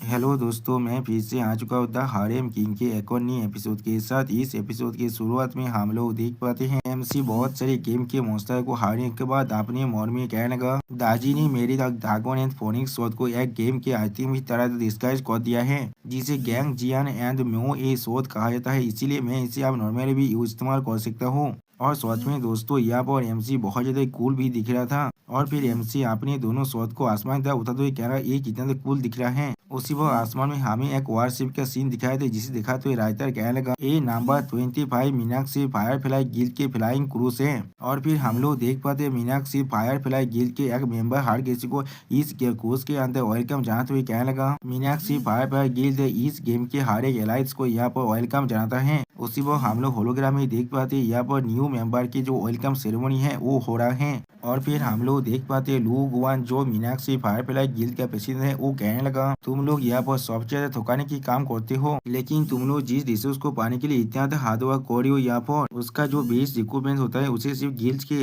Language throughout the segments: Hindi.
हेलो दोस्तों, मैं फिर से आ चुका हूँ द हारेम किंग के एक और नई एपिसोड के साथ। इस एपिसोड की शुरुआत में हम लोग देख पाते हैं एमसी बहुत सारे गेम के मॉन्स्टर को हारने के बाद अपने मन में कहने लगा, दाजी ने मेरी ड्रैगन एंड फोनिक्स शॉट को एक गेम के आइटम की तरह डिस्गाइज कर दिया है, जिसे गैंग जियान एंड म्यो ए शॉट कहा जाता है। इसीलिए मैं इसे अब नॉर्मली भी इस्तेमाल कर सकता हूँ। और सच में दोस्तों, यहाँ पर एमसी बहुत ज्यादा कूल भी दिख रहा था। और फिर एमसी अपने दोनों शॉट को आसमान की तरफ उठाते हुए कह रहा है, ये कितना कूल दिख रहा है। उसी वक्त आसमान में हमें एक वारशिप का सीन दिखाया था, जिसे दिखाते हुए राइटर कहने लगा, ये number 25 Meenakshi fire fly guild के फ्लाइंग क्रूज है। और फिर हम लोग देख पाते हैं मीनाक्षी फायर फ्लाई गिल्ड के एक मेंबर हर किसी को इस क्रूज के अंदर वेलकम जनाते हुए कहने लगा, मीनाक्षी फायर फ्लाई गिल्ड इस गेम के हर एक एलाइट्स को यहाँ पर वेलकम जनाता है। उसी वक्त हम लोग होलोग्राम में देख पाते हैं यहाँ पर न्यू मेंबर की जो वेलकम सेरेमनी है वो हो रहा है। और फिर हम लोग देख पाते हैं लू गुआन जो मीनाक्षी फायरफ्लाई गिल्ड का प्रेसिडेंट है वो कहने लगा, तुम लोग यहाँ पर सबसे ज्यादा थकाने की काम करते हो, लेकिन तुम लोग जिस रिसोर्स को पाने के लिए इतना हार्ड वर्क कर रहे हो यहाँ पर, उसका जो बेस रिक्रूटमेंट होता है उसे सिर्फ गिल्ड के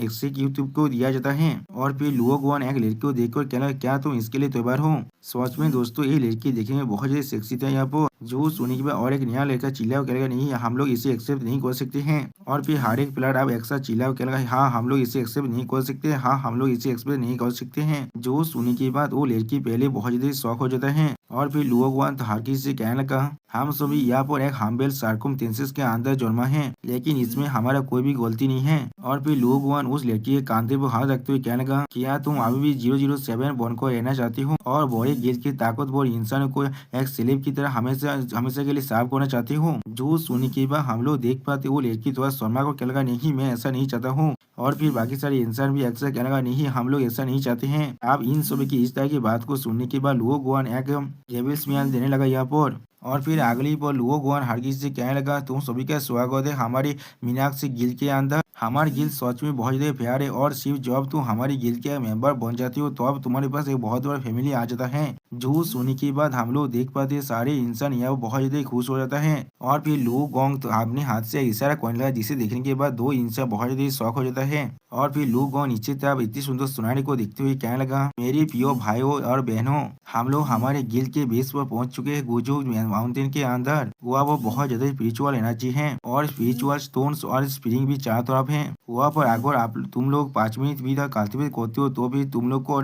एग्जीक्यूटिव को दिया जाता है। और फिर लुओ गुआन एक लड़की को देखकर कहना, क्या तुम इसके लिए तैयार हो। सच में दोस्तों, ये लड़की देखने में बहुत ज्यादा सेक्सी था यहाँ पर। जो सुनने के बाद और एक नया लड़का चिल्ला करेगा, नहीं हम लोग इसे एक्सेप्ट नहीं कर सकते हैं। और फिर हर एक प्लेयर अब एक साथ चिल्ला करेगा, हाँ हम लोग इसे एक्सेप्ट नहीं कर सकते, हाँ हम लोग इसे एक्सेप्ट नहीं कर सकते हैं। जो सुनने के बाद वो लड़की पहले बहुत ज्यादा शौक हो जाता है। और फिर लुओगुआन हर किसी से कहने लगा, हम सभी यहाँ पर एक हम्बेल सर्कमस्टेंसेस के अंदर जन्मा है, लेकिन इसमें हमारा कोई भी गलती नहीं है। और फिर लुओगुआन उस लड़की के कांधे पर हाथ रखते हुए कहने लगा, क्या तुम अभी भी 007 बनकर रहना चाहती हो और बड़े गिल्ड के ताकतवर इंसान को एक स्लेव की तरह हमेशा हमेशा के लिए साफ करना चाहती हो। जो सुनने के बाद हम लोग देख पाते वो लड़की थोड़ा शर्मा को कहने लगा, नहीं मैं ऐसा नहीं चाहता हूँ। और फिर बाकी सारे इंसान भी अक्सर कहने लगा, नहीं हम लोग ऐसा नहीं चाहते हैं। आप इन सभी की इस तरह की बात को सुनने के बाद लुओगुआन एक डेविल्स म्यान देने लगा यहाँ पर। और फिर अगली पर लुओगुआन हरगिज से कहने लगा, तुम सभी का स्वागत है हमारी मीनाक्षी गिल्ड के अंदर। हमारी गिल्ड सच में बहुत ज्यादा प्यार है, और सिर्फ जब तुम हमारी गिल्ड के मेंबर बन जाती हो तो अब तुम्हारे पास एक बहुत बड़ा फैमिली आ जाता है। जो सुनने के बाद हम लोग देख पाते हैं सारे इंसान यहाँ बहुत ज्यादा खुश हो जाता है। और फिर लू गोंग तो अपने हाथ से इशारा करने लगा, जिसे देखने के बाद दो इंसान बहुत ज्यादा शौक हो जाता है। और फिर लू गोंग नीचे तरफ इतनी सुंदर सुनारी को देखते हुए कहने लगा, मेरी प्रिय भाइयों और बहनों, हम लोग हमारे गिल्ड के बेस पर पहुंच चुके हैं। गुजू माउंटेन के अंदर वहाँ वो बहुत ज्यादा स्पिरिचुअल एनर्जी है, और स्पिरिचुअल स्टोन्स और स्प्रिंग भी चारों तरफ है। वहाँ पर अगर आप तुम लोग 5 मिनट भी तक कल्टिवेट करते हो तो भी तुम लोग को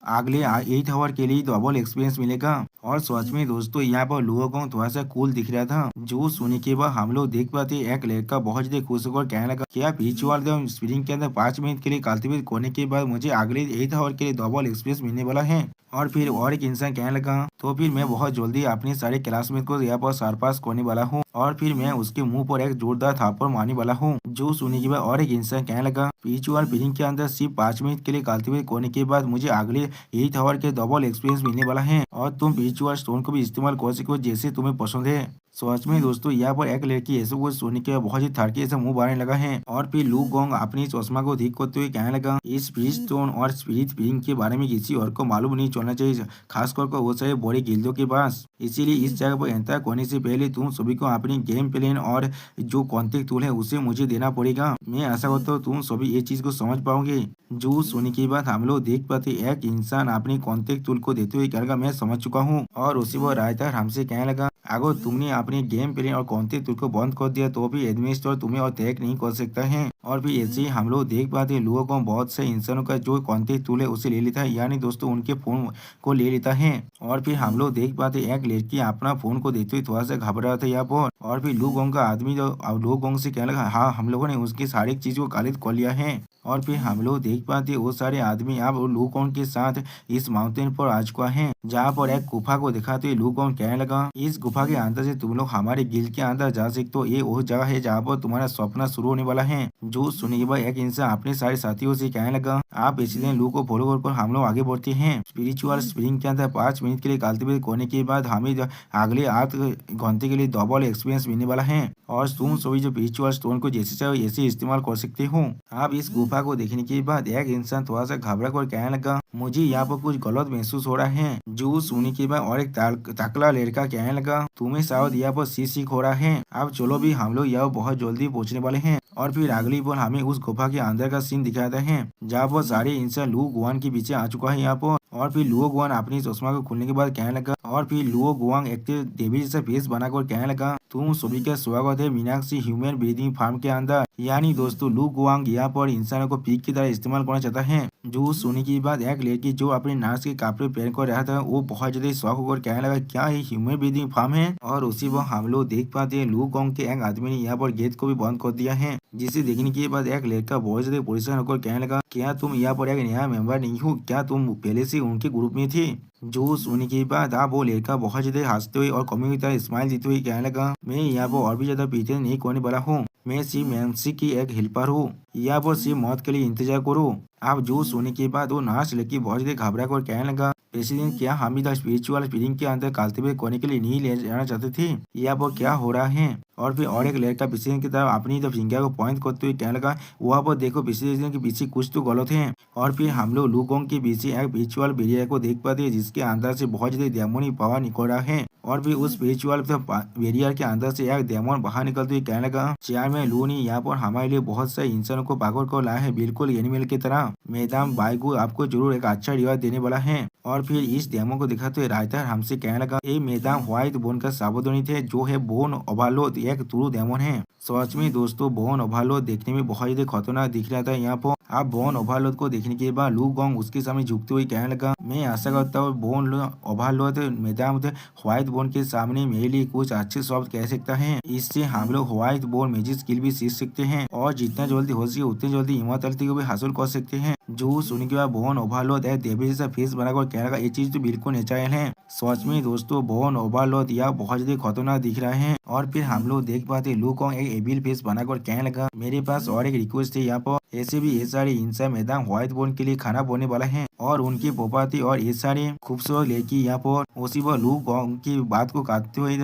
अगले 8 आवर के लिए डबल एक्सपीरियंस मिलेगा। और सच में दोस्तों, यहाँ पर लुओगोंग थोड़ा सा कूल दिख रहा था। जो सुनने के बाद हम लोग देख पाते एक लड़का बहुत ज्यादा खुश होकर कहने लगा, क्या स्पिरिचुअल स्प्रिंग के अंदर 5 मिनट के लिए कल्टिवेट करने के बाद मुझे अगले 8 आवर के लिए डबल एक्सपीरियंस मिलने वाला है। और फिर और एक इंसान कहने लगा, तो फिर मैं बहुत जल्दी अपने सारे क्लासमेट को यहाँ पर सरपास करने वाला हूँ, और फिर मैं उसके मुंह पर एक जोरदार थापड़ मारने वाला हूँ। जो सुनने के बाद और एक इंसान कहने लगा, स्पिरिचुअल बीइंग के अंदर सिर्फ 5 मिनट के लिए कल्टिवेट करने के बाद मुझे अगले 8 आवर के डबल एक्सपीरियंस मिलने वाला है, और तुम स्पिरिचुअल स्टोन को भी इस्तेमाल कर सको जैसे तुम्हें पसंद है। सच में दोस्तों, यहाँ पर एक लड़की ऐसे कुछ सुनने के बाद बहुत ही थड़के ऐसा मुंह बांधने लगा है। और फिर लू गोंग अपनी चश्मा को ठीक करते हुए कहने लगा, इस स्पिरिट स्टोन और स्पिरिट बीइंग के बारे में किसी और को मालूम नहीं चलना चाहिए, खासकर वो सारे बड़े गिल्डों के पास। इसीलिए इस जगह पर एंटर करने से पहले तुम सभी को अपनी गेम प्लान और जो कॉन्टेक्ट टूल है उसे मुझे देना पड़ेगा। मैं आशा करता हूँ तुम सभी ये चीज को समझ पाओगे। जो सुनने के बाद हम लोग देख पाते एक इंसान अपनी कॉन्टेक्ट टूल को देते हुए कहेगा, मैं समझ चुका हूँ। और उसी वो रायदार हमसे कहने लगा, अगर तुमने अपनी गेम प्लान और कॉन्टेक्ट टूल को बंद कर दिया तो भी एडमिनिस्ट्रेटर तुम्हें और टैग नहीं कर सकता है। और फिर ऐसे ही हम लोग देख पाते लोगों को बहुत से इंसानों का जो कॉन्टेक्ट टूल है उसे ले लेता है, यानी दोस्तों उनके फोन को ले लेता है। और फिर हम लोग देख पाते एक लड़की अपना फोन को देते हुए थोड़ा सा घबरा था यहाँ पर। और फिर लू का आदमी जो लू से कहने लगा, हाँ हम लोगों ने उसकी सारी चीज को कलेक्ट कर लिया है। और फिर हम लोग देख पाते वो सारे आदमी अब लू के साथ इस माउंटेन पर आ चुका है, जहाँ पर एक गुफा को दिखाते लू कहने लगा, इस गुफा के अंदर से तुम लोग हमारे गिल्ड के अंदर जा सकते हो, ये वो जगह है जहाँ पर तुम्हारा सपना शुरू होने वाला है। जो सुनने के बाद एक इंसान अपने सारे साथियों से कहने लगा, आप इसलिए लू को फॉलो कर हम लोग आगे बढ़ते हैं। स्पिरिचुअल स्प्रिंग के अंदर 5 मिनट के लिए कल्टिवेट करने के बाद हमें अगले 8 घंटे के लिए डबल एक्सपीरियंस मिलने वाला है, और तुम सभी जो स्पिरिचुअल स्टोन को जैसे चाहो ऐसे इस्तेमाल कर सकते हो। आप इस गुफा को देखने के बाद एक इंसान थोड़ा सा घबरा कर कहने लगा, मुझे यहाँ पर कुछ गलत महसूस हो रहा है। जो सुनने के बाद और एक तकला लड़का कहने लगा, तुम्हें शायद यहाँ पर सीख हो रहा है। अब चलो भी हम लोग यहाँ बहुत जल्दी पहुँचने वाले हैं। और फिर अगली बार हमें उस गुफा के अंदर का सीन दिखाता है, जहाँ पर सारे इंसान लू गुआन के पीछे आ चुका है यहाँ पर। और फिर लुओ गुआन अपनी चश्मा को खोलने के बाद कहने लगा, और फिर लुओ गुआन एक देवी जैसा फेस बनाकर कहने लगा, तुम सभी का स्वागत है मीनाक्षी ह्यूमन ब्रीदिंग फार्म के अंदर। यानी दोस्तों लू गुआंग यहाँ पर इंसानों को पीक की तरह इस्तेमाल करना चाहता है। जो सुनने के बाद एक लड़की जो अपने नर्स के कपड़े पहन कर रहा था वो बहुत ज्यादा शौक होकर कहने लगा, क्या ये ह्यूमन ब्रीदिंग फार्म है। और उसी वक्त हम लोग देख पाते हैं लू गुआंग के एक आदमी ने यहाँ पर गेट को भी बंद कर दिया है, जिसे देखने के बाद एक लड़का बहुत ज्यादा परेशान होकर कहने लगा, क्या तुम यहाँ पर एक नया मेंबर नहीं हो, क्या तुम पहले से उनके ग्रुप में थे। जो सुनने के बाद आप वो लड़का बहुत ज्यादा हंसते हुए और कॉमेडी की तरह स्माइल देते हुए कहने लगा, मैं यहाँ पर और भी ज्यादा पीछे नहीं करने वाला हूँ, मैं सिर्फ मैंसी की एक हेल्पर हूँ, यहाँ पर सिर्फ मौत के लिए इंतजार करो। आप जो सुनने के बाद वो नर्स लड़की बहुत ज्यादा घबरा कर कहने लगा, प्रेसिडेंट क्या हम इधर स्पिरिचुअल फीलिंग के अंदर कल्टीवेट करने के लिए नहीं ले जाना चाहते थे, यहाँ पर क्या हो रहा है। और फिर और एक लड़का प्रेसिडेंट की तरफ अपनी तो फिंगर को पॉइंट करते हुए कहने लगा, वहाँ पर देखो प्रेसिडेंट के पीछे कुछ तो गलत है। और फिर हम लोग लूगोंग के पीछे एक स्पिरिचुअल बैरियर को देख पाते हैं, जिसके अंदर से बहुत ज्यादा डेमोनी पावर निकल रहा है। और फिर उस स्पिरिचुअल बैरियर के अंदर से एक डेमन बाहर निकलते हुए कहने लगा, चेयरमैन लू ने यहाँ पर हमारे लिए बहुत सारे इंसानों को पकड़ कर लाया है, बिल्कुल एनिमल की तरह। मैडम बाइगू आपको जरूर एक अच्छा रिवार्ड देने वाला है। और फिर इस डेमो को दिखाते हुए राइटर हमसे कहने लगा, ये मैडम व्हाइट बोन का सावधानी थे, जो है बोन ओवरलोड एक तुरु डेमन है। सच में दोस्तों बोन ओवरलोड देखने में बहुत ज्यादा खतरनाक दिख रहा था यहाँ पर। आप बोन ओवरलोड को देखने के बाद लू गोंग उसके सामने झुकते हुए कहने लगा, मैं आशा करता हूँ bone overload madam white bone के सामने मेरे लिए कुछ अच्छे शब्द कह सकता है, इससे हम लोग व्हाइट बोन मैजिक स्किल भी सीख सकते हैं और जितना जल्दी हो सके उतनी जल्दी इमोर्टैलिटी को भी हासिल कर सकते हैं। जो सुनने के बाद बोन ओवरलोड एक देवी जैसा फेस बनाकर कहने लगा, ये चीज तो बिल्कुल नेचुरल है। सच में दोस्तों बोन ओवरलोड यह बहुत ज्यादा खतरनाक दिख रहा है। और फिर हम लोग देख पाते लू गोंग एक एविल फेस बनाकर कहने लगा, मेरे पास और एक रिक्वेस्ट है, यहाँ पर ऐसे भी ये सारे इंसान मैदान व्हाइट बोन के लिए खाना बोने वाला है और उनकी पोपाती और ये सारे खूबसूरत लड़की यहाँ पर उसी पर लू गोंग की बात को काटते हुए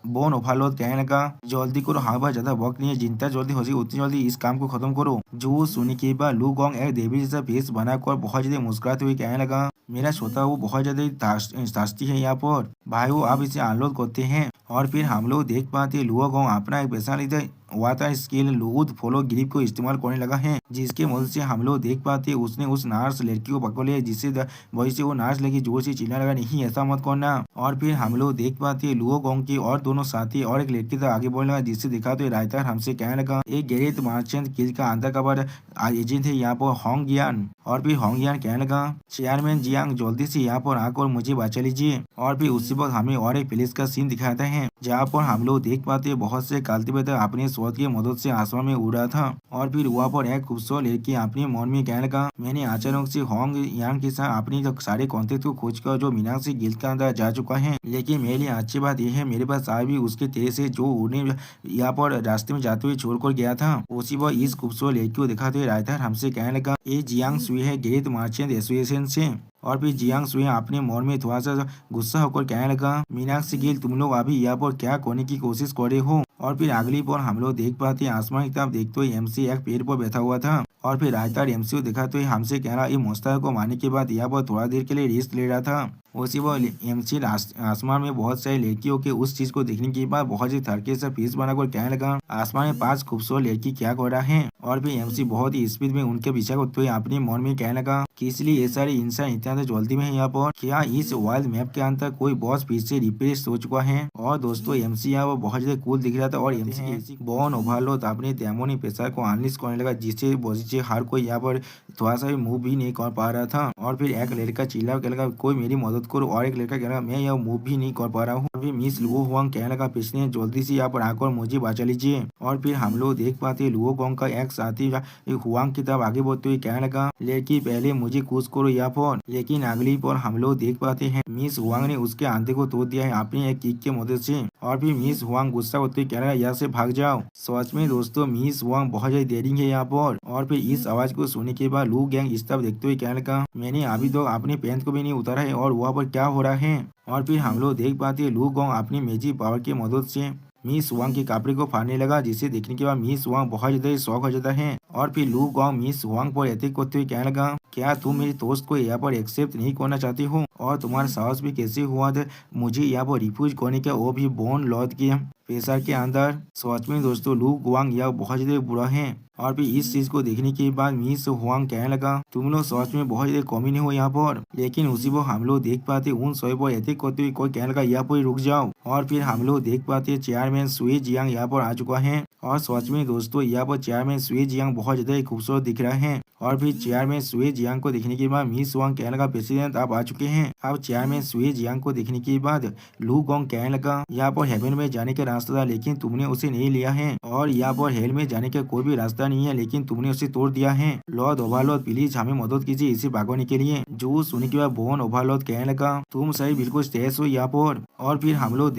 बोन ओवरलोड कहने लगा, जल्दी करो हमारे पास ज्यादा वक्त नहीं है, जितना जल्दी हो सके उतनी जल्दी इस काम को खत्म करो। जो सुनने के बाद लू गोंग एक देवी जैसा फेस बनाकर बहुत ज्यादा मुस्कुराते हुए कहने लगा, मेरा श्रोता वो बहुत ज्यादा शास्त्री है यहाँ पर भाई, वो आप इसे अनलोड करते हैं। और फिर हम लोग देख पाते लुओ गोंग अपना एक पर्सनालिटी वाटर स्किल लूद फॉलो ग्रिप को इस्तेमाल करने लगा है, जिसके मदद से हम लोग देख पाते उसने उस नर्स लड़की को पकड़ लिया, जिससे वही से वो नर्स लड़की जोर से चिल्लाने लगा, नहीं ऐसा मत करना। और फिर हम लोग देख पाते लुओ गोंग की और दोनों साथी और एक लड़की तक आगे बढ़ने लगा, जिससे दिखा तो राइटर हमसे कहने लगा, एक गैरेट मार्चेंट किल का अंडर कवर एजेंट है यहाँ पर होंग यान। और फिर होंग यान कहने लगा, चेयरमैन जियांग जल्दी से यहाँ पर आकर मुझे बचा लीजिए। और फिर उसी वक्त हमें और एक पुलिस का सीन दिखाता है, जहाँ पर हम लोग देख पाते बहुत से कल्टीवेटर अपने शोध की मदद से आसमान में उड़ रहा था। और फिर वहाँ पर एक खूबसूरत लड़की अपने मन में कहने लगा, मैंने अचानक से होंग यान के साथ अपनी सारे कॉन्टेक्ट को खोज कर जो मीनाक्षी गिल्ड के अंदर जा चुका है, लेकिन मेरे लिए अच्छी बात यह है मेरे पास आज भी उसके तेरे से जो उन्हें यहाँ पर रास्ते में जाते हुए छोड़कर गया था। उसी वह इस खूबसूरत लड़की को दिखाते हुए राइटर हमसे कहने लगा, ये जियांग सुई है ग्रेट मर्चेंट एसोसिएशन से। और फिर जियांग सुई अपने मन में थोड़ा सा गुस्सा होकर कहने लगा, मीनाक्षी गिल तुम लोग अभी यहाँ पर क्या करने की कोशिश कर रहे हो। और फिर अगली बार हम लोग देख पाते आसमान की तरफ देखते हुए एमसी एक पेड़ पर बैठा हुआ था। और फिर राइटर एमसी को दिखाते हुए हमसे कह रहा, ये मोस्तार को मारने के बाद यहाँ पर थोड़ा देर के लिए रेस्ट ले रहा था। उसी वो एमसी आसमान में बहुत सारी लड़कियों के उस चीज को देखने के बाद बहुत ही थरके से फीस बनाकर कहने लगा, आसमान में 5 खूबसूरत लड़की क्या कर रहा है। और फिर एमसी बहुत ही स्पीड में उनके पीछे होते हुए अपने मन में कहने लगा कि इसलिए ये सारे इंसान इतना जल्दी में है यहाँ पर, क्या इस वर्ल्ड मैप के अंदर कोई बॉस फिर से रिप्लेस हो चुका है। और दोस्तों एमसी यहाँ वो बहुत ज्यादा कूल दिख रहा था और एमसी बोन ओवरलोड अपने डेमोनी प्रेशर को अनलिस्ट करने लगा, जिससे बॉसी हर कोई यहाँ पर थोड़ा सा भी मूव भी नहीं कर पा रहा था। और फिर एक लड़का चिल्ला कहने लगा, कोई मेरी मदद करो। और एक लड़का कहने लगा, मैं यह मूव भी नहीं कर पा रहा हूँ। फिर मिस लुओ हुआंग कहने लगा, पिछले जल्दी से यहाँ पर आकर मुझे बचा लीजिए। और फिर हम लोग देख पाते लुओ गोंग का एक साथी हुआंग की तरफ आगे बढ़ते हुए कहने लगा, लेकिन पहले मुझे कुछ करो यहाँ पर। लेकिन अगली पर हम लोग देख पाते हैं मिस हुआंग ने उसके आंधे को तोड़ दिया है अपनी एक किक की मदद से। और फिर मिस हुआंग गुस्सा होते हुए कहने लगा, यहाँ से भाग जाओ। सच में दोस्तों मिस हुआंग बहुत ज्यादा देरी है यहाँ पर। और फिर इस आवाज को सुनने के बाद लू गैंग इस तरफ देखते हुए कहने लगा, मैंने अभी तो अपने पैंट को भी नहीं उतारा है और वहाँ पर क्या हो रहा है। और फिर हम लोग देख पाते हैं लू गोंग अपनी मैजिक पावर की मदद से मिस हुआंग के कपड़े को फाड़ने लगा, जिसे देखने के बाद मिस हुआंग बहुत ज्यादा शौक हो जाता है। और फिर लू गोंग मिस हुआंग पर अटैक करते हुए कहने लगा, क्या तुम मेरी दोस्त को यहाँ पर एक्सेप्ट नहीं करना चाहती हो? और तुम्हारा साहस भी कैसे हुआ था मुझे यहाँ पर रिफ्यूज करने का, वो भी बोन लॉर्ड के प्रेशर के अंदर। सच में दोस्तों लू गुआंग यह बहुत ज्यादा बुरा है। और फिर इस चीज को देखने के बाद मिस हुआंग कहने लगा, तुम लोग सच में बहुत ज्यादा कमी नहीं हो यहाँ पर। लेकिन उसी को हम लोग देख पाते उन सभी पर अटैक करते हुए कोई कहने लगा यहाँ पर रुक जाओ। और फिर हम लोग देख पाते चेयरमैन सुई जियांग यहाँ पर आ चुका है। और सच में दोस्तों यहाँ पर चेयरमैन सुई जियांग बहुत ज्यादा खूबसूरत दिख रहा है। और फिर चेयरमैन सुई जियांग को देखने के बाद मिस हुआंग कहने लगा, प्रेसिडेंट आप आ चुके हैं। अब चेयरमैन सुई जियांग को देखने के बाद लू गोंग कहने लगा, यहाँ पर हेवन में जाने का रास्ता था लेकिन तुमने उसे नहीं लिया है। और यहाँ पर हेल में जाने का कोई भी रास्ता नहीं है लेकिन तुमने उसे तोड़ दिया है। लॉर्ड ओवरलॉर्ड प्लीज हमें मदद कीजिए इसे भागवाने के लिए। जो सुनने के बाद बोन ओवरलॉर्ड कहने लगा, तुम सही बिल्कुल स्टेस हो यहाँ पर। और फिर हम लोग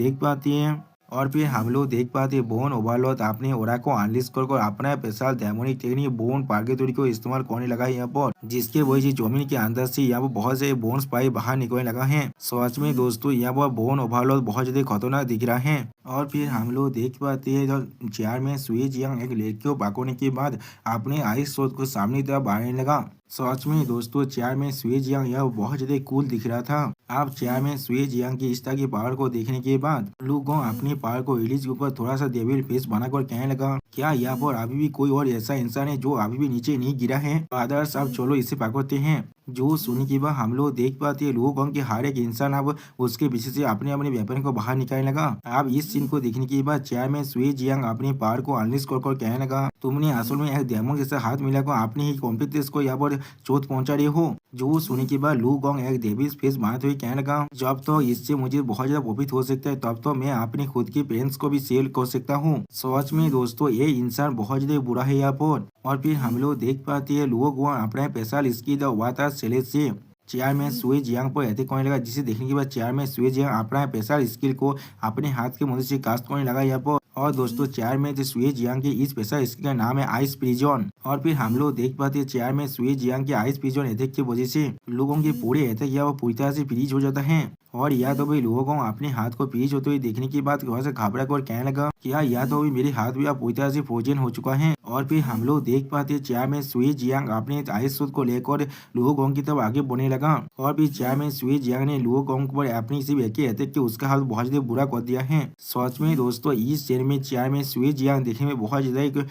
देख पाते बोन ओवरलॉर्ड अपने ओरा को अनलिस्ट कर अपना स्पेशल डेमोनिक टेक्निक बोन पार्गेटोरी को इस्तेमाल करने लगा है यहाँ पर, जिसके वजह से जमीन के अंदर से यहाँ पर बहुत से बोन्स पाई बाहर निकलने लगा है। सच में दोस्तों यहाँ पर बोन ओवरलॉर्ड बहुत ज्यादा खतरनाक दिख रहा है। और फिर हम लोग देख पाते हैं जब चेयरमैन सुई जियांग एक लड़की को पकड़ने के बाद अपने आइस शोध को सामने तरफ बढ़ाने लगा। सच में दोस्तों चेयरमैन सुई जियांग यह बहुत ज्यादा कूल दिख रहा था। आप चेयरमैन सुई जियांग की इस तरह की पावर को देखने के बाद लू गोंग अपनी पावर को रिलीज के ऊपर थोड़ा सा डेविल फेस बनाकर कहने लगा, क्या यहाँ पर अभी भी कोई और ऐसा इंसान है जो अभी भी नीचे नहीं गिरा है? फादर्स अब चलो इसे पकड़ते हैं। जो सुनने के बाद हम लोग देख पाते हैं लू गोंग के हर एक इंसान अब उसके पीछे से अपने अपने वेपन को बाहर निकालने लगा। अब इस सीन को देखने के बाद चेयरमैन सुई जियांग अपनी पावर को अनलिस्ट कर कहने लगा, तुमने असल में एक डेमन के साथ हाथ मिलाकर अपने ही कॉम्पिटिटर्स को यहाँ पर चोट पहुंचा रहे हो। जो सुनने के बाद लू गोंग एक डेविल्स फेस बनाते हुए कहने लगा, जब तो इससे मुझे बहुत ज्यादा प्रॉफिट हो सकता है तब तो मैं अपनी खुद की पेरेंट्स को भी सेल कर सकता हूँ। सच में दोस्तों ये इंसान बहुत ज्यादा बुरा है यहाँ पर। और फिर हम लोग देख पाते हैं लू गोंग अपना स्पेशल स्किल वाटर सेलेस से चेयरमैन सुई जियांग पर अटैक करने लगा, जिसे देखने के बाद चेयरमैन सुई जियांग अपना स्पेशल स्किल को अपने हाथ की मदद से कास्ट करने लगा यहाँ पर। और दोस्तों चेयरमैन सुई जियांग के इस स्पेशल स्किल का नाम है आइस प्रिजन। और फिर हम लोग देख पाते हैं चेयरमैन सुई जियांग के आइस प्रिजन अटैक की वजह से लोगों के पूरे अटैक या वो पूरी तरह से फ्रीज हो जाता है। और या तो भाई लोगों को अपने हाथ को फ्रीज होते हुए देखने के बाद थोड़ा सा घबरा कर कहने लगा, क्या या तो मेरे हाथ भी अब पूरी तरह से फ्रोजन हो चुका है। और फिर हम लोग देख पाते हैं चेयरमैन सुई जियांग अपने आइस सूट को लेकर लुओ गोंग की तरफ आगे बढ़ने लगा। और फिर चेयरमैन सुई जियांग ने लुओ गोंग पर अपनी सिर्फ एक ही अटैक के उसका हाथ बहुत ज्यादा बुरा कर दिया है। सच में दोस्तों इस सीन में चेयरमैन सुई जियांग देखने में बहुत ज्यादा एक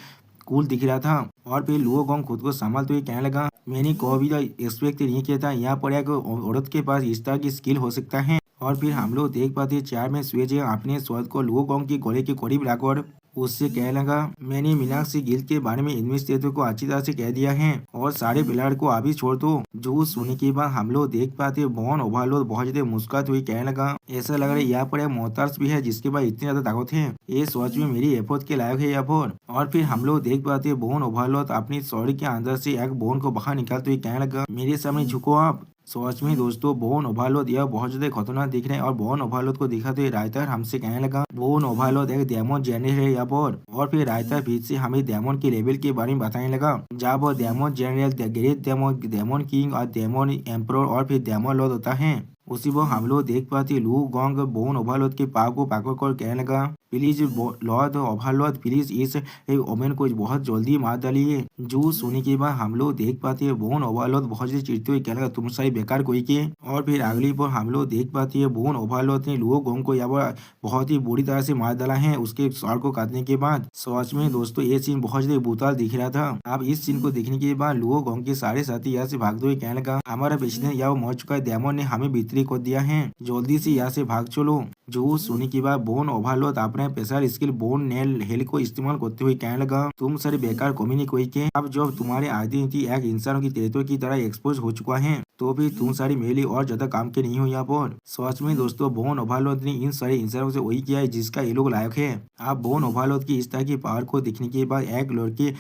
कूल दिख रहा था। और फिर लुओ गोंग खुद को संभालते हुए कहने लगा, मैंने कभी एक्सपेक्ट नहीं किया था यहाँ पर एक औरत के पास इस तरह की स्किल हो सकता है। और फिर हम लोग देख पाते हैं चेयरमैन सुई जियांग अपने स्वord को लुओ गोंग के गले के करीब लाकर उससे कहने लगा, मैंने मीनाक्षी गिल्ड के बारे में इन्वेस्टिगेटर को अच्छी तरह से कह दिया है और सारे प्लेयर को अभी छोड़ दो। जो सुनने के बाद हम लोग देख पाते बोन ओवरलॉर्ड बहुत ज्यादा मुस्कुराते हुए कहने लगा, ऐसा लग रहा है यहाँ पर एक मोहताज भी है जिसके पास इतनी ज्यादा ताकत है, ये सोच में मेरी एफर्ट के लायक है यहाँ पर। और फिर हम लोग देख पाते बोन ओवरलॉर्ड अपनी सॉरी के अंदर से एक बोन को बाहर निकालते हुए कहने लगा, मेरे सामने झुको आप। सच में दोस्तों बोन ओवरलॉर्ड यह बहुत ज्यादा खतरनाक दिख रहे हैं। और बोन ओवरलॉर्ड को दिखाते हुए राइटर हमसे कहने लगा, बोन ओवरलॉर्ड एक डेमन जनरल है यहाँ पर। और फिर राइटर फिर से हमें डेमन के लेवल के बारे में बताने लगा, जहाँ पर demon general, great demon, demon king और डेमन एम्परर और फिर डेमन लॉर्ड होता है। उसी वो हम लोग देख पाते लू गोंग बोन ओवरलॉर्ड के पाव को पकड़ कर कहने लगा, प्लीज लॉर्ड ओवरलॉर्ड प्लीज इस ओमेन को बहुत जल्दी मार डालिए। जो सुनने के बाद हम लोग देख पाते हैं बोन ओवरलॉर्ड बहुत ज्यादा चिढ़ते हुए कहने लगा, तुम सारी बेकार कोई के। और फिर अगली पर हम लोग देख पाते हैं बोन ओवरलॉर्ड ने लू गोंग को यहाँ पर बहुत ही बुरी तरह से मार डाला है उसके सर को काटने के बाद। सच में दोस्तों ये सीन बहुत ज्यादा ब्रूटल दिख रहा था। अब इस सीन को देखने के बाद लू गोंग के सारे साथी यहाँ से भागते हुए कहने लगा, हमारा प्रेसिडेंट यहाँ मर चुका है, डेमन ने हमें बिक्री कर दिया है, जल्दी से यहाँ से भाग चलो। जो सुनने के बाद बोन ओवरलॉर्ड अपने special skill bone nail hello को इस्तेमाल करते हुए कहने लगा, तुम सारे बेकार कमीनी कोई के, अब जब तुम्हारे आइडेंटिटी एक इंसानों की टेरिटरी की तरह एक्सपोज हो चुका है तो भी तुम सारी मेले और ज्यादा काम के नहीं हो यहाँ पर। सच में दोस्तों बोन ओवरलॉर्ड ने इन सारे इंसानों से वही किया है जिसका ये लोग लायक है। आप बोन ओवरलॉर्ड की इस तरह की पावर को देखने के बाद एक लड़के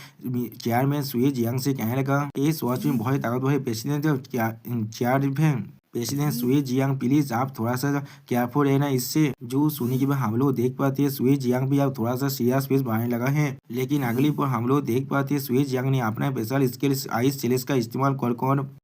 चेयरमैन सुई जियांग से कहने लगा, ये सच में बहुत ताकतवर है प्रेसिडेंट सुई जियांग, प्लीज आप थोड़ा सा केयरफुल रहना इससे। जो सुनी के बाद हम लोग देख पाते हैं सुई जियांग भी अब थोड़ा सा सीरियस फेस बनाने लगा है। लेकिन अगली पर हम लोग देख पाते हैं सुई जियांग ने अपना स्पेशल स्किल आइस चेलेस का इस्तेमाल कर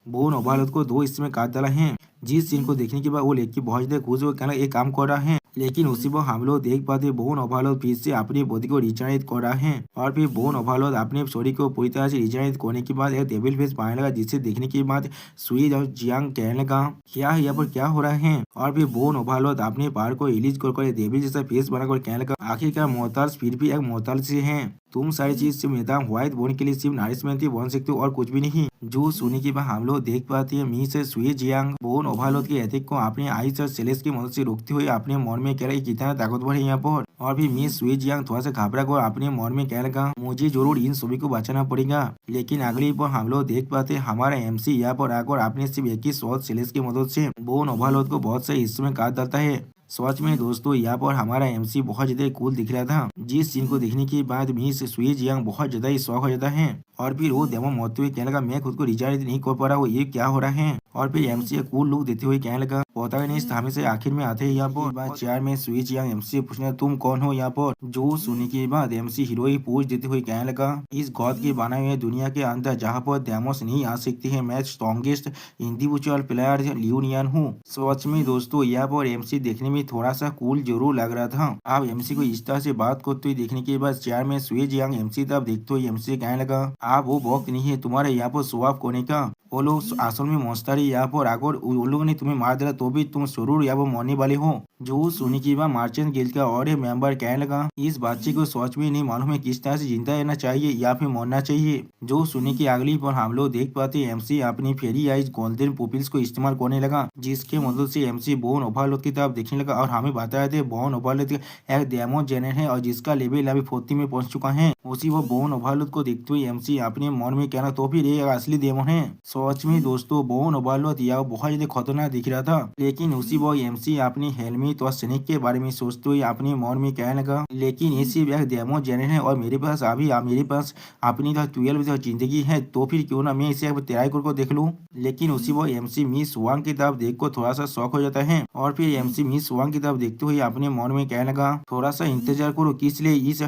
बोन ओवरलॉर्ड को 2 हिस्से में काट डाला है। जिस सीन को देखने के बाद वो लेके बहुत ज्यादा खुश हो कहना एक काम कर रहा है। लेकिन उसी पर हम लोग देख पाते बोन ओवरलोड फिर से अपनी बॉडी को रिजनरेट कर रहा है और फिर बोन ओवरलोड अपने शरीर को पूरी तरह से रिजनरेट करने के बाद एक डेविल फेस पाने लगा, जिसे देखने के बाद सुई और जियांग कहने लगा क्या यहाँ पर क्या हो रहा है। और फिर बोन ओवरलोड अपने पार को रिलीज कर डेविल जैसा फेस बनाकर कहने लगा आखिरकार मोहताज फिर भी एक मोहताज से है, तुम सारी चीज से मैदान व्हाइट बोन के लिए सिर्फ नारिशमेंट ही बन सकते हो और कुछ भी नहीं। जो सुनी के बाद हम लोग देख पाते हैं मी से सुई जियांग बोन ओवरलोड के अटैक को अपने आइस और सेलेस की मदद से रोकते हुए अपने मन में कह रही कितना ताकतवर है यहाँ पर। और भी मिस सुई जियांग थोड़ा सा घबरा कर अपने मन में कहने लगा मुझे जरूर इन सभी को बचाना पड़ेगा। लेकिन अगली पर हम लोग देख पाते हमारा MC यहाँ पर आकर अपने सिर्फ एक ही शॉट सेलेस की मदद से बोन ओवरलोड को बहुत से हिस्सों में काट डालता है। सच में दोस्तों यहाँ पर हमारा MC बहुत ज्यादा कूल दिख रहा था, जिस सीन को देखने के बाद मिस सुई जियांग बहुत ज्यादा ही शौक हो जाता है और फिर वो डेमो मरते हुए कहने लगा मैं खुद को रिचार्ज नहीं कर पा रहा हूँ, ये क्या हो रहा है। और फिर MC कूल लुक देते हुए कहने लगा पता नहीं हमें आखिर में आते हैं यहाँ पर। बाद चार में सुई जियांग MC से पूछना तुम कौन हो यहाँ पर। जो सुनने के बाद MC हीरो ही पूछ देते हुए कहने लगा इस गॉड के बनाए हुए दुनिया के अंदर जहाँ पर डेमोस नहीं आ सकते हैं, मैं स्ट्रॉन्गेस्ट इंडिविजुअल प्लेयर लियोनियन हूँ। सच में दोस्तों यहाँ पर MC देखने में थोड़ा सा कूल जरूर लग रहा था। आप MC को इस तरह से बात करते हुए देखने के बाद चार में सुई जियांग MC तब देखते हुए MC कहने लगा आप वो वक्त नहीं है तुम्हारे यहाँ पर शो ऑफ करने का, वो लोग असल में मस्तारी यहाँ पर आकर वो लोग ने तुम्हें मार दिया तो भी तुम जरूर यहाँ पर मरने वाले हो। जो सुनी की बात मार्चेंट गिल्ड का और एक मेंबर कहने लगा इस बच्चे को सोच में नहीं मालूम है किस तरह से जिंदा रहना चाहिए या फिर मरना चाहिए। जो सुनी की अगली पर हम लोग देख पाते MC अपनी फेरी आइज गोल्डन पुपिल्स को इस्तेमाल करने लगा, जिसके मदद से MC बोन ओवरलोड की तरफ देखने लगा और हमें बताया थे बोन ओवरलोड एक डेमो जेनर है और जिसका लेवल अभी 40 में पहुंच चुका है। उसी वो बोन ओवरलोड को देखते हुए MC अपने मन में कहना तो फिर ये असली डेमो है। सच में दोस्तों बोन ओवरलोड यह बहुत ज्यादा खतरनाक दिख रहा था, लेकिन उसी वो MC अपनी हेलमेट और स्नेक के बारे में सोचते हुए अपने मन में कहने लगा लेकिन ये सिर्फ एक डेमो जेनर है और मेरे पास अपनी 12 जिंदगी है, तो फिर क्यों ना मैं इसे ट्राई करके देख लूं। लेकिन उसी वो MC मिस वांग की तरफ देख कर थोड़ा सा शौक हो जाता है और फिर MC मिस वांग की तरफ देखते हुए अपने मन में कहने लगा थोड़ा सा इंतजार करो किस लिए इस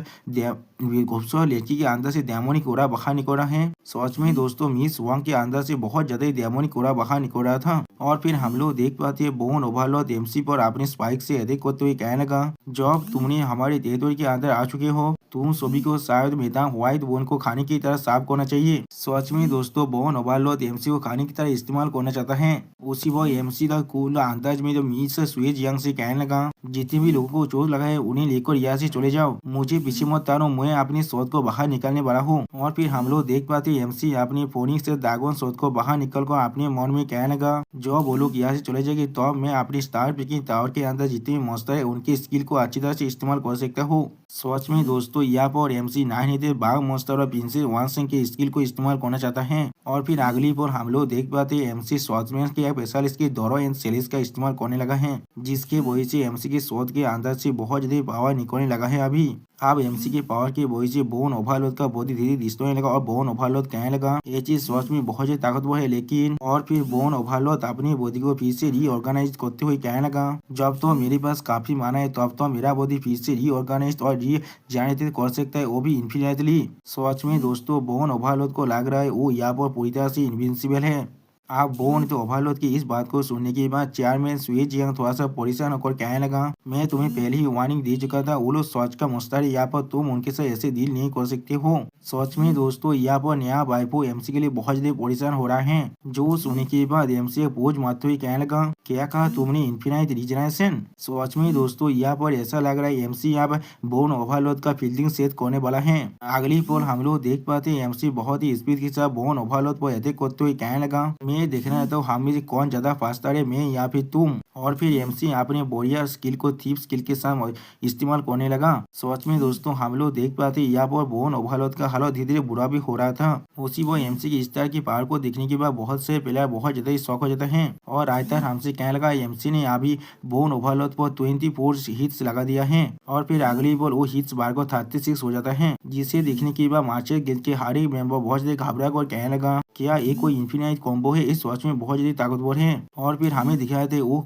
खूबसूरत लड़की के अंदर से डेमोनिक कोरा बाहर निकल रहा है। सच में दोस्तों मिस वांग के अंदर से बहुत ज्यादा डेमोनिक कोरा बाहर निकल रहा था। और फिर हम लोग देख पाते हैं बोन ओवरलोड MC पर अपने स्पाइक से अटैक करते हुए कहने लगा जब तुमने हमारे टेरिटोरी के अंदर आ चुके हो तुम सभी को शायद मैदान व्हाइट बोन को खाने की तरह साफ करना चाहिए। सच में दोस्तों बोन ओवरलोड MC को खाने की तरह इस्तेमाल करना चाहता है। उसी वो MC का कूल अंदाज में जो मिस सुई जियांग से कहने लगा जितने भी लोगों को चोट लगा है उन्हें लेकर यहाँ से चले जाओ, मुझे पीछे मत तारो, मैं अपनी शोध को बाहर निकालने वाला हूँ। और फिर हम लोग देख पाते MC अपनी फोनिक्स से ड्रैगन शोध को बाहर निकल कर अपने मन में कहने लगा जो वो लोग यहाँ से चले जाएंगे तो मैं अपनी स्टार पिकिंग टावर के अंदर जितने भी मॉन्स्टर है उनकी स्किल को अच्छी तरह से इस्तेमाल कर सकता हूँ। सच में दोस्तों यहाँ पर MC 9 बाघ मॉन्स्टर और प्रिंसेस वानसिंग के स्किल को इस्तेमाल करना चाहता है। और फिर अगली पर हम लोग देख पाते MC शॉर्ट्समैन के स्पेशल स्किल दोरो एंड सेलिस का इस्तेमाल करने लगा है, जिसके वजह से MC के शॉट के अंदर से बहुत ज्यादा पावर निकलने लगा है। अभी अब MC के पावर की वजह से बोन ओवरलोड का बॉडी धीरे डिस्ट्रॉय लगा और बोन ओवरलोड कहने लगा ये चीज सच में बहुत ज्यादा ताकतवर है। लेकिन और फिर बोन ओवरलोड अपनी बॉडी को फिर से रीऑर्गेनाइज करते हुए कहने लगा जब तो मेरे पास काफी माना है तब तो मेरा बॉडी फिर से रीऑर्गेनाइज और रीजेनरेट कर सकता है, वो भी इन्फिनिटली। सच में दोस्तों बोन ओवरलोड को लग रहा है वो यहाँ पर पूरी तरह से इनविंसिबल है। आप बोन तो ओवरलोड की इस बात को सुनने के बाद चेयरमैन सुई जियांग थोड़ा सा परेशान होकर कहने लगा मैं तुम्हें पहले ही वार्निंग दे चुका था, वो लोग सोच का मुस्तारी यहाँ पर तुम उनके साथ ऐसे डील नहीं कर सकते हो। सच में दोस्तों यहाँ पर नया वाइफो MC के लिए बहुत ज्यादा परेशान हो रहा है। जो सुनने के बाद MC पोज मारते हुए कहने लगा क्या कहा तुमने इन्फिनाइट रीजनरेशन। सच में दोस्तों यहाँ पर ऐसा लग रहा है MC यहाँ पर बोन ओवरलोड का फील्डिंग सेट करने वाला है। अगली पोल हम लोग देख पाते हैं MC बहुत ही स्पीड के साथ बोन ओवरलोड पर अटैक करते हुए कहने लगा मैं देखना है तो हम में से कौन ज्यादा फास्टर है, मैं या फिर तुम। और फिर MC अपने बोरिया स्किल को थीप स्किल के साथ इस्तेमाल करने लगा। सच में दोस्तों हम लोग देख पाते यहाँ पर बोन ओवरलोड का हालत धीरे धीरे बुरा भी हो रहा था। उसी वो MC की इस तरह की पावर को देखने के बाद बहुत से प्लेयर बहुत ज्यादा शौक हो जाते हैं और आज तक हमसे कहने लगा MC ने अभी बोन ओवरलोड पर 24 हिट्स लगा दिया है और फिर अगली बॉल वो हिट्स बार को 36 हो जाता है, जिसे देखने के बाद मार्चेंट गिल्ड के हर एक मेंबर बहुत ज्यादा घबरा कर कहने लगा क्या ये कोई इन्फिनाइट कॉम्बो है? इस वॉच में बहुत ज्यादा ताकतवर है। और फिर हमें दिखाए थे वो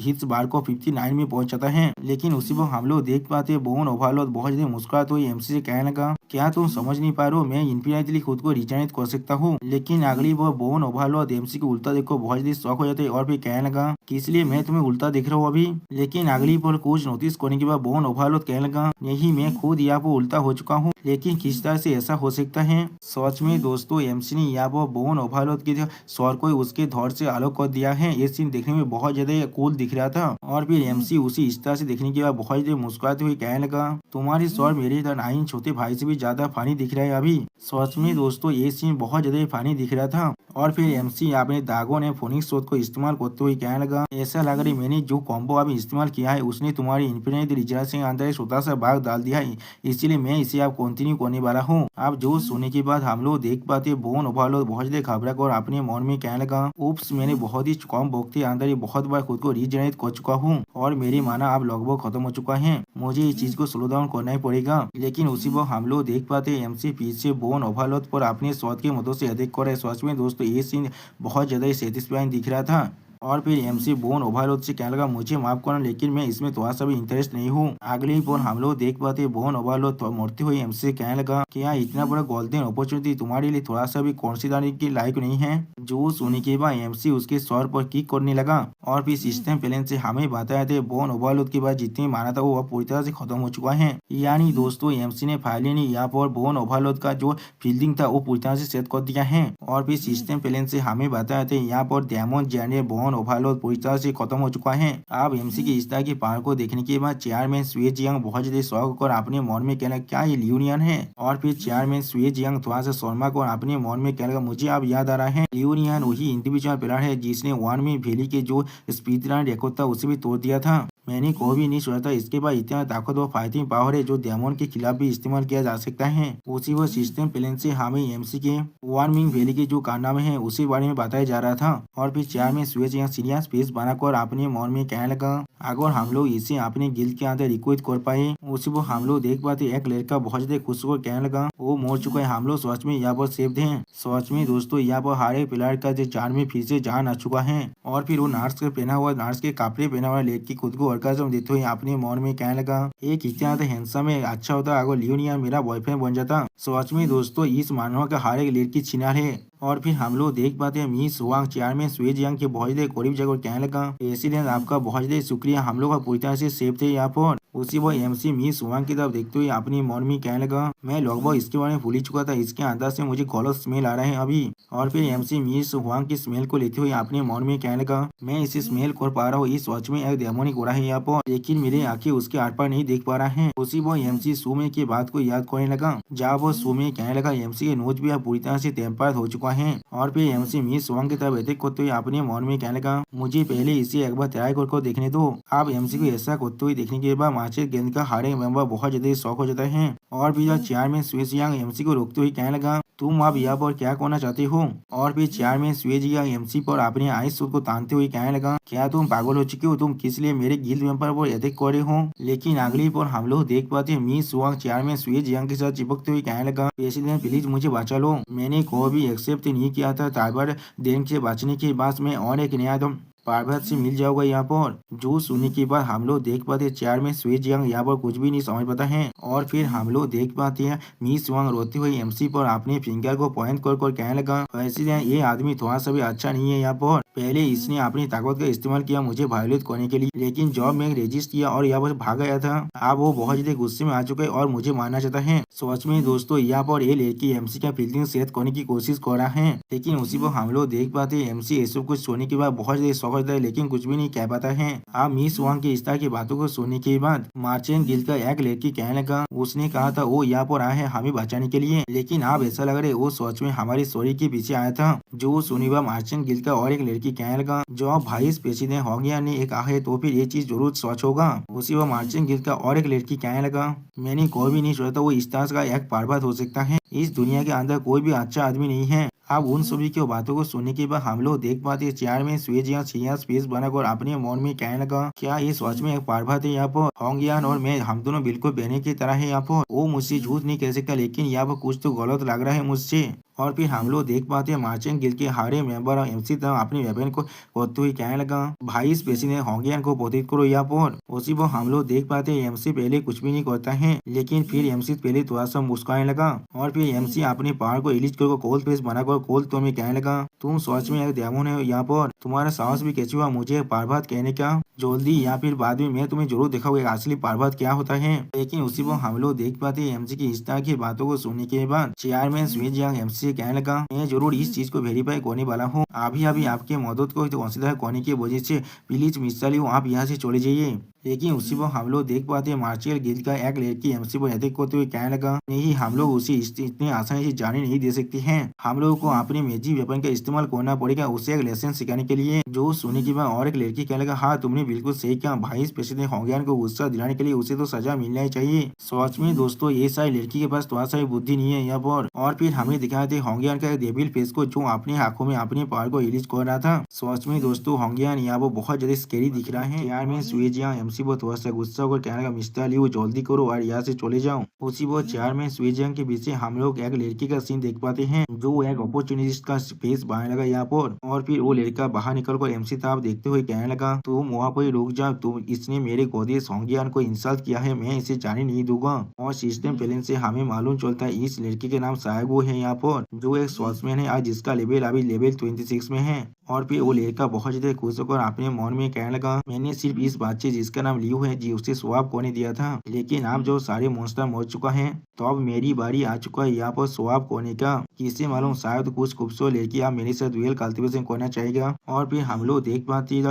हिट्स बार को 59 में पहुंच जाता है। लेकिन उसी वक्त हम लोग देख पाते बोन ओवरलोड बहुत ज्यादा मुस्कुराते हुए एमसी से कहने लगा, क्या तुम समझ नहीं पा रहे हो? मैं इन्फिनाइटली खुद को रिजनरेट कर सकता हूँ। लेकिन अगली वो बोन ओवरलोड एमसी को उल्टा देखो बहुत ज्यादा शौक हो जाते और फिर कहने लगा कि इसलिए मैं तुम्हें उल्टा देख रहा हूँ अभी। लेकिन अगली पर कुछ नोटिस करने के बाद बोन ओवरलोड कहने लगा, नहीं मैं खुद यहाँ पर उल्टा हो चुका हूँ। लेकिन किस तरह से ऐसा हो सकता है? सच में दोस्तों एमसी ने यहाँ पर बोन ओवरलोड के स्वर को उसके धौर से अलग कर दिया है। ये सीन देखने में बहुत ज्यादा कूल दिख रहा था। और फिर एमसी उसी इस तरह से देखने के बाद बहुत ज्यादा मुस्कुराते हुए कहने लगा, तुम्हारी स्वर मेरे इधर 9 छोटे भाई से भी ज्यादा फानी दिख रहा है अभी। सच में दोस्तों ये सीन बहुत ज्यादा फानी दिख रहा था। और फिर एमसी अपने दागों ने फोनिक्स शोध को इस्तेमाल करते हुए कहने लगा, ऐसा लग रहा है मैंने जो कॉम्बो अभी इस्तेमाल किया है उसने तुम्हारी इन्फिनिट रिजर्व के अंदर एक छोटा सा भाग डाल दिया है। इसीलिए मैं इसे अब कंटिन्यू करने वाला हूँ। अब जो सुनने के बाद हम लोग देख पाते बोन ओवरलोड बहुत ज्यादा घबरा कर अपने मन में कहने लगा, उप्स मैंने बहुत ही कम वक्त के अंदर ही बहुत बार खुद को रीजनरेट कर चुका हूँ और मेरी माना अब लगभग खत्म हो चुका है। मुझे इस चीज को स्लो डाउन करना ही पड़ेगा। लेकिन उसी वक्त हम लोग देख पाते एमसी पीछे बोन ओवरलोड पर अपने स्वाद की मदद से अधिक करे। सच में दोस्तों ये सीन बहुत ज्यादा ही सेटिस्फाइंग दिख रहा था। और फिर एमसी बोन ओवरलोड से कहने लगा, मुझे माफ करना लेकिन मैं इसमें थोड़ा सा भी इंटरेस्ट नहीं हूँ। अगले ही पर हम लोग देख पाते बोन ओवरलोड मरते हुए एमसी से कहने लगा, क्या इतना बड़ा गोल्डन अपॉर्चुनिटी तुम्हारे लिए थोड़ा सा भी कंसीडर की लायक नहीं है? जो सुनने के बाद एमसी उसके स्वर पर किक करने लगा। और फिर सिस्टम प्लान से हमें बताया थे बोन ओवरलोड के बाद जितनी माना था वो पूरी तरह से खत्म हो चुका है। यानी दोस्तों एमसी ने फाइनली यहाँ पर बोन ओवरलोड का जो फील्डिंग था वो पूरी तरह से सेट कर दिया है। और फिर सिस्टम प्लान से हमें बताया थे यहाँ पर डेमन जेने बोन ओवरलोड पूरी तरह से खत्म हो चुका है। अब एमसी की इस तरह की पावर को देखने के बाद चेयरमैन सुए जियांग बहुत ज्यादा शौक कर अपने मन में कहना, क्या ये लियूनियन है? और फिर चेयरमैन सुए जियांग थोड़ा सा शर्मा कर अपने मन में कहने लगा, मुझे अब याद आ रहा है लियूनियन वही इंडिविजुअल प्लेयर है जिसने वन में वैली के जो स्पीड रन रिकॉर्ड था उसे भी तोड़ दिया था। मैंने कभी भी नहीं सोचा था इसके बाद इतना ताकतवर फाइटिंग पावर है जो डेमन के खिलाफ भी इस्तेमाल किया जा सकता है। उसी वो सिस्टम प्लान से हमें एमसी के वार्मिंग वैली के जो कारनामे हैं उसी बारे में बताया जा रहा था। और फिर चेयर में स्वेज या सीरियस फेस बनाकर अपने मन में कहने लगा, अगर हम लोग इसे अपने गिल्ड के अंदर रिक्रूट कर पाए। उसी वो हम लोग देख पाते एक लड़का बहुत ज्यादा खुश होकर कहने लगा, वो मर चुका है, हम लोग सच में यहाँ पर सेफ है। सच में दोस्तों यहाँ पर हर एक प्लेयर का जो जान में फिर से जान आ चुका है। और फिर वो नर्स के पहना हुआ नर्स के कपड़े पहना हुआ लड़की खुद को ऑर्गेज़म देते हुए अपने मन में कहने लगा, एक इतना तो हैंडसम है, अच्छा होता अगर लियोनिया मेरा बॉयफ्रेंड बन जाता। सच में दोस्तों इस मानव का हर एक लड़की छिनार है। और फिर हम लोग देख पाते हैं मी सुवांग चेयरमैन सुए जियांग के बहुत देर करीब जगह कहने लगा, प्रेसिडेंट आपका बहुत देर शुक्रिया, हम लोग का पूरी तरह से सेफ थे यहाँ पर। उसी वो एमसी मी सुवांग की तरफ देखते हुए अपनी मन में कहने लगा, मैं लगभग इसके बारे में भूल ही चुका था, इसके अंदर से मुझे गलत स्मेल आ रहा है अभी। और फिर एमसी मी सुवांग की स्मेल को लेते हुए अपने मन में कहने लगा, मैं इसे स्मेल कर पा रहा हूँ, इस वॉच में एक डेमोनिक हो रहा है यहाँ पर, लेकिन मेरे आंखें उसके आर पार नहीं देख पा रहा है। उसी वो एमसी सुमे की बात को याद करने लगा जहाँ वो सुमे कहने लगा, एमसी के नोज भी अब पूरी तरह से टेम्पर्ड हो चुका है। और फिर एमसी मी सुवांग की तरफ अटैक करते हुए अपने मन में कहने लगा, मुझे पहले इसे एक बार ट्राई कर देखने दो। अब एमसी को ऐसा करते हुए देखने के बाद मार्चेट गेंद का हर एक मेंबर बहुत ज्यादा शौक हो जाता है। और फिर चेयरमैन स्वेजियांग एमसी को रोकते हुए कहने लगा, तुम अब यहाँ पर क्या करना चाहते हो? और फिर चेयरमैन स्वेजियांग एमसी पर अपने आइस सूट को तानते हुए कहने लगा, क्या तुम पागल हो चुके हो? तुम किस लिए मेरे गिल्ड मेंबर पर अटैक कर रहे हो? लेकिन अगली पर हम लोग देख पाते हैं मी सुवांग चेयरमैन स्वेजियांग के साथ चिपकते हुए कहने लगा, प्रेसिडेंट प्लीज मुझे बचा लो, मैंने कोई भी एक्सेप्ट नहीं किया था ताइबर देन से बचने के बाद मैं और एक नया पार्वत से मिल जाओगा यहाँ पर। जो सुनने के बाद हम लोग देख पाते चेयर में स्वेज यंग यहाँ पर कुछ भी नहीं समझ पाता है। और फिर हम लोग देख पाते हैं मिस वांग रोते हुए एमसी पर अपने फिंगर को पॉइंट कर कहने लगा, वैसे ये आदमी थोड़ा सा भी अच्छा नहीं है यहाँ पर। पहले इसने अपनी ताकत का इस्तेमाल किया मुझे वायलेट करने के लिए, लेकिन जब मैं रेजिस्ट किया और यहाँ पर भाग गया था, अब वो बहुत ज्यादा गुस्से में आ चुका है और मुझे मारना चाहता है। सच में दोस्तों यहाँ पर ये लड़की एमसी का फील्डिंग सेट करने की कोशिश कर रहा है, लेकिन उसी पर हम लोग देख पाते एमसी ये सब कुछ सुनने के बाद बहुत ज्यादा शौक होता है, लेकिन कुछ भी नहीं कह पाता है। अब मिस वांग की इस तरह की बातों को सुनने के बाद मार्चेंट गिल्ड का एक लड़की कहने लगा, उसने कहा था वो यहाँ पर आया है हमें बचाने के लिए, लेकिन अब ऐसा लग रहा है वो सच में हमारी स्टोरी के पीछे आया था। जो सुनिवा मार्चेंट गिल्ड का और एक लड़की कहने लगा, जो वाइस प्रेसिडेंट होंगिया ने एक है तो फिर ये चीज जरूर सच होगा। उसी वह मार्चेंट गिल्ड का और एक लड़की कहने लगा, मैंने कोई भी नहीं सोचा था वो इस तरह का एक पर्वत हो सकता है, इस दुनिया के अंदर कोई भी अच्छा आदमी नहीं है। अब उन सभी की बातों को सुनने के बाद हम लोग देख पाते चेयर में स्वेज या छिया स्पेस बनाकर अपने मन में कहने लगा, क्या ये सच में एक पर्वत है यहाँ पर? होंगियान और मैं हम दोनों बिल्कुल बहने की तरह है यहाँ पर। वो मुझसे झूठ नहीं कह सकता, लेकिन यहाँ पर कुछ तो गलत लग रहा है मुझसे। और फिर हम लोग देख पाते हैं मार्चेंट गिल्ड के हारे मेंबर और एमसी तक अपने वेपन को होते हुए कहने लगा, भाई स्पेसी ने होंगियान को प्रोटेक्ट करो यहाँ पर। उसी पर हम लोग देख पाते हैं एमसी पहले कुछ भी नहीं करता है, लेकिन फिर एमसी पहले थोड़ा सा मुस्कुराने लगा और फिर एमसी अपने पहाड़ को रिलीज कर कोल्ड फेस बनाकर कोल्ड तो में कहने लगा, तुम सच में एक डेमन है यहाँ पर, तुम्हारा साहस भी कैसे हुआ मुझे पार्वत कहने का, जल्दी या फिर बाद में मैं तुम्हें जरूर दिखाऊंगा असली पार्वत क्या होता है। लेकिन उसी पर हम लोग देख पाते हैं एमसी की इस तरह की बातों को सुनने के बाद चेयरमैन स्वेज यांग एमसी से कहने लगा, मैं जरूर इस चीज को वेरीफाई करने वाला हूँ, अभी अभी आपके मदद को कंसिडर करने की वजह से प्लीज मिस्टर लियो आप यहाँ से चले जाइए। लेकिन उसी पर हम लोग देख पाते हैं मार्शियल गिल्ड का एक लड़की एमसी पर अटैक करते हुए कहने लगा, नहीं हम लोग उसे इतनी आसानी से जाने नहीं दे सकते हैं, हम लोगों को अपने मैजिक वेपन का इस्तेमाल करना पड़ेगा उसे एक लेसन सिखाने के लिए। जो सुनने के बाद और एक लड़की कहने लगा, हाँ तुमने बिल्कुल सही कहा, भाई स्पेशली होंगियान को गुस्सा दिलाने के लिए उसे तो सजा मिलना ही चाहिए। सच में दोस्तों ये सारी लड़की के पास थोड़ा सा भी बुद्धि नहीं है यहाँ पर। और फिर हमें दिखाए थे होंगियान का डेविल फेस को जो अपने आंखों में अपने पावर को रिलीज कर रहा था। सच में दोस्तों होंगियान यहाँ वो बहुत ज्यादा स्केरी दिख रहा है यार। मैं स्वेजिया एमसी वो थोड़ा सा गुस्सा होकर कहने लगा, मिस्टर लियो जल्दी करो और यहाँ से चले जाओ। उसी वो चार में स्वेजियांग के पीछे हम लोग एक लड़की का सीन देख पाते हैं जो एक अपॉर्चुनिस्ट का फेस बनाने लगा यहाँ पर। और फिर वो लड़का बाहर निकल कर एमसी ताब देखते हुए कहने लगा, तुम वहाँ पर रुक जाओ, तुम इसने मेरे गोदेश होंगियान को इंसल्ट किया है, मैं इसे जाने नहीं दूंगा। और सिस्टम प्लान से हमें मालूम चलता है इस लड़की के नाम सायगो है यहाँ पर, जो एक स्वॉर्ड्समैन है आज जिसका लेवल अभी लेवल 26 में है। और फिर वो लड़का बहुत ज्यादा खुश होकर अपने मन में कहने लगा, मैंने सिर्फ इस बच्चे जिसका नाम लियो है जी उसे स्वैप करने दिया था, लेकिन अब जो सारे मॉन्स्टर मर चुका है तो अब मेरी बारी आ चुका है यहाँ पर स्वैप करने का। किसे मालूम शायद कुछ खूबसूरत लड़की आप मेरे साथ डुएल कल्टीवेशन करना चाहेगा। और फिर हम लोग देख पाते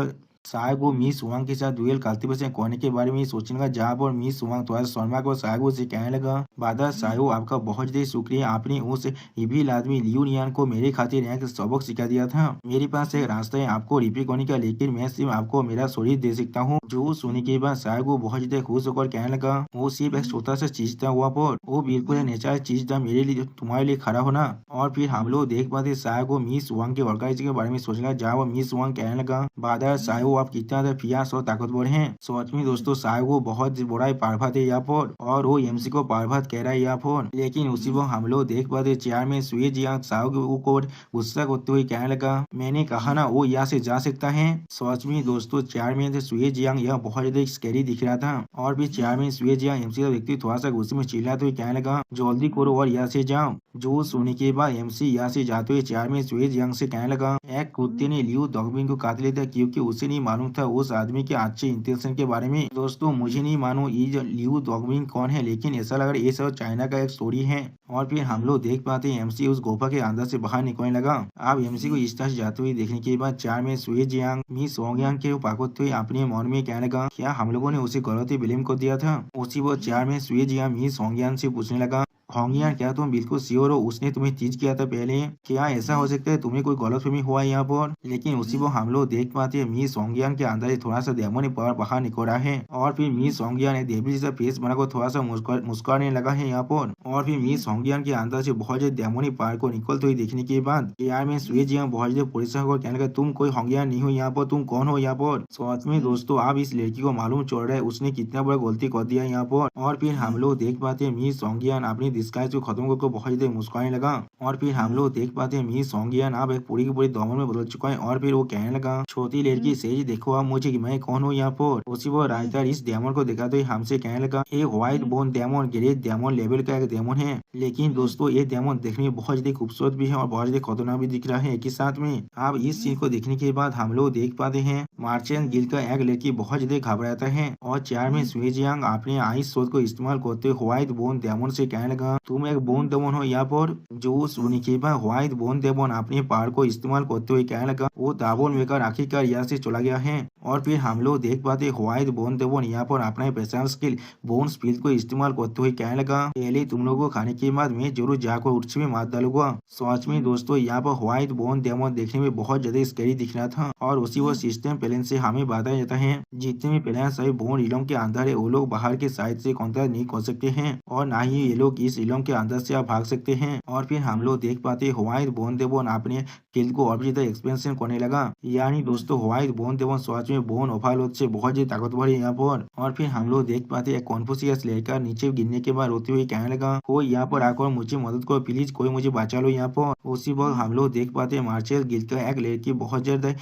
शायद वो मिस वांग के साथ डुएल कल्टीवेशन करने के बारे में सोचने लगा, जहाँ पर मिस वांग थोड़ा शर्मा को सायगो से कहने लगा, बादल सायगो आपका बहुत ज्यादा शुक्रिया, आपने उस इविल आदमी लियू नियान को मेरे खातिर एक सबक सिखा दिया था। मेरे पास एक रास्ता है आपको रिपीट करने का, लेकिन मैं सिर्फ आपको मेरा शरीर दे सकता हूँ। जो सुनने के बाद सायगो बहुत ज्यादा खुश होकर कहने लगा, वो सिर्फ एक छोटा सा चीज था वहाँ पर, वो बिल्कुल नेचुरल चीज था मेरे लिए तुम्हारे लिए खड़ा होना। और फिर हम लोग देख पाते सायगो मिस वांग के ऑर्गेनाइजेशन के बारे में सोचेगा, जहाँ वो मिस वांग कहने लगा, बादल सायगो आप कितना फियास और ताकतवर हैं। सच में दोस्तों सायगो बहुत बड़ा पार्वत है यहाँ पर और वो एमसी को पार्वत कह रहा है यहाँ पर। लेकिन उसी वक्त हम लोग देख पाते चेयर में स्वेज यांग सायगो को गुस्सा करते हुए कहने लगा, मैंने कहा ना वो यहाँ से जा सकता है। सच में दोस्तों चेयर में स्वेज यांग यह बहुत ज्यादा स्कैरी दिख रहा था। और फिर चेयर में स्वेज यांग एमसी का व्यक्ति थोड़ा सा गुस्से में चिल्लाते हुए कहने लगा, जल्दी करो और यहाँ से जाओ। जो सुनने के बाद एमसी यहाँ से जाते हुए चेयर में स्वेज यांग से कहने लगा, एक कुत्ते ने लियू डॉगबिन को काट लिया था क्योंकि उसे नहीं मालूम था उस आदमी के अच्छे इंटेंशन के बारे में। दोस्तों मुझे नहीं मालूम ये लियू डॉगबिन कौन है, लेकिन ऐसा लग रहा है ये सब चाइना का एक स्टोरी है। और फिर हम लोग देख पाते हैं एमसी उस गुफा के अंदर से बाहर निकलने लगा। अब एमसी को इस तरह से जाते हुए देखने के बाद चार में स्वेज यांग मिस होंगियांग के पाकोते हुए अपने मन में कहने लगा, क्या हम लोगों ने उसे गलत ब्लेम कर दिया था। उसी वो चार में स्वेज यांग मिस होंगियांग से पूछने लगा, होंगियान क्या तुम बिल्कुल श्योर हो उसने तुम्हें चीज किया था पहले, क्या ऐसा हो सकता है तुम्हें कोई गलतफहमी हुआ यहाँ पर। लेकिन उसी को हम लोग देख पाते हैं मिस होंगियान के अंदर थोड़ा सा डेमोनी पावर बाहर निकल रहा है। और फिर मिस होंगियान ने देवी जैसा फेस बनाकर थोड़ा सा मुस्कुराने लगा है यहाँ पर। और फिर मिस होंगियान के अंदर से बहुत ज्यादा डेमोनी पावर को निकलते हुए देखने के बाद यार में स्वेज यहाँ बहुत ज्यादा परेशान होकर कहने लगा, तुम कोई होंगियान नहीं हो यहाँ पर, तुम कौन हो यहाँ पर। सच में दोस्तों आप इस लड़की को मालूम चल रहा है उसने कितना बड़ा गलती कर दिया यहाँ पर। और फिर हम लोग देख पाते हैं मिस होंगियान अपनी डिस्गाइज को खत्म को बहुत ज्यादा मुस्कुराने लगा। और फिर हम लोग देख पाते हैं मिस होंगियान अब एक पूरी की पूरी दामन में बदल चुका है। और फिर वो कहने लगा, छोटी लड़की सही देखो आप मुझे कि मैं कौन हूँ यहाँ पर। उसी वो राजदार इस डेमन को दिखाते हुए हमसे कहने लगा, एक white bone demon great demon level का एक डेमन है, लेकिन दोस्तों ये डेमन देखने में बहुत ज्यादा खूबसूरत भी है और बहुत ज्यादा खतरनाक भी दिख रहा है एक ही साथ में। अब इस चीज को देखने के बाद हम लोग देख पाते हैं मार्चेंट गिल्ड का एक लड़की बहुत ज्यादा घबराता है। और चार में स्वेज यांग अपने आइस शोध को इस्तेमाल करते हुए व्हाइट बोन डेमन से कहने लगा, तुम एक बोन डेमन हो यहाँ पर। जो सुनने के बाद व्हाइट बोन डेमन अपने पावर को इस्तेमाल करते हुए कहने लगा, वो दाबोन लेकर आखिरकार यहाँ से चला गया है। और फिर हम लोग देख पाते व्हाइट बोन डेमन यहाँ पर अपने पेशेंट स्किल बोन स्पीड को इस्तेमाल करते हुए कहने लगा, पहले तुम लोगों को खाने के बाद मैं जरूर जाकर उर्च में मार डालूंगा। सच में दोस्तों यहाँ पर व्हाइट बोन डेमन देखने में बहुत ज्यादा स्कैरी दिख रहा था। और उसी वो सिस्टम प्लान से हमें बताया जाता है जितने भी प्लान सभी बोन रिलम के अंदर है वो लोग बाहर के साइड से कॉन्टैक्ट नहीं कर सकते हैं और ना ही ये लोग इस शिलोंग के अंदर से आप भाग सकते हैं। और फिर हम लोग देख पाते हैं व्हाइट बोन देवोन अपने स्किल को और भी ज्यादा एक्सपेंशन करने लगा। यानी दोस्तों व्हाइट बोन देवोन सच में बोन ओवरलोड से बहुत ज्यादा ताकतवर है यहाँ पर। और फिर हम लोग देख पाते हैं कॉन्फ्यूशियस लड़का नीचे गिरने के बाद रोते हुए कहने लगा, कोई यहाँ पर आकर मुझे मदद करो प्लीज, कोई मुझे बचा लो यहाँ पर। उसी वक्त हम लोग देख पाते हैं मार्शल गिल्ड का एक लड़की बहुत ज्यादा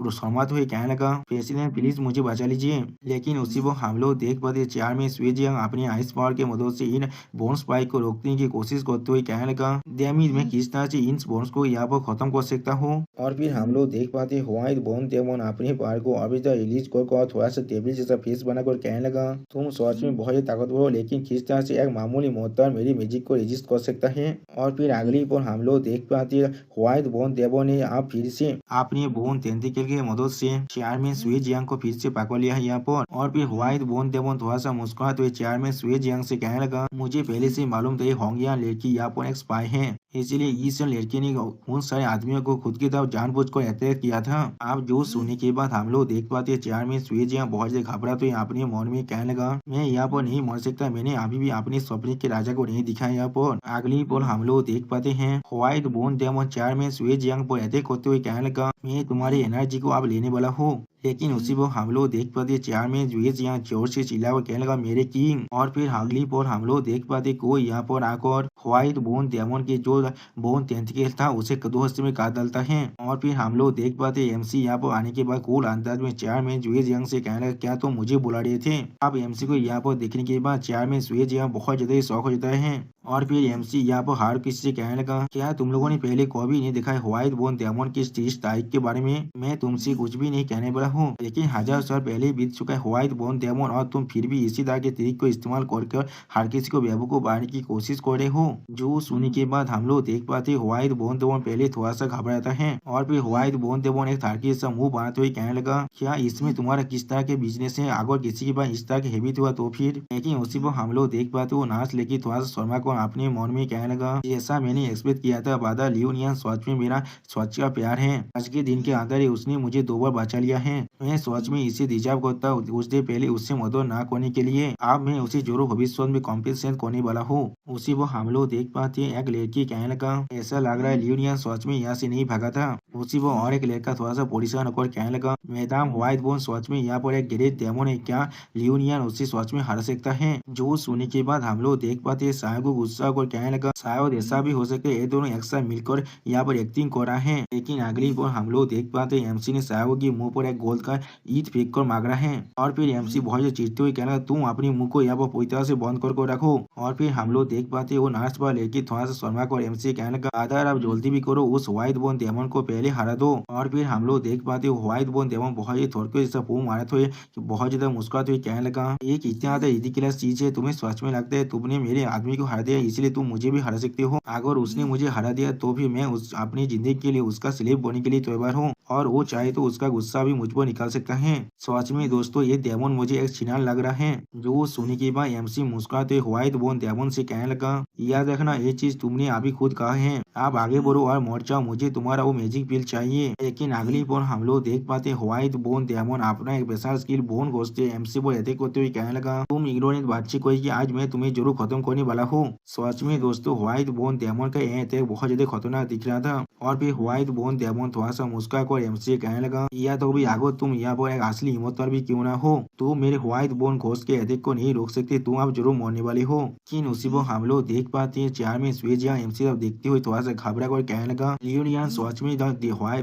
शर्माते हुए कहने लगा, प्रेसिडेंट प्लीज मुझे बचा लीजिए। लेकिन उसी वक्त हम लोग देख पाते चेयर में स्वेजियांग अपनी आइस पावर के मदद से इन बोन स्पाइक को रोकने की कोशिश करते हुए कहने लगा, डैमेज मैं किस तरह से इन बोन्स को यहाँ पर खत्म कर सकता हूँ। और फिर हम लोग देख पाते व्हाइट बोन डेमन अपने पावर को अभी तक रिलीज कर थोड़ा सा टेबल जैसा फेस बनाकर कहने लगा, तुम सच में बहुत ताकतवर हो, लेकिन किस तरह से एक मामूली मोर्टार मेरी मैजिक को रेजिस्ट कर सकता है। और फिर अगली पर हम लोग देख पाते व्हाइट बोन डेमन ने आप फिर से अपनी बोन टेंटिकल की मदद से चेयरमैन स्वेजियांग को फिर से पकड़ लिया है यहाँ पर। और फिर व्हाइट बोन डेमन थोड़ा सा मुस्कुराते हुए चेयरमैन स्वेजियांग से कहने लगा, मुझे पहले से मालूम था ये होंगियान लड़की यहाँ पर एक स्पाई है, इसलिए इस लड़के ने उन सारे आदमियों को खुद की तरफ जानबूझकर अटैक किया था। आप जो सुनने के बाद हम लोग देख पाते चेयरमैन स्वेजियांग बहुत ज्यादा घबरा तो अपने मन में कहने लगा, मैं यहाँ पर नहीं मर सकता, मैंने अभी भी अपने सपने के राजा को नहीं दिखा यहाँ पर। अगली पल हम लोग देख पाते हैं व्हाइट बोन डेमन चेयरमैन स्वेजियांग पर अटैक करते हुए कहने लगा, मैं तुम्हारी एनर्जी को अब लेने वाला हूँ। लेकिन उसी वक्त हम लोग देख पाते चेयरमैन स्वेजियांग जोर से चिल्लाकर कहने लगा, मेरे किंग। और फिर अगली पल हम लोग देख पाते कोई यहाँ पर आकर व्हाइट बोन डेमन के जो बोन टेंटिकल था उसे दो हिस्से में काट डालता है। और फिर हम लोग देख पाते एमसी यहाँ पर आने के बाद कूल अंदाज में चेयरमैन स्वेजियांग से कहने लगा, क्या तुम मुझे बुला रहे थे। अब एमसी को यहाँ पर देखने के बाद चेयरमैन स्वेजियांग बहुत ज्यादा शौक हो जाता है। और फिर एमसी यहाँ पर हार किसी से कहने लगा, क्या तुम लोगों ने पहले कभी नहीं देखा है व्हाइट बोन डेमन की 30 तारीख के बारे में, मैं तुमसे कुछ भी नहीं कहने वाला हूँ, लेकिन 1000 साल पहले बीत चुका है व्हाइट बोन डेमन और तुम फिर भी इसी तरह के तरीके को इस्तेमाल करके हर किसी को बेवकूफ बनाने की कोशिश कर रहे हो। जो सुनने के बाद हम लोग देख पाते व्हाइट बोन डेमन पहले थोड़ा सा घबराता है। और फिर व्हाइट बोन डेमन एक तार्किक सा मुंह बनाते हुए कहने लगा, क्या इसमें तुम्हारा किस तरह के बिजनेस है, अगर किसी के पास इस तरह के हैबिट हुआ तो फिर। लेकिन उसी पर हम लोग देख पाते वो नाच लेके थोड़ा सा शर्मा को अपने मन में कहने लगा, जैसा मैंने एक्सपेक्ट किया था बादल लियोनियन सच में मेरा सच का प्यार है, आज के दिन के अंदर ही उसने मुझे 2 बार बचा लिया है, मैं सच में इसे डिजर्व करता हूँ कुछ देर पहले उससे मदद ना करने के लिए। अब मैं उसे जरूर भविष्य में कॉम्पेंसेट करने वाला हूँ। उसी वो हम लोग देख पाते हैं एक लड़की कहने लगा, ऐसा लग रहा है लियोनियन सच में यहाँ से नहीं भागा था। उसी वो और एक लड़का थोड़ा सा परेशान होकर कहने लगा, मैडम व्हाइट बोन सच में यहाँ पर एक ग्रेट डेमन है, क्या लियोनियन उसे सच में हरा सकता है। जो सुनने के बाद हम लोग देख पाते हैं साय को गुस्सा होकर कहने लगा, शायद ऐसा भी हो सके ये दोनों एक साथ मिलकर यहाँ पर एक्टिंग कर रहा है। लेकिन अगली बार हम लोग देख पाते हैं एमसी ने सायो के मुंह पर एक गोल्ड का ईद फेंक कर मांग रहा है। और फिर एमसी बहुत चिढ़ते हुए कहना, तुम अपने मुंह को यहाँ पर पूरी तरह से बंद कर रखो। और फिर हम लोग देख पाते वो नाच पर लेके थोड़ा सा शर्मा कर एमसी कहने का, आधार आप जल्दी भी करो, उस व्हाइट बोन डेमन को पहले हरा दो। और फिर हम लोग देख पाते व्हाइट बोन डेमन बहुत ही थोड़े जैसा फूम मारे थे, बहुत ज्यादा मुस्कुराते हुए कहने लगा, एक इतना ज्यादा रिडिकुलस चीज है, तुम्हें सच में लगता है तुमने मेरे आदमी को हरा दिया इसलिए तुम मुझे भी हरा सकते हो। अगर उसने मुझे हरा दिया तो भी मैं उस अपनी जिंदगी के लिए उसका स्लेव बनने के लिए तैयार हूँ, और वो चाहे तो उसका गुस्सा भी मुझ पर निकाल सकता है। सच में दोस्तों ये डेमन मुझे एक छिनाल लग रहा है। जो सुनने के बाद एमसी मुस्कुराते व्हाइट बोन डेमन से कहने लगा, याद रखना ये चीज तुमने अभी खुद कहा है, आप आगे बढ़ो और मर जाओ, मुझे तुम्हारा वो मैजिक पिल चाहिए। लेकिन अगली बार हम लोग देख पाते व्हाइट बोन डेमन अपना एक विशाल स्किल बोन घोषते एमसी पर अटैक करते हुए कहने लगा, तुम इग्नोरेंट बच्चे को कि आज मैं तुम्हें जरूर खत्म करने वाला हूँ। सच में दोस्तों व्हाइट बोन डेमन का यह अटैक बहुत ज्यादा खतरनाक दिख रहा था। और फिर व्हाइट बोन डेमन थोड़ा सा मुस्कुरा कर एमसी कहने लगा, या तो भी आगो तुम यहाँ पर एक असली हिम्मतवार भी क्यों ना हो, तो मेरे व्हाइट बोन घोष के अटैक को नहीं रोक सकते, तुम अब जरूर मरने वाले हो। लेकिन उसी वो हम लोग देख पाते हैं चेयरमैन स्वेजियांग एमसी तब देखते हुए थोड़ा सा घबरा कर कहने लगा, लियोनियन सच में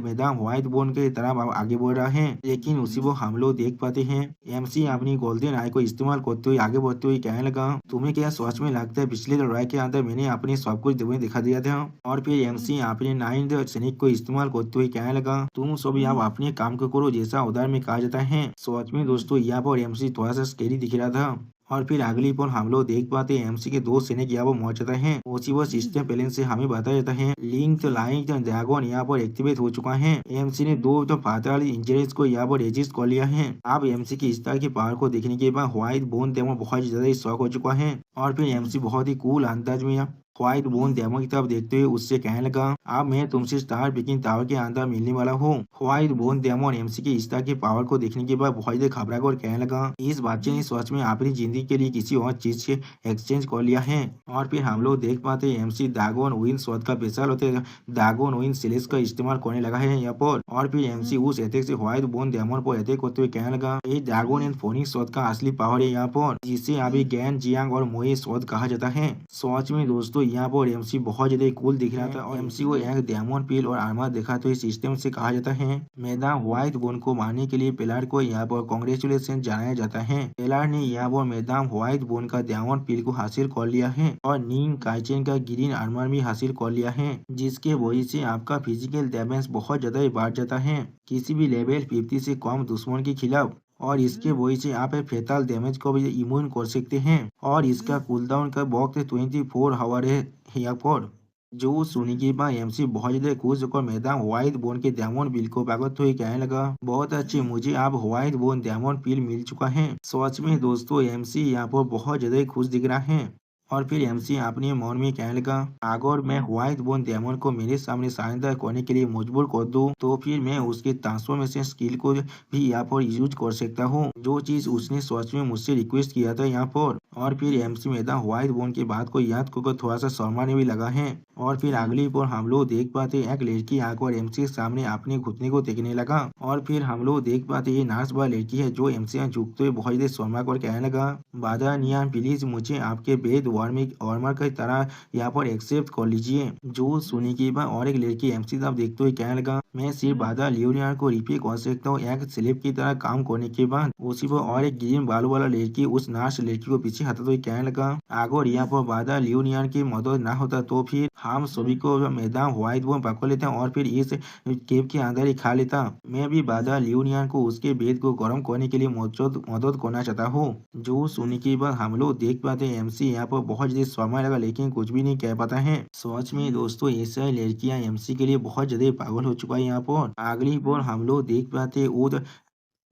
मैदान व्हाइट बोन के तरफ आगे बढ़ रहा है। लेकिन उसी वो हम लोग देख पाते हैं एमसी अपनी गोल्डन आई को इस्तेमाल करते हुए आगे बढ़ते हुए कहने लगा, तुम्हें क्या सच में लगता है पिछले लड़ाई के अंदर मैंने अपने सब कुछ दिखा दिया था। और फिर एमसी अपने 9 सैनिक को इस्तेमाल करते हुए कहने लगा, तुम सभी आप अपने काम को करो जैसा उधर में कहा जाता है। सच में दोस्तों यहाँ पर एमसी थोड़ा सा स्केरी दिख रहा था। और फिर अगली पर हम लोग देख पाते हैं एमसी के 2 सैनिक यहाँ पर मौत जाता है। उसी वो सिस्टम पहले से हमें बताया जाता है लिंक लाइन ड्रैगन यहाँ पर एक्टिवेट हो चुका है। एमसी ने 2 तो फाटल इंजरीज को यहाँ पर रजिस्ट कर लिया है। अब एमसी की इस तरह की पावर को देखने के बाद व्हाइट बोन डेमन बहुत ज्यादा शॉक हो चुका है। और फिर एमसी बहुत ही कूल अंदाज में व्हाइट बोन डेमन की तरफ देखते हुए उससे कहने लगा, अब मैं तुमसे स्टार पिकिंग टावर के अंदर मिलने वाला हूँ। व्हाइट बोन डेमन एमसी के इस तरह की पावर को देखने के बाद बहुत देर घबरा कर कहने लगा, इस बच्चे ने सच में अपनी जिंदगी के लिए किसी और चीज से एक्सचेंज कर लिया है। और फिर हम लोग देख पाते हैं एमसी ड्रैगन विंग शॉट का स्पेशल होते ड्रैगन विंग सीरीज का इस्तेमाल करने लगा है यहाँ पर। और फिर एमसी उस अटैक से व्हाइट बोन डेमन पर अटैक करते हुए कहने लगा, ये ड्रैगन एंड फोनिक्स शॉट का असली पावर है यहाँ पर, जिसे अभी गैन जियांग और मोए शॉट कहा जाता है। सच में दोस्तों यहाँ पर एमसी बहुत ज्यादा कूल दिख रहा था और एमसी को एक डेमन पील और आर्मर देखा तो इस सिस्टम से कहा जाता है। मैदान व्हाइट बोन को मारने के लिए पेलार को यहाँ पर कांग्रेचुलेशन जनाया जाता है। पेलार ने यहाँ पर मैदान व्हाइट बोन का डेमन पील को हासिल कर लिया है और नीम काइचेन का ग्रीन आर्मर भी हासिल कर लिया है, जिसके वजह से आपका फिजिकल डैमेज बहुत ज्यादा बढ़ जाता है किसी भी लेवल 50 से कम दुश्मन के खिलाफ। और इसके वजह से आप फेटल डैमेज को भी इम्यून कर सकते हैं और इसका कूलडाउन का वक्त 24 आवर है यहाँ पर। जो सुनी के बाद एमसी बहुत ज्यादा खुश होकर मैदान व्हाइट बोन के डेमन बिल को पागत हुए कहने लगा, बहुत अच्छे, मुझे अब व्हाइट बोन डेमन पिल मिल चुका है। सच में दोस्तों एमसी यहाँ पर बहुत ज्यादा खुश दिख रहा है। और फिर एमसी अपने मन में कहने लगा, अगर मैं व्हाइट बोन डेमन को मेरे सामने शानदार करने के लिए मजबूर कर दूं, तो फिर मैं उसके ट्रांसफॉर्मेशन स्किल को भी यहाँ पर यूज कर सकता हूँ, जो चीज उसने सच में मुझसे रिक्वेस्ट किया था यहाँ पर। और फिर एमसी मैदान व्हाइट बोन की बात को याद कर थोड़ा सा शर्माने भी लगा है। और फिर अगली पर हम लोग देख पाते एक लड़की आकर एमसी के सामने अपने घुटने को देखने लगा। और फिर हम लोग देख पाते ये नर्स वाला लड़की है जो एमसी में झुकते हुए बहुत देर शर्मा कर कहने लगा, बादा नियान प्लीज मुझे आपके बेड वार्मर की तरह यहाँ पर एक्सेप्ट कर लीजिए। जो सुनी के बाद और एक लड़की एमसी तरफ देखते हुए कहने लगा, मैं सिर्फ बादा लियोनियर को रिपीट कर सकता हूँ एक स्लेब की तरह काम करने के बाद। उसी पर और एक ग्रीन बालू वाला लड़की उस नर्स लड़की को पीछे हटाते हुए कहने लगा, अगर यहाँ पर बादा लियोनियर की मदद ना होता तो फिर हम सभी को मैदान व्हाइट बोन पकड़ लेते और फिर इस केव के अंदर ही खा लेता। मैं भी बादा लियोनियर को उसके बेद को गर्म करने के लिए मदद करना चाहता हूँ। जो सुनने के बाद हम लोग देख पाते हैं एमसी यहाँ पर बहुत ज्यादा समय लगा लेकिन कुछ भी नहीं कह पाता है। सच में दोस्तों ऐसा लड़कियां एमसी के लिए बहुत ज्यादा पागल हो चुका है यहाँ पर। अगली बार हम लोग देख पाते उद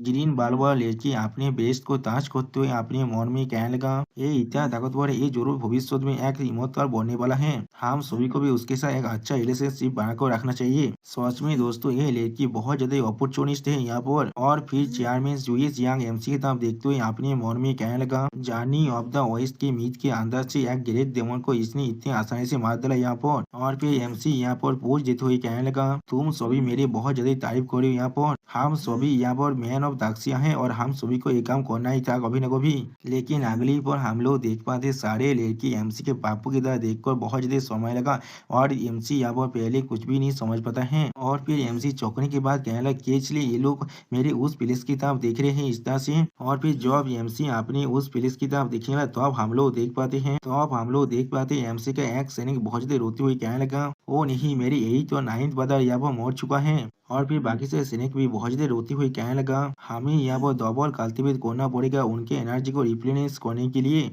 ग्रीन बालवा लड़की अपने बेस्ट को ताज करते हुए अपने मन में कहने लगा, ये इतना ताकतवर है, ये जरूर भविष्य में एक हिम्मतकार बनने वाला है, हम सभी को भी उसके साथ एक अच्छा रिलेशनशिप बनाकर रखना चाहिए। सच में दोस्तों ये लड़की बहुत ज्यादा अपॉर्चुनिस्ट है यहाँ पर। और फिर चेयरमैन जुइस यांग एमसी की तरफ देखते हुए अपने मन में कहने लगा, जर्नी ऑफ द वेस्ट के मीट के अंदर से एक ग्रेट डेमन को इसने इतनी आसानी से मार डाला यहाँ पर। और फिर एमसी यहाँ पर पोज देते हुए कहने लगा, तुम सभी मेरे बहुत ज्यादा तारीफ करो यहाँ पर, हम सभी यहाँ पर मैन ऑफ दाक्षिया हैं और हम सभी को ये काम करना ही था कभी न कभी। लेकिन अगली पर हम लोग देख पाते सारे लड़की एमसी के पापू की तरह देखकर बहुत ज्यादा समय लगा और एमसी यहाँ पर पहले कुछ भी नहीं समझ पाता है। और फिर एमसी चौंकने के बाद कहने लगा, इसलिए ये लोग मेरे उस प्लेस की तरफ देख रहे हैं इस तरह से। और फिर जब एमसी अपने उस प्लेस की तरफ देखेगा तब हम लोग देख पाते एमसी का एक सैनिक बहुत ज्यादा रोते हुए कहने लगा, ओ नहीं, मेरी यही तो 9th ब्रदर यहाँ पर मर चुका है। और फिर बाकी से सैनिक भी बहुत ज्यादा रोती हुई कहने लगा, हमें यहाँ पर डबल कल्टीवेट करना पड़ेगा उनके एनर्जी को रिप्लेनिश करने के लिए।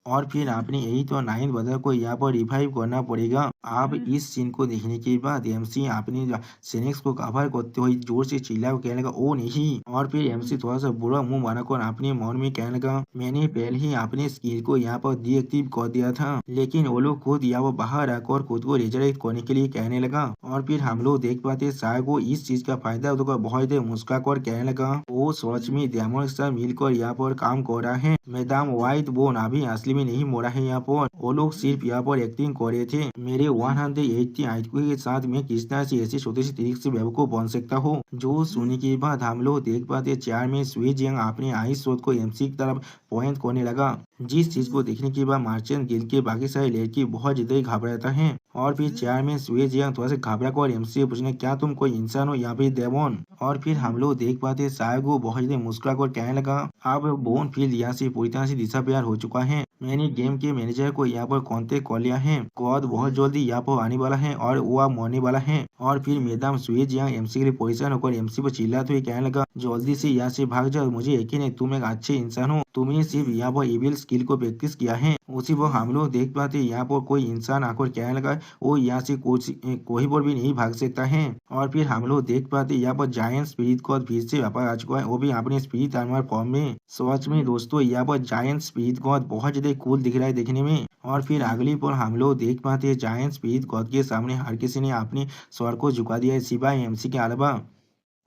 और फिर आपने यही तो 9th ब्रदर को यहाँ पर रिवाइव करना पड़ेगा। आप इस सीन को देखने के बाद एमसी अपने सैनिक्स को कवर करते हुए जोर से चिल्ला कहने लगा, ओ नहीं। और फिर एमसी थोड़ा सा बुरा मुंह बनाकर अपने मन में कहने लगा, मैंने पहले ही अपने स्किल को यहाँ पर डीएक्टिव कर दिया था, लेकिन वो लोग खुद यहाँ पर बाहर आकर खुद को रिजरेक्ट करने के लिए कहने लगा। और फिर हम लोग देख पाते शायद को इस चीज का फायदा उठाकर बहुत देर मुस्कुरा कर कहने लगा, वो सच में डेमन के साथ मिलकर यहाँ पर काम कर रहा है, मैदान व्हाइट बोन अभी असली में नहीं मोड़ा है यहाँ पर, वो लोग सिर्फ यहाँ पर एक्टिंग कर रहे थे। मेरे 180 आईक्यू के साथ मैं किस तरह से ऐसी छोटी सी तरीके से बेवकूफ बन सकता हूँ। जो सुनने के बाद हम लोग देख पाते चेयरमैन सुई यांग अपने आई शोध को एमसी की तरफ पॉइंट करने लगा, जिस चीज को देखने के बाद मार्चेंट गिल्ड के बाकी सारे लड़की बहुत ज्यादा घबराता है। और फिर चेयरमैन सुई यांग थोड़ा सा घबरा कर एमसी से पूछने, क्या तुम कोई इंसान हो यहाँ पे डेमन? और फिर हम लोग देख पाते सायगो बहुत ज्यादा मुस्कुरा कर कहने लगा, अब बोन फील्ड यहाँ से पूरी तरह से डिसअपियर हो चुका है, मैंने गेम के मैनेजर को यहाँ पर कांटेक्ट कर लिया है, गॉड बहुत जल्दी यहाँ पर आने वाला है और वो अब मरने वाला है। और फिर मैडम सुई यांग एमसी के लिए परेशान होकर एमसी पर चिल्लाते हुए कहने लगा, जल्दी से यहाँ से भाग जाओ, मुझे यकीन है तुम एक अच्छे इंसान हो तुमने सिर्फ यहाँ पर एविल स्किल को प्रैक्टिस किया है। उसी वक्त हम लोग देख पाते यहाँ पर कोई इंसान आकर कहने लगा वो यहाँ से कोई पर भी नहीं भाग सकता है। और फिर हम लोग देख पाते यहाँ पर जायंट स्पिरिट को फिर से वापस आ चुका है, वो भी अपने स्पिरिट आर्मर फॉर्म में। सच में दोस्तों यहाँ पर जायंट स्पिरिट गॉड बहुत ज्यादा कूल दिख रहा है देखने में। और फिर अगली पर हम लोग देख पाते हैं जायंट स्पिरिट गॉड के सामने हर किसी ने अपने स्वर को झुका दिया है सिवाय एमसी के अलावा।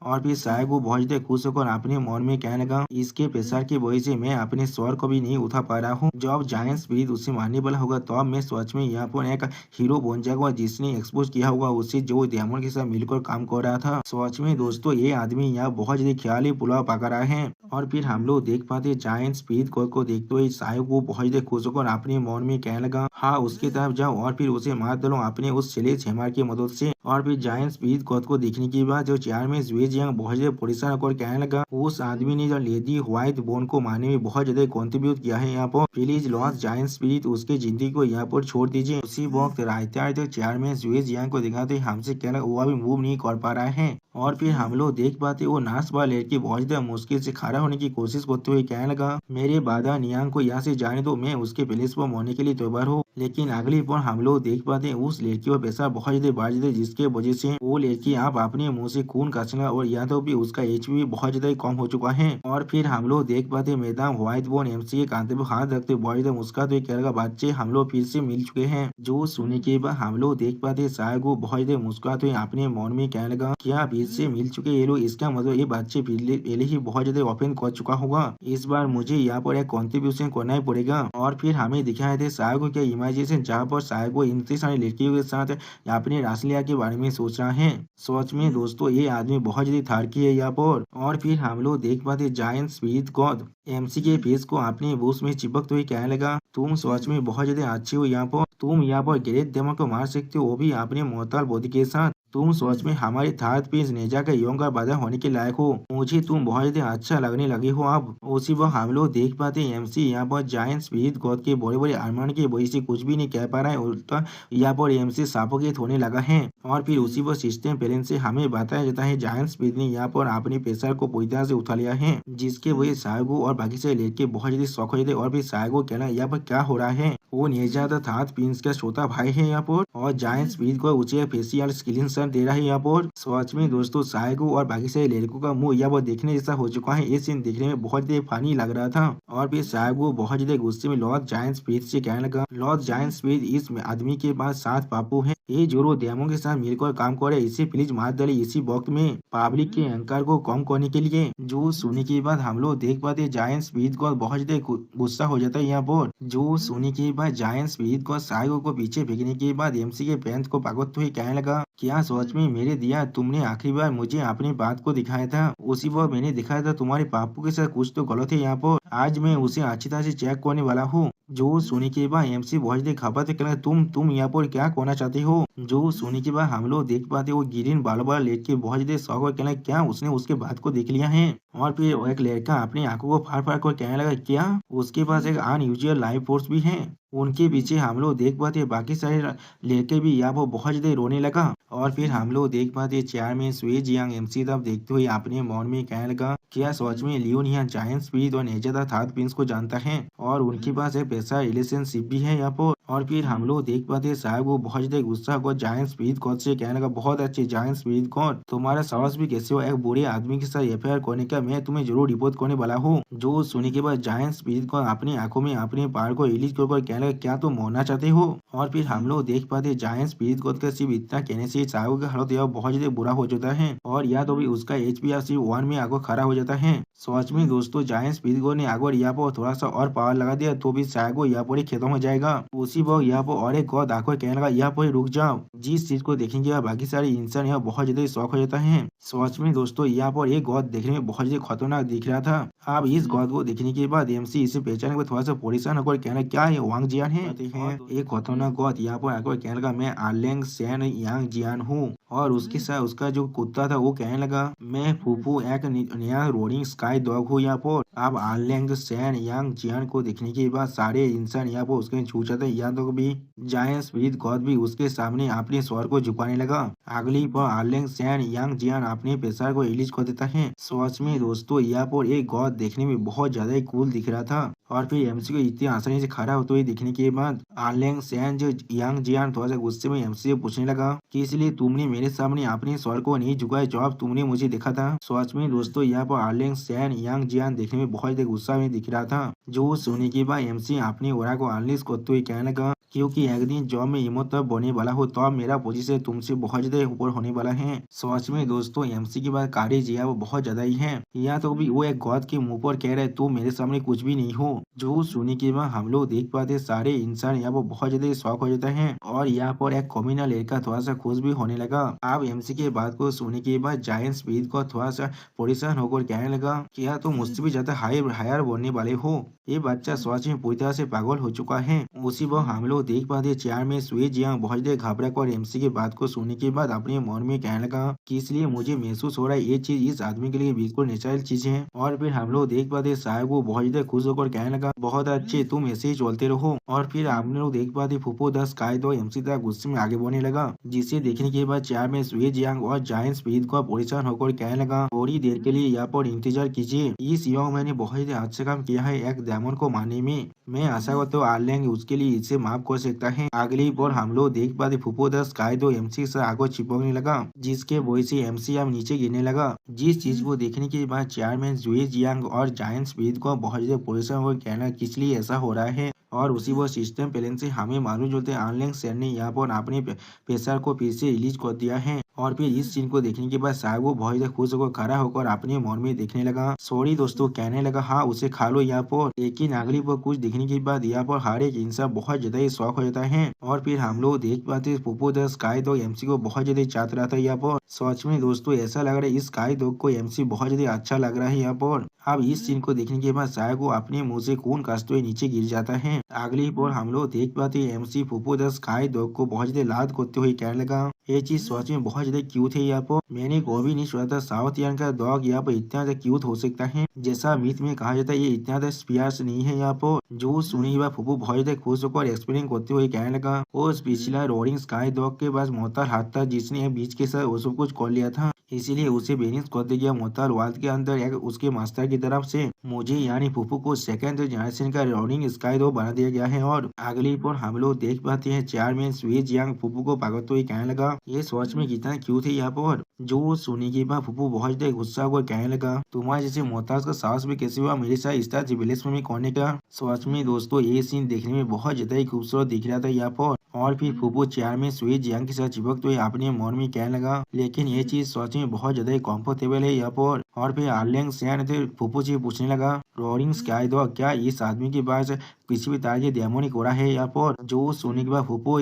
और फिर साहब वो बहुत ज्यादा खुश होकर अपने मन में कहने लगा इसके प्रेशर की वजह से मैं अपने स्वर को भी नहीं उठा पा रहा हूँ। जब जायंट स्पिरिट उसे मारने वाला होगा तो अब मैं सच में यहाँ पर एक हीरो बन जाऊंगा जिसने एक्सपोज किया होगा उसे जो डेमन के साथ मिलकर काम कर रहा था। सच में दोस्तों ये आदमी यहाँ बहुत ज्यादा ख्याली पुलाव पका रहा है। और फिर हम लोग देख पाते जायंट स्पिरिट को देखते हुए साहब को बहुत ज्यादा खुश होकर अपने मन में कहने लगा हाँ उसकी तरफ जाओ और फिर उसे मार डालो अपने उस स्लेज हैमर की मदद से। और फिर जायंट स्पिरिट को देखने के बाद जो चेयर में बहुत ज्यादा परेशान होकर कहने लगा उस आदमी ने जो लेडी व्हाइट बोन को मारने में बहुत ज्यादा कंट्रीब्यूट किया है यहाँ पर, प्लीज लॉस्ट जायंट स्पिरिट उसके जिंदगी को यहाँ पर छोड़ दीजिए। उसी वक्त राइटर जो चेयर में को दिखाते हमसे कहना वो अभी मूव नहीं कर पा रहा है। और फिर हम लोग देख पाते वो नाश वाला लड़की बहुत ज्यादा मुश्किल से खड़ा होने की कोशिश करते हुए कहने लगा मेरे बादा नियांग को यहाँ से जाने दो, मैं उसके पैलेस पर मरने के लिए तैयार हूँ। लेकिन अगली पर हम लोग देख पाते हैं उस लड़की का पैसा बहुत ज्यादा बढ़ जाता है जिसके वजह से वो लड़की आप अपने मुंह से खून काटना और यहाँ तो भी उसका एचपी भी बहुत ज्यादा कम हो चुका है। और फिर हम लोग देख पाते हैं मैदान व्हाइट बोन एमसी के कांधे पर हाथ रखते बहुत ज्यादा मुस्कुराते कह लगा बच्चे हम लोग फिर से मिल चुके हैं। जो सुनने के बाद हम लोग देख पाते शायद वो बहुत ज्यादा मुस्कुराते हुए अपने मन में कहने लगा क्या फिर से मिल चुके ये लोग, इसका मतलब ये बच्चे पहले ही बहुत ज्यादा ओपन कर चुका होगा। इस बार मुझे यहाँ पर एक कॉन्ट्रीब्यूशन करना ही पड़ेगा। और फिर हमें दिखाए थे शायद को क्या इमेजिनेशन जहाँ पर शायद को इतनी सारी लड़कियों के साथ अपने रासलीला के बारे में सोच रहा है। सच में दोस्तों ये आदमी बहुत ज्यादा थारकी है यहाँ पर। और फिर हम लोग देख पाते जायंट स्पिरिट गॉड एमसी के फेस को अपने बूस में चिपकते हुए कहने लगा तुम सच में बहुत ज्यादा अच्छे हो यहाँ पर, तुम यहाँ पर ग्रेट डेमन को मार सकते हो वो भी अपने मोहताल बॉडी के साथ। तुम सोच में हमारे थर्ड पीस नेजा का यंग का बाधा होने के लायक हो, मुझे तुम बहुत ज्यादा अच्छा लगने लगे हो अब। उसी वक्त हम लोग देख पाते हैं एमसी यहाँ पर जायंट स्पिरिट गॉड के बड़े बड़े आर्मर की वजह से कुछ भी नहीं कह पा रहा है, उल्टा यहाँ पर एमसी साफोकेट होने लगा है। और फिर उसी वक्त सिस्टम प्लेन से हमें बताया जाता है जायंट स्पिरिट ने यहाँ पर अपने प्रेशर को पूरी तरह से उठा लिया है जिसके वजह साइगो और बाकी से लेके बहुत ज्यादा शौक हो जाते। और फिर साइगो कहना यहाँ पर क्या हो रहा है, वो नेजा द थर्ड प्रिंस का छोटा भाई है यहाँ पर और जायंट स्पिरिट को उसे फेशियल स्किलिंग दे रहा है यहाँ पर। सच में दोस्तों साइगो और बाकी सारे लड़कों का मुंह यहाँ पर देखने जैसा हो चुका है, ये सीन देखने में बहुत ज्यादा फनी लग रहा था। और फिर साइगो बहुत ज्यादा गुस्से में लॉर्ड जायंट स्पिरिट से कहने लगा लॉर्ड जायंट स्पिरिट इस आदमी के पास 7 पापू है, ये जोरो डेमो के साथ मिलकर काम करे, इसे प्लीज मार डाले इसी वक्त में पब्लिक के अहंकार को कम करने के लिए। जो सुनने के बाद हम लोग देख पाते जायंट स्पिरिट को बहुत ज्यादा गुस्सा हो जाता है यहाँ पर। जो सुनने के बाद जायंट स्पिरिट को साइगो को पीछे फेंकने के बाद एमसी के पैंट को पकड़ते हुए कहने लगा क्या सच में मेरे दिया तुमने आखिरी बार मुझे अपनी बात को दिखाया था, उसी वक्त मैंने दिखाया था तुम्हारे पापू के साथ कुछ तो गलत है यहाँ पर, आज मैं उसे अच्छी तरह से चेक करने वाला हूँ। जो सुनी के बाद एमसी बहुत ज्यादा खबर कहना तुम यहाँ पर क्या कहना चाहते हो। जो सुनी के बाद हम लोग देख पाते वो गिरिन बाल बाल लेट के बहुत ज्यादा शौक कहना क्या उसने उसके बात को देख लिया है। और फिर एक लड़का अपनी आंखों को फाड़ फाड़ कर कहने लगा क्या उसके पास एक अनयूजुअल लाइफ फोर्स भी है। उनके पीछे हम लोग देख पाते बाकी सारे लड़के भी यहाँ पर बहुत ज्यादा रोने लगा। और फिर हम लोग देख पाते चेयर में स्वे जियांग एमसी तब देखते हुए अपने मन में कहने लगा क्या सच में लियोन यहाँ जायंट स्पिरिट और नेजा थर्ड प्रिंस को जानता है और उनके पास एक पैसा रिलेशनशिप भी है यहाँ पर। और फिर हम लोग देख पाते साहब वो बहुत ज्यादा गुस्सा को जायंट स्पिरिट गॉड से कहने लगा बहुत अच्छे जायंट स्पिरिट गॉड तुम्हारा साहस भी कैसे हो एक बुरे आदमी के साथ एफआईआर करने का, मैं तुम्हें जरूर रिपोर्ट करने वाला हूँ। जो सुनने के बाद जायंट स्पिरिट गॉड अपनी आंखों में अपने पार को रिलीज कर कहने लगा क्या तुम मरना चाहते हो। और फिर हम लोग देख पाते जायंट स्पिरिट गॉड का सिर्फ इतना कहने से साहब का हालत यह बहुत ज्यादा बुरा हो जाता है और या तो भी उसका एचपी सिर्फ 1 में आगे खड़ा हो जाता है। सच में दोस्तों जायंट स्पिरिट गॉड ने अगर यहाँ पर थोड़ा सा और पावर लगा दिया तो भी साइगो यहाँ पर ही खत्म हो जाएगा। उसी वक्त यहाँ पर और एक गॉड आकर कहने लगा यहाँ पर रुक जाओ, जिस चीज को देखेंगे बाकी सारे इंसान यहाँ बहुत ज्यादा शौक हो जाता है। सच में दोस्तों यहाँ पर एक गॉड देखने में बहुत ज्यादा खतरनाक दिख रहा था। अब इस गॉड को देखने के बाद एमसी इसे पहचाने में थोड़ा सा परेशान होकर कहना क्या ये वांग जियान है। एक खतरनाक गॉड यहाँ पर आकर कहने लगा मैं आर्लेंग सैन यांग जियान हूँ और उसके साथ उसका जो कुत्ता था वो कहने लगा, मैं फूफू एक नया रोलिंग स्काई डॉग हूँ यहाँ पर। अब आर्लिंग सैन यांग जियान को देखने के बाद सारे इंसान यहाँ पर उसके छू जाते, यहाँ तक भी जायंट स्पीड गॉड भी उसके सामने अपने स्वर को झुकाने लगा। अगली पर आर्लिंग सैन यांग जियान अपने पेशा को रिलीज कर देता है। सच में दोस्तों यहाँ पर एक गॉड देखने में बहुत ज्यादा ही कूल दिख रहा था। और फिर एमसी को इतनी आसानी से खड़ा होते हुए देखने के बाद आर्लिंग सैन जो यांग जियान थोड़ा सा गुस्से में एमसी से पूछने लगा कि इसलिए तुमने मेरे सामने अपने स्वर को नहीं झुकाया जब तुमने मुझे देखा था। सच में दोस्तों यहाँ पर आर्लिंग सैन यांग जियान देखने में बहुत ज्यादा गुस्सा में दिख रहा था। जो सुनने के बाद एमसी अपनी ओरा को अनलिश करते हुए कहने लगा, क्योंकि एक दिन जब मैं इमोटल बनने वाला हूँ तब मेरा पोजीशन तुमसे बहुत ज्यादा ऊपर होने वाला है। सच में दोस्तों एमसी की बात कारी जी वो बहुत ज्यादा ही है। यहाँ तो भी वो एक गॉड के मुंह पर कह रहे तुम मेरे सामने कुछ भी नहीं हो। जो सुनने के बाद हम लोग देख पाते सारे इंसान यहाँ पर बहुत ज्यादा शौक हो जाता है और यहाँ पर एक कॉम्युनल लड़का थोड़ा सा खुश भी होने लगा। अब एमसी के बात को सुनने के बाद जायंट स्पीड को थोड़ा सा परेशान होकर कहने लगा, क्या तुम मुझसे भी ज्यादा हायर बनने वाले हो। ये बच्चा सच में पूरी तरह से पागल हो चुका है। उसी वक्त हम लोग देख पाते चेयर में सुई जियांग बहुत देर घबरा कर एमसी की बात को सुनने के बाद अपने मन में कहने लगा कि इसलिए मुझे महसूस हो रहा है ये चीज इस आदमी के लिए बिल्कुल नेचुरल चीज है। और फिर हम लोग देख पाते साहब को बहुत ज्यादा खुश होकर कहने लगा, बहुत अच्छे, तुम ऐसे ही चलते रहो। और फिर हम लोग देख पाते फूफो 10 काय दो एमसी तक गुस्से में आगे बढ़ने लगा, जिसे देखने के बाद चेयर में सुई जियांग और जायंट स्पीड को परेशान होकर कहने लगा, थोड़ी देर के लिए यहाँ पर इंतजार कीजिए। इस युवा मैंने बहुत ही अच्छा काम किया है एक डेमन को मारने में। मैं आशा करता हूँ आर्लिंग उसके लिए इसे माफ कर सकता है। अगली बार हम लोग देख पाते फूफो 10 काय दो एमसी से आगे चिपकने लगा, जिसके वजह से एमसी अब नीचे गिरने लगा। जिस चीज को देखने के बाद चेयरमैन जुए जियांग और जायंट स्पीड को बहुत ज्यादा परेशान होकर कहना किस लिए ऐसा हो रहा है। और उसी वो सिस्टम प्लान से हमें मालूम चलते आर्लिंग सैन ने यहाँ पर अपने पेशर को फिर से रिलीज कर दिया है। और फिर इस सीन को देखने के बाद साहब वो बहुत ज्यादा खुश होकर खड़ा होकर अपने मन में देखने लगा, सॉरी दोस्तों, कहने लगा हाँ उसे खा लो यहाँ पर। लेकिन अगली बार कुछ देखने के बाद यहाँ पर हर एक इंसान बहुत ज्यादा ही शौक हो जाता है। और फिर हम लोग देख पाते फूफो 10 स्काई डॉग एमसी को बहुत ज्यादा चाहत रहा था यहाँ पर। सच में दोस्तों ऐसा लग रहा है इस स्काई डॉग को एमसी बहुत ज्यादा अच्छा लग रहा है यहाँ पर। अब इस सीन को देखने के बाद साहब को अपने मुंह से खून कासते हुए नीचे गिर जाता है। अगली बार हम लोग देख पाते एमसी फूफो 10 स्काई डॉग को बहुत ज्यादा लाद करते हुए कहने लगा, ये चीज सच में बहुत ज्यादा क्यूट है यहाँ पर। मैंने कभी नहीं सुना था साउथ इंडियन का डॉग यहाँ पर इतना ज्यादा क्यूट हो सकता है। जैसा मिथ में कहा जाता है ये इतना ज्यादा स्पियर्स नहीं है यहाँ पर। जो सुनी हुआ फूफू बहुत ज्यादा खुश होकर एक्सप्लेन करते हुए कहने लगा, वो पिछला रोलिंग स्काई डॉग के पास मोहतार हाथ था जिसने बीच के साथ वो सब कुछ कर लिया था, इसीलिए उसे बेनिस कर दिया गया मोहतार वर्ल्ड के अंदर एक उसके मास्टर की तरफ से। मुझे यानी फूफू को सेकंड जनरेशन का रोलिंग स्काई डॉग बना दिया गया है। और अगली पर हम लोग देख पाते हैं चेयरमैन स्वी जियांग फूफू को पागलते हुए कहने लगा, ये सोच में कितना क्यूट है यहाँ पर। जो सुनी के बाद फूफू बहुत ज्यादा गुस्सा होकर कहने लगा, तुम्हारे जैसे मोहताज का साहस भी कैसे हुआ मेरे साथ स्टार जिबिलिस में करने का। सच में दोस्तों ये सीन देखने में बहुत ज्यादा ही खूबसूरत दिख रहा था यहाँ पर। और फिर फूफू चेयर में सुई जियांग के साथ चिपकते हुए अपने मन में कहने लगा, लेकिन ये चीज सच में बहुत ज्यादा ही कंफर्टेबल है यहाँ पर। और फिर आर्लिंग सैन थे फूफू जी पूछने लगा, रोलिंग स्काई डॉग क्या इस आदमी के पास किसी भी तरह की डेमोनिक ओरा है यहाँ पर। जो सोने के बाद फूफू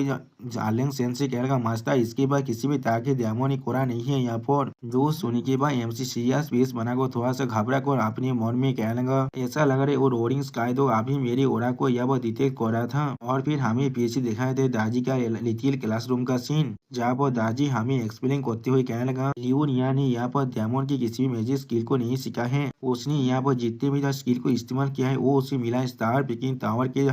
आर्लिंग सैन से कह लगा, मास्टर इसके बाद किसी भी तरह की डेमोनिक ओरा नहीं है यहाँ पर। जो सोने के बाद एमसी सीरियस फेस बनाकर थोड़ा सा घबरा कर अपने मन में कहने लगा, ऐसा लग रहा है वो रोलिंग स्काई डॉग अभी मेरी ओरा को यहाँ पर डिटेक्ट कर रहा था। और फिर हमें पीछे दिखाई दे दाजी का लिटिल क्लासरूम का सीन, जहाँ पर दादी हमें एक्सप्लेन करते हुए कहने लगा, लियोन यहाँ ने यहाँ पर डेमन की किसी भी मैजिक स्किल को नहीं सीखा है। उसने यहाँ पर जितने भी स्किल को इस्तेमाल किया है वो उसे मिला स्टार पिकिंग टावर के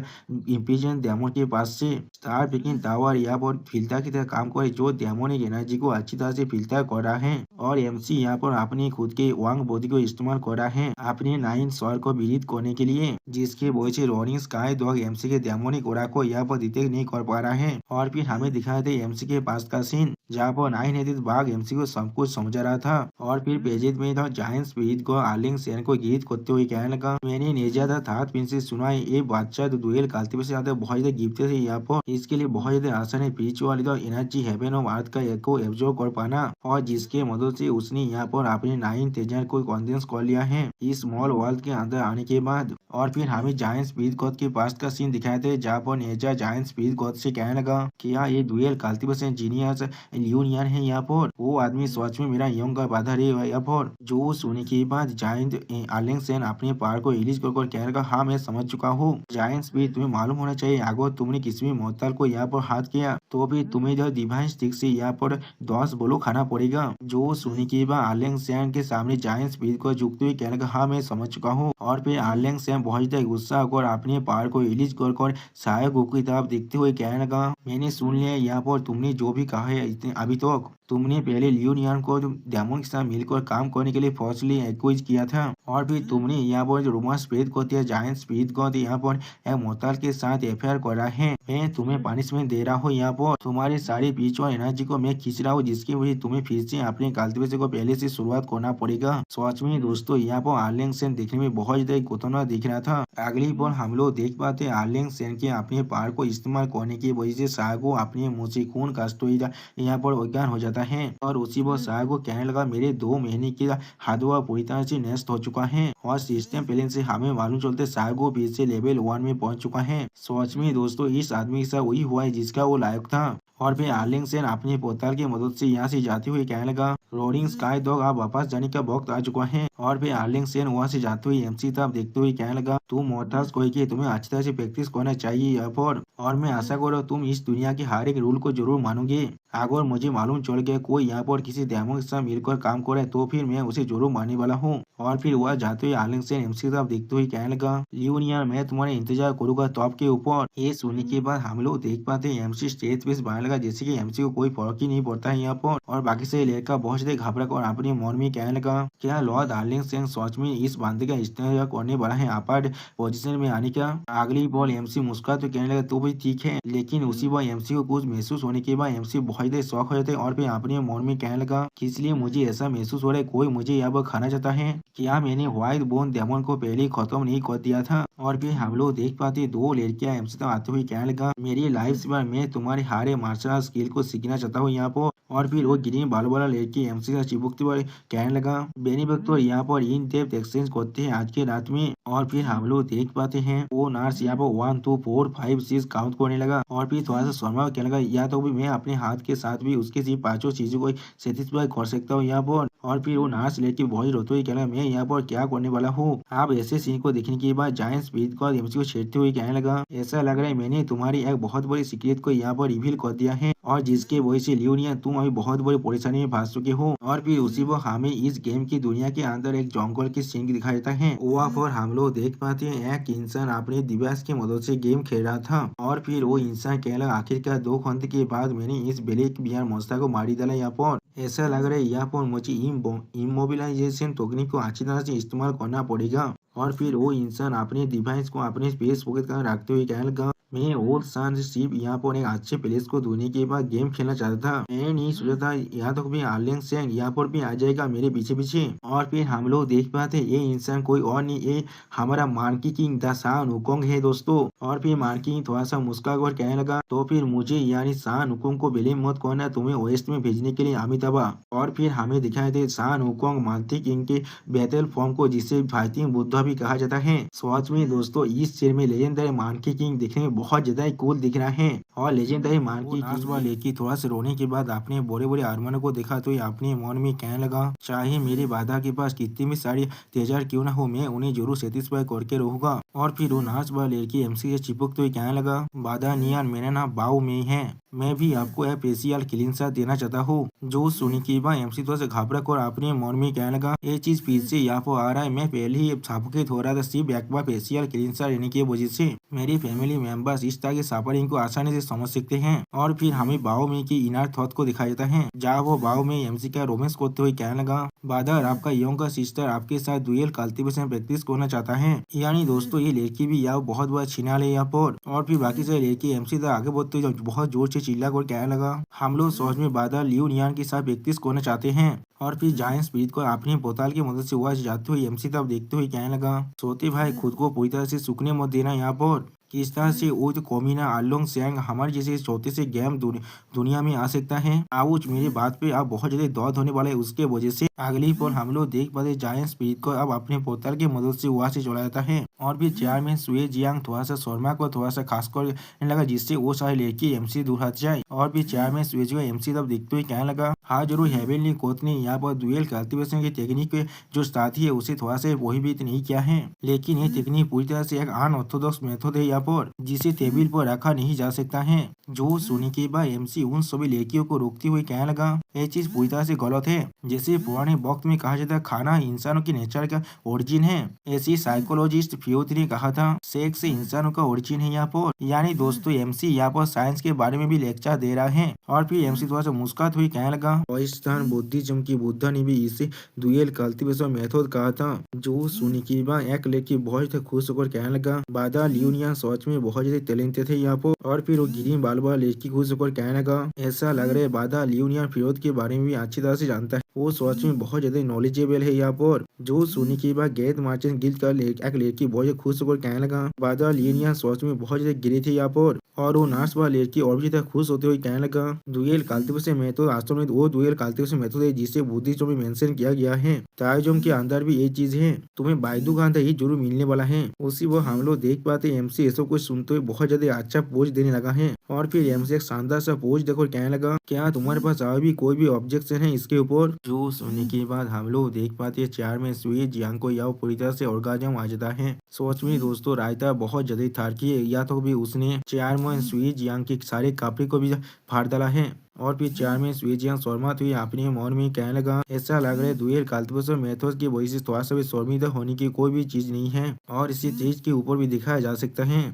इम्पिजन डेमन के पास से। स्टार पिकिंग टावर यहाँ पर फिल्टर की तरह काम करे जो डेमोनिक एनर्जी को अच्छी तरह से फिल्टर कर रहा है। और एमसी यहाँ पर अपने खुद के वांग बॉडी को इस्तेमाल कर रहा है अपने 9 स्वर को विदित करने के लिए, जिसके वजह से रोलिंग स्काई डॉग एमसी के डेमोनिक ओरा को यहाँ पर डिटेक्ट नहीं कर पा रहा है। और फिर हमें दिखाया था एमसी के पास का सीन, जहाँ पर 9 हेडेड बाघ एमसी को सब कुछ समझा रहा था। और फिर पेजेज में था जायंट स्पीड को आर्लिंग सैन को गीत करते हुए कहने लगा, मैंने नेजा था पिन से सुना है ये बादशाह तो दुएल कालते से आते बहुत ज्यादा गिफ्ट थे यहाँ पर। इसके लिए बहुत ज्यादा आसान है बीच वाली तो एनर्जी हेवन ऑफ अर्थ का एक को एब्जॉर्ब कर पाना, और जिसके मदद से उसने यहाँ पर अपने 9 तेजर को कॉन्डेंस कर लिया है इस स्मॉल वर्ल्ड के अंदर आने के बाद। और फिर हमें जायंट स्पीड गॉड के पास का सीन दिखाए थे जहाँ पर नेजा जायंट स्पीड गॉड से कहने लगा कि हाँ ये डुएल कल्टीवेशन जीनियस ल्यूनियन है यहाँ पर। वो आदमी सच में मेरा यंग का बाधा रे यहाँ पर। जो सुनने के बाद जायंट आर्लिंगसन अपने पार को रिलीज कर कहने लगा हाँ मैं समझ चुका हूँ जायंट स्पीड तुम्हें मालूम होना चाहिए अगर तुमने किसी भी मोहताल को यहाँ पर हाथ किया तो भी तुम्हें जो डिवाइन स्टिक से यहाँ पर 10 बोलो खाना पड़ेगा। जो सुनने के बाद आर्लिंगसन के सामने जायंट स्पीड को झुकते हुए कहने लगा हाँ मैं समझ चुका हूँ। और फिर आर्लिंगसन बहुत ज्यादा गुस्सा होकर अपने पार को रिलीज कर सहायक की तरफ देखते हुए कहने लगा मैंने सुन लिया यहाँ पर तुमने जो भी कहा है अभी तक तुमने पहले लियोनियन को डेमन के साथ मिलकर काम करने के लिए फॉर्सली एक्वाइज किया था और फिर तुमने यहाँ पर जो रोमा स्पीड को दिया जायंट स्पीड को यहाँ पर एक मोहताल के साथ एफआईआर करा है। मैं तुम्हें पनिशमेंट दे रहा हूँ यहाँ पर तुम्हारी सारी पीच और एनर्जी को मैं खींच रहा हूँ जिसकी वजह तुम्हें फिर से अपने कल्टीवेशन को पहले से शुरुआत करना पड़ेगा। सच में दोस्तों यहाँ पर आर्लिंगसन देखने में बहुत ज्यादा खतरनाक दिख रहा था। अगली बार हम लोग देख पाते आर्लिंगसन के अपने पार को इस्तेमाल करने की वजह से सागो अपने मुंह से खून कास्ट यहाँ पर अज्ञान हो जाता है और उसी वक्त सागो कहने लगा मेरे 2 महीने की हाथवा पूरी तरह से नष्ट हो चुका है और सिस्टम प्लेन से हमें मालूम चलते सागो फिर से लेवल 1 में पहुंच चुका है। सच में दोस्तों इस आदमी के साथ वही हुआ है जिसका वो लायक था। और फिर आर्लिंगसन अपने पोताल की मदद से यहाँ से जाते हुए कहने लगा रोडिंग स्काई डॉग आप वापस जाने का वक्त आ चुका है। और फिर आर्लिंगसन वहाँ से जाते हुए एमसी तरफ देखते हुए कहने लगा तुम मोहताज कोई के तुम्हें अच्छी तरह से प्रैक्टिस करना चाहिए यहाँ पर और मैं आशा करो तुम इस दुनिया के हर एक रूल को जरूर मानोगे। अगर मुझे मालूम चल गया कोई यहाँ पर किसी डेमो के साथ मिलकर काम करे तो फिर मैं उसे जरूर मानने वाला हूँ। और फिर वह जाते हुए आर्लिंगसन एमसी की तरफ देखते हुए कहने लगा लियोनियन मैं तुम्हारा इंतजार करूंगा टॉप के ऊपर। ये सुनने के बाद हम लोग देख पाते हैं एमसी स्टेज पे बनाने लगा जैसे कि एमसी को कोई फर्क ही नहीं पड़ता है यहाँ पर और बाकी से लड़का बहुत ज्यादा घबरा कर अपने मन में कहने लगा क्या लॉर्ड आर्लिंगसन सच में इस बंदे का इस्तेमाल करने वाला है अपार्ट पोजीशन में आने का। अगली बॉल एमसी मुस्कुरा तो कहने लगा तो भी ठीक है लेकिन उसी बार एमसी को कुछ महसूस होने के बाद एमसी बहुत ज्यादा शौक हो जाते और फिर अपने मन में कहने लगा कि इसलिए मुझे ऐसा महसूस हो रहा है कोई मुझे यहाँ पर खाना चाहता है। क्या मैंने व्हाइट बोन डेमन को पहले खत्म नहीं कर दिया था। और फिर हम लोग देख पाते 2 लड़कियां एमसी तक आते हुए कहने लगा मेरी लाइफ में मैं तुम्हारे हारे मार्शल आर्ट स्किल को सीखना चाहता हूँ यहाँ पर। और फिर वो ग्रीन बाल वाला लड़की एमसी का चिपकते हुए कहने लगा बेनी वक्त तो यहाँ पर इन डेप्थ एक्सचेंज करते हैं आज के रात में। और फिर हम लोग देख पाते हैं वो नर्स यहाँ पर 1 2 4 5 6 काउंट करने लगा और फिर थोड़ा सा शर्मा कहने लगा या तो भी मैं अपने हाथ के साथ भी उसके सिर्फ 5 चीजों को सेटिस्फाई कर सकता हूँ यहाँ पर। और फिर वो नर्स लड़की बहुत रोते हुए कहने लगा मैं यहाँ पर क्या करने वाला हूँ। आप ऐसे सीन को देखने के बाद जायंट स्पीड को एमसी को छेड़ते हुए कहने लगा ऐसा लग रहा है मैंने तुम्हारी एक बहुत बड़ी सीक्रेट को यहाँ पर रिवील कर दिया है और जिसके वजह से लियोनियन तुम अभी बहुत बड़ी परेशानी में फंस चुके हो। और फिर उसी वो हमें इस गेम की दुनिया के अंदर एक जंगल की सीन दिखाई देता है वहाँ पर हम लोग देख पाते हैं एक इंसान अपने डिवाइस की मदद से गेम खेल रहा था और फिर वो इंसान कहने लगा आखिरकार 2 घंटे के बाद मैंने इस ब्लैक बियर मॉन्स्टर को मारी डाला यहाँ पर। ऐसा लग रहा है यहाँ पर मुझे इमोबिलाइजेशन टेक्निक को अच्छी तरह से इस्तेमाल करना पड़ेगा। और फिर वो इंसान अपने डिवाइस को अपने स्पेस पॉकेट का रखते हुए कहने लगा मैं ओल्ड सन सिर्फ यहाँ पर एक अच्छे प्लेस को धोने के बाद गेम खेलना चाहता था। मैं नहीं सोचा था यहाँ तक भी आर्लिंगसन यहाँ पर भी आ जाएगा मेरे पीछे पीछे। और फिर हम लोग देख पाते ये इंसान कोई और नहीं ये हमारा मानकी किंग द शान हुकुंग है दोस्तों। और फिर मानकी किंग थोड़ा सा मुस्कुरा कर कहने लगा तो फिर मुझे यानी शान हुकुंग को ब्लेम मत करना तुम्हें वेस्ट में भेजने के लिए अमिताभा। और फिर हमें दिखाई दे शान हुकुंग मानकी किंग के बैटल फॉर्म को जिसे फाइटिंग बुद्धा भी कहा जाता है। सच में दोस्तों इस शेर में लेजेंडरी मानकी किंग दिखने में बहुत ज्यादा ही कूल दिख रहा है और लेजेंडरी मानकी किंग लेकी थोड़ा से रोने के बाद अपने बड़े बड़े आर्मनों को देखा तो अपने मन में कहने लगा चाहे मेरे बाधा के पास कितनी भी सारी तेजार क्यों ना हो मैं उन्हें जरूर सेटिस्फाई करके रहूंगा। और फिर वो नाच वाला लड़की एमसी से चिपकते हुए कहने लगा बाधा नियान मेरा नाम बाऊ में है मैं भी आपको यह स्पेशल क्लीन सा देना चाहता हूँ। जो सुनी की बात एमसी थोड़ा से घबरा कर अपने मन में कहने लगा ये चीज फिर से यहाँ पर आ रहा है मैं पहले ही सफोकेट हो रहा था सिर्फ एक बार फेशियल क्लींसर लेने की वजह से। मेरी फैमिली मेंबर्स इस तरह के सफरिंग को आसानी से समझ सकते हैं। और फिर हमें बाओ में की इनर थॉट को दिखाया जाता है जहाँ वो बाओ में एमसी का रोमांस करते हुए कहने लगा बादर आपका यंग सिस्टर आपके साथ डुएल कल्टीवेशन प्रैक्टिस करना चाहता है। यानी दोस्तों ये लड़की भी यहाँ बहुत बड़ा छिनाल है यहाँ पर। और फिर बाकी से लड़की एमसी तक आगे बढ़ते हुए बहुत जोर से चिल्ला कर कहने लगा हम लोग सोच में बादल लियोनियन के साथ प्रैक्टिस करना चाहते हैं। और फिर जायंट स्पीड को अपनी बोतल की मदद से वहां जाते हुए एमसी तब देखते हुए कहने लगा सोते भाई खुद को पूरी तरह से सूखने मत देना यहाँ पर किस तरह से वो जो कोमिना आलोंग सियांग हमारे जैसे छोटे से गेम दुनिया में आ सकता है। आउच, मेरी बात पे अब बहुत ज्यादा दर्द होने वाला है। उसके वजह से अगली पल हम लोग देख पाते जायंट स्पीड को अब अपने पोर्टल की मदद से वहां से चला जाता है। और भी चेयरमैन सुए जियांग थोड़ा सा शर्मा को थोड़ा सा खास कर लगा, जिससे वो सारे लड़की एमसी दूर हट जाए। और भी चेयरमैन सुए जी एमसी तब देखते हुए कहने लगा, हाँ जरूर हेवेनली कोच ने यहाँ पर डुएल कल्टीवेशन की टेक्निक जो साथी है उसे थोड़ा सा प्रोहिबिट नहीं किया है, लेकिन ये टेक्निक पूरी तरह से एक अनऑर्थोडॉक्स मेथड है यहाँ पर, जिसे टेबल पर रखा नहीं जा सकता है। जो सुनने के बाद एमसी उन सभी लड़कियों को रोकते हुए कहने लगा, ये चीज पूरी तरह से गलत है। जैसे पुराने वक्त में कहा जाता खाना इंसानों की नेचर का ओरिजिन है, ऐसी साइकोलॉजिस्ट फ्यूथ ने कहा था सेक्स इंसानों का ओरिजिन है यहाँ पर। यानी दोस्तों एमसी यहाँ पर साइंस के बारे में भी लेक्चर दे रहा है। और फिर एमसी थोड़ा सा मुस्कुराते हुए कहने लगा, पाकिस्तान बुद्धिज्म की बुद्धा ने भी इसे डुएल कल्टीवेशन मेथड कहा था। जो सुनने के बाद एक लड़की बहुत खुश होकर कहने लगा, बादा लियोनिया सच में बहुत ज्यादा टैलेंटेड है यहाँ पर। और फिर वो गिरीन बाल बाल लड़की खुश होकर कहने लगा, ऐसा लग रहा है बादा लियोनिया फिरोज के बारे में भी अच्छी तरह से जानता है, वो सच में बहुत ज्यादा नॉलेजेबल है यहाँ पर। जो सुनने के बाद गैत मार्चेंट गिल्ड का एक लड़की बहुत खुश होकर कहने लगा, बादा लियोनिया सच में बहुत ज्यादा गिरे थे यहाँ पर। और वो नर्स वाला लड़की और भी ज्यादा खुश होते हुए कहने लगा, डुएल कल्टीवेशन मेथड वास्तव में वो डुएल कल्टीवेशन मेथड है जिसे बुद्धिज्म में मेंशन किया गया है। ताओइज्म के अंदर भी ये चीज है, तुम्हें बायदू का अंदर ये जरूर मिलने वाला है। उसी वो हम लोग देख पाते एमसी ऐसा कुछ सुनते हुए बहुत ज्यादा अच्छा पोज देने लगा है। और फिर एमसी एक शानदार सा पोज देखो कहने लगा, क्या तुम्हारे पास और भी कोई भी ऑब्जेक्शन है इसके ऊपर। जो सुनने के बाद हम लोग देख पाते चेयरमैन सुई जियांग को यह पूरी तरह से ऑर्गाजम आ जाता है। सोच में दोस्तों रायता बहुत ज्यादा थारकी है, या तो भी उसने चेयरमैन सुई जियांग के सारे कपड़े को भी फाड़ डाला है। और फिर चेयरमैन सुई जियांग शर्माते हुए अपने मौन में कहने लगा, ऐसा लग रहा है डुएल कल्टीवेशन मेथड की वजह से थोड़ा सा भी शर्मिंदा होने की कोई भी चीज नहीं है, और इसी चीज के ऊपर भी दिखाया जा सकता है।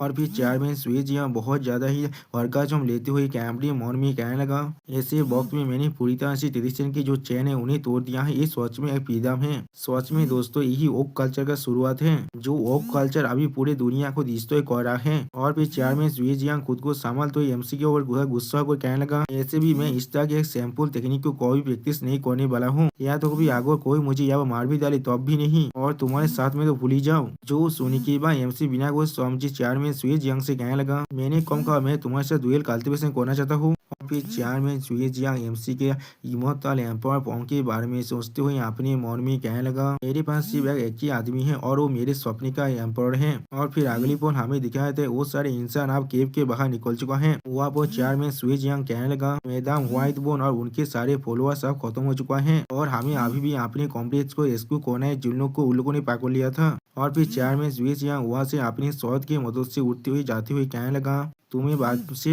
और फिर चेयरमैन स्विच यहाँ बहुत ज्यादा ही ऑर्गाज्म लेते हुए कैमरी मौन में कहने लगा, ऐसे वक्त में मैंने पूरी तरह से ट्रेडिशन की जो चैन है उन्हें तोड़ दिया है। ये सच में एक पीदम है। सच में दोस्तों यही ओक कल्चर का शुरुआत है, जो ओक कल्चर अभी पूरे दुनिया को डिस्ट्रॉय कर रहा है। और फिर चेयरमैन स्विच यहाँ खुद को संभाल तो एमसी के ऊपर गुस्सा को कहने लगा, ऐसे भी मैं इस तरह के एक सैंपल टेक्निक को कोई प्रैक्टिस नहीं करने वाला हूँ, या तो कभी आगे कोई मुझे यहाँ मार भी डाले तब भी नहीं, और तुम्हारे साथ में तो भूल ही जाओ। जो सुनी के बाद एमसी बिना कुछ समझे चेयरमैन स्विच यंग से कहने लगा, मैंने कम कहा मैं तुम्हारे साथ डुएल कल्टीवेशन करना चाहता हूँ। और फिर चेयरमैन स्विच यंग एमसी के इमोर्टल एम्पायर पॉन्ग के बारे में सोचते हुए अपने मन में कहने लगा, मेरे पास सिर्फ एक ही आदमी है और वो मेरे स्वप्न का एम्पायर है। और फिर अगली पल हमें दिखाए थे वो सारे इंसान अब केव के बाहर निकल चुका है। वहाँ पर चेयरमैन स्विच यंग कहने लगा, मैडम व्हाइट बोन और उनके सारे फॉलोअर्स अब खत्म हो चुका है, और हमें अभी भी अपने कॉम्प्लेक्स को रेस्क्यू करना है जिन लोग को उन लोगों ने पकड़ लिया था। और फिर चेयरमैन स्विच यंग वहाँ से अपनी शॉट की मदद से उठते हुए जाते हुए कहने लगा, तुम्हें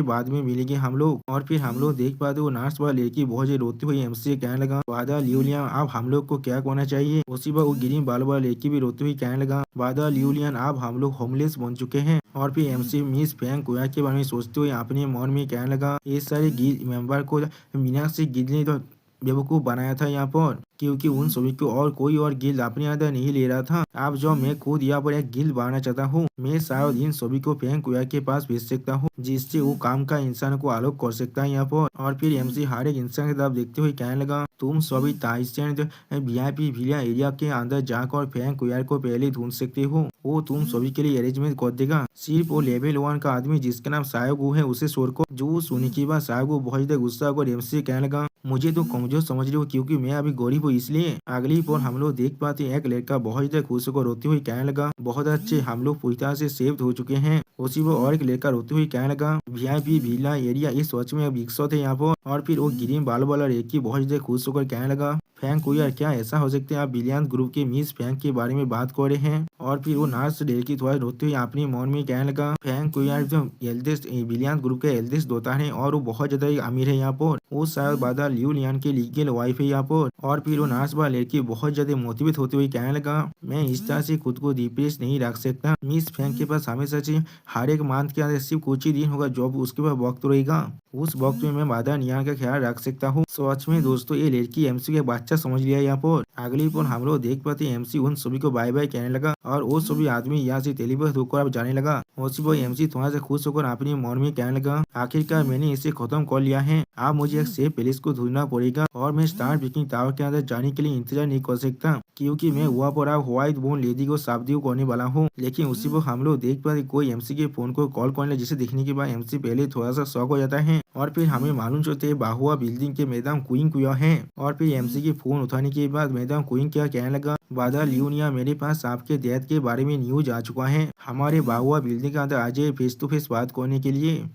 बाद में मिलेंगे हम लोग। और फिर हम लोग देख पाते वो नर्स वाला लड़की बहुत रोती हुई एमसी से कहने लगा, वादा लियोलियन अब हम लोग को क्या करना चाहिए। उसी बार वो ग्रीन बाल वाला लड़की भी रोती हुई कहने लगा, वादा लियोलियन अब हम लोग होमलेस बन चुके हैं। और फिर एमसी मिस फैंग कोया के बारे में सोचते हुए अपने मन में कहने लगा, ये सारे गिल्ड मेंबर को मीना से गिल्ड ने तो बेवकूफ बनाया था यहाँ पर, क्योंकि उन सभी को और कोई और गिल्ड अपने अंदर नहीं ले रहा था। अब जो मैं खुद यहाँ पर एक गिल्ड बनाना चाहता हूँ, मैं शायद इन सभी को फैंग कुया के पास भेज सकता हूँ, जिससे वो काम का इंसान को आलोक कर सकता है यहाँ पर। और फिर एमसी हर एक इंसान की तरफ देखते हुए कहने लगा, तुम सभी ताइस्टैंड वीआईपी विला एरिया के अंदर जाकर फैंग कुया को पहले ढूंढ सकते हो, वो तुम सभी के लिए अरेंजमेंट कर देगा। सिर्फ वो लेवल 1 का आदमी जिसका नाम सायोगु है उसे छोड़ को। जो सुनी की बात सायोगु बहुत ज्यादा गुस्सा होकर एमसी से कहने लगा, मुझे तो कमजोर समझ रहे हो क्योंकि मैं अभी गरीब हूँ इसलिए। अगली पर हम लोग देख पाते एक लड़का बहुत ज्यादा खुश होकर रोते हुए कहने लगा, बहुत अच्छे हम लोग पूरी तरह से सेव हो चुके हैं। उसी वो और एक लड़का रोते हुए कहने लगा, वीआईपी विला एरिया इस सच में विकसित है यहाँ पर। और फिर वो ग्रीन बाल वाला लड़की बहुत ज्यादा खुश होकर कहने लगा, फैंग कुया क्या ऐसा हो सकता है आप बिलियंस ग्रुप के मिस फैंग के बारे में बात कर रहे हैं। और फिर वो नर्स लड़की थोड़ा रोते हुए अपने मन में कहने लगा, फैंग कुया जो एल्डेस्ट बिलियंस ग्रुप के एल्डेस्ट दोता है और वो बहुत ज्यादा अमीर है यहाँ पर, वो शायद बादा लियोलियन के लीगल वाइफ है यहाँ पर। और फिर वो नर्स वाला लड़की बहुत ज्यादा मोटिवेट होते हुए कहने लगा, मैं इस तरह से खुद को डिप्रेस नहीं रख सकता। मिस फैंग के पास हमेशा से हर एक मंथ के अंदर सिर्फ कुछ ही दिन होगा जॉब, उसके बाद वक्त रहेगा, उस वक्त में मैं बादा नियान का ख्याल रख सकता हूँ। सच में दोस्तों ये लड़की एमसी के बच्चा समझ लिया यहाँ पर। अगली पर हम लोग देख पाते एमसी उन सभी को बाय बाय कहने लगा और वो सभी आदमी यहाँ से टेलीपोर्ट होकर अब जाने लगा। उसी पर एमसी थोड़ा सा खुश होकर अपने मन में कहने लगा, आखिरकार मैंने इसे खत्म कर लिया है। आप मुझे एक सेफ प्लेस को ढूंढना पड़ेगा और मैं स्टार ब्रेकिंग टावर के अंदर जाने के लिए इंतजार नहीं कर सकता, क्योंकि मैं वहाँ पर आप व्हाइट बोन लेडी को शादी करने वाला हूँ। लेकिन उसी पर हम लोग देख पाते कोई एमसी के फोन को कॉल करने, जिसे देखने के बाद एमसी पहले थोड़ा सा शॉक हो जाता है और फिर हमें मालूम चलते है बाहुआ बिल्डिंग के मैडम क्वीन कुया है। और फिर एमसी की फोन उठाने के बाद मैडम क्वीन क्या कहने लगा, बादल लियोनिया, मेरे पास आपके डेथ के बारे में न्यूज आ चुका है, हमारे बाहुआ बिल्डिंग के अंदर आज फेस टू फेस बात करने के लिए।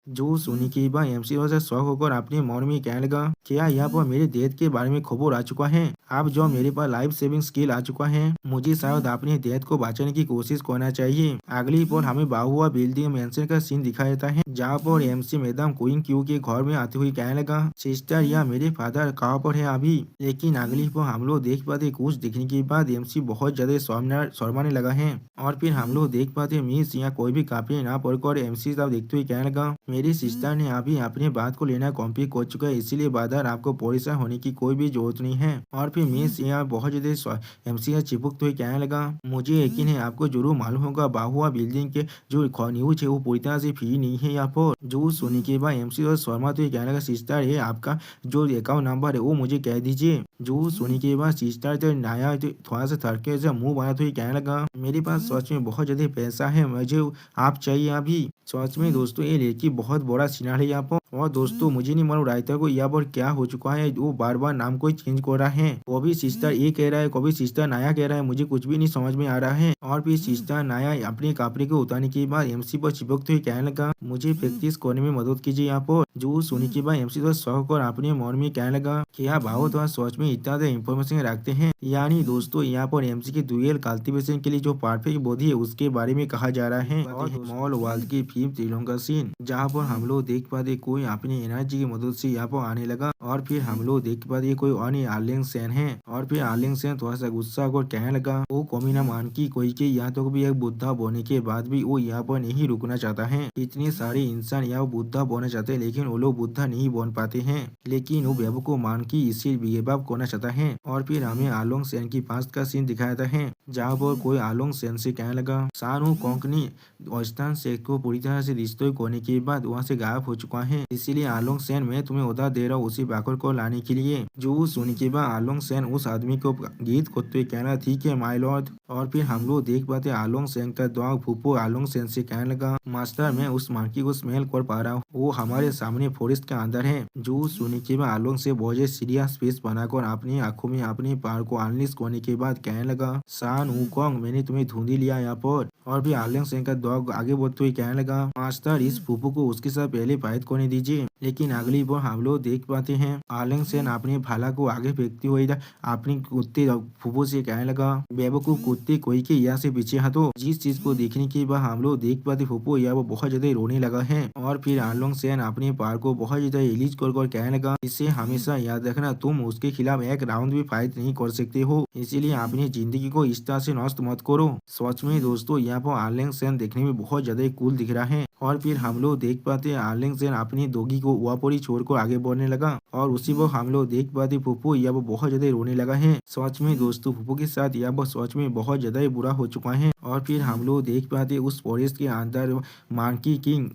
जो सुनी के बाद एमसी से शौक होकर अपने मन में कहने लगा, क्या यहाँ पर मेरे डेथ के बारे में खबर आ चुका है, अब जो मेरे पास लाइफ सेविंग स्किल आ चुका है, मुझे शायद अपने डेथ को बचाने की कोशिश करना चाहिए। अगली पर हमें बाहुआ बिल्डिंग मेंशन का सीन दिखाया जाता है, जहाँ पर एमसी मैडम क्वीन क्यू के घर में आते हुए कहने लगा, सिस्टर या मेरे फादर कहाँ पर है अभी। लेकिन अगली पर हम लोग देख पाते कुछ देखने के बाद एमसी बहुत ज्यादा शर्माने लगा है और फिर हम लोग देख पाते मिस यहाँ कोई भी काफी ना पढ़कर एमसी साहब देखते हुए कहने लगा, मेरी सिस्टर ने अभी अपने बात को लेना कॉम्प्लीट कर चुका है, इसीलिए बादर आपको परेशान होने की कोई भी जरूरत नहीं है। और फिर मिस यहाँ बहुत ज्यादा एमसी चिपकते हुए कहने लगा, मुझे यकीन है आपको जरूर मालूम होगा बाहुआ बिल्डिंग के जो न्यूज है वो पूरी तरह से फ्री नहीं है यहाँ पर। जो सुनने के बाद एमसी और शर्मा तो कहने लगा, सिस्टर है आपका जो अकाउंट नंबर है वो मुझे कह दीजिए। जो सुनने के बाद सिस्टर तो नया थोड़ा सा थड़के से मुंह बनाते हुए कहने लगा, मेरे पास सच में बहुत ज्यादा पैसा है, मुझे आप चाहिए अभी। सच में दोस्तों ये लड़की बहुत बड़ा सिनार है यहाँ पर। और दोस्तों मुझे नहीं मालूम राइटर को यहाँ पर क्या हो चुका है, वो बार बार नाम को चेंज कर रहा है, कभी सिस्टर ये कह रहा है कभी सिस्टर नया कह रहा है, मुझे कुछ भी नहीं समझ में आ रहा है। और फिर सिस्टर नया अपने कपड़े को उतारने के बाद एमसी पर चिपकते हुए कहने लगा, मुझे प्रैक्टिस करने में मदद कीजिए यहाँ पर। जो सुनी के बाद एमसी तो शौक और अपने मन में कहने लगा, क्या भाव तो सच में इतना इन्फॉर्मेशन रखते हैं। यानी दोस्तों यहाँ पर एमसी के डुअल कल्टीवेशन के लिए जो परफेक्ट बॉडी है उसके बारे में कहा जा रहा है। और मॉल वर्ल्ड की फिल्म श्रीलंका सीन, जहाँ पर हम लोग देख पाते कोई अपनी एनर्जी की मदद से यहाँ पर आने लगा और फिर हम लोग देख पाते कोई अन्य आर्लिंग सेन है। और फिर आर्लिंग सेन थोड़ा सा गुस्सा को कहने लगा, वो कमीना मान की कोई के यहाँ तक भी एक बुद्धा बोने के बाद भी वो यहाँ पर नहीं रुकना चाहता है। इतने सारे इंसान यहाँ बुद्धा बोना चाहते हैं लेकिन वो लोग बुद्धा नहीं बन पाते हैं, लेकिन वो बेबू को मान की इसी बेबाब करना चाहता है। और फिर हमें आलोंग सेन की पास्ट का सीन दिखाया था है, जहाँ पर कोई आलोंग सेन से कहने लगा, सानू कोंकणी ऑस्टान से को पूरी तरह से रिश्ते करने के बाद वहाँ से गायब हो चुका है, इसीलिए आलोंग सेन मैं तुम्हें उधार दे रहा हूँ उसी बाकर को लाने के लिए। जो सुनने के बाद आलोंग सेन उस आदमी को गीत करते हुए कहना, ठीक है माय लॉर्ड। और फिर हम लोग देख पाते आलोंग सेन का दौग फूफो आलोंग सेन से कहने लगा, मास्टर मैं उस मांकी को स्मेल कर पा रहा हूँ, वो हमारे सामने फॉरेस्ट के अंदर है। जो सुनने के बाद आलोंग से बहुत सीरियस फेस बनाकर अपनी आंखों में अपने पार को अनलिश करने के बाद कहने लगा, सान वुकोंग मैंने तुम्हें ढूंढ लिया यहाँ पर। और फिर आलोंग सेन का दौग आगे बढ़ते हुए कहने लगा, मास्टर इस फूफो को उसके साथ पहले फाइट करने दीजिए। लेकिन अगली बार हम लोग देख पाते हैं आलोंग सेन अपने भाला को आगे फेंकते हुए अपनी कुत्ते फूफो से कहने लगा, बेवकूफ कुत्ते कोई के यहाँ से पीछे हटो। जिस चीज को देखने के बाद हम लोग देख पाते फूफो यहाँ वो बहुत ज्यादा रोने लगा है। और फिर आलोंग सेन अपने पार को बहुत ज्यादा रिलीज कर कहने लगा, इसे हमेशा याद रखना, तुम उसके खिलाफ एक राउंड भी फाइट नहीं कर सकते हो, इसीलिए अपनी जिंदगी को इस तरह से नष्ट मत करो। सच में दोस्तों यहाँ पर आलोंग सेन देखने में बहुत ज्यादा कूल दिख रहा है। और फिर हम लोग देख पाते हैं आलोंग सेन अपनी दोगी को वापरी छोड़कर आगे बढ़ने लगा और उसी पर हम लोग देख पाते फूफो यहाँ पर बहुत ज्यादा रोने लगा है। सच में दोस्तों फूफो के साथ यहाँ पर सच में बहुत ज्यादा बुरा हो चुका है। और फिर हम लोग देख पाते उस फॉरेस्ट के अंदर मांकी किंग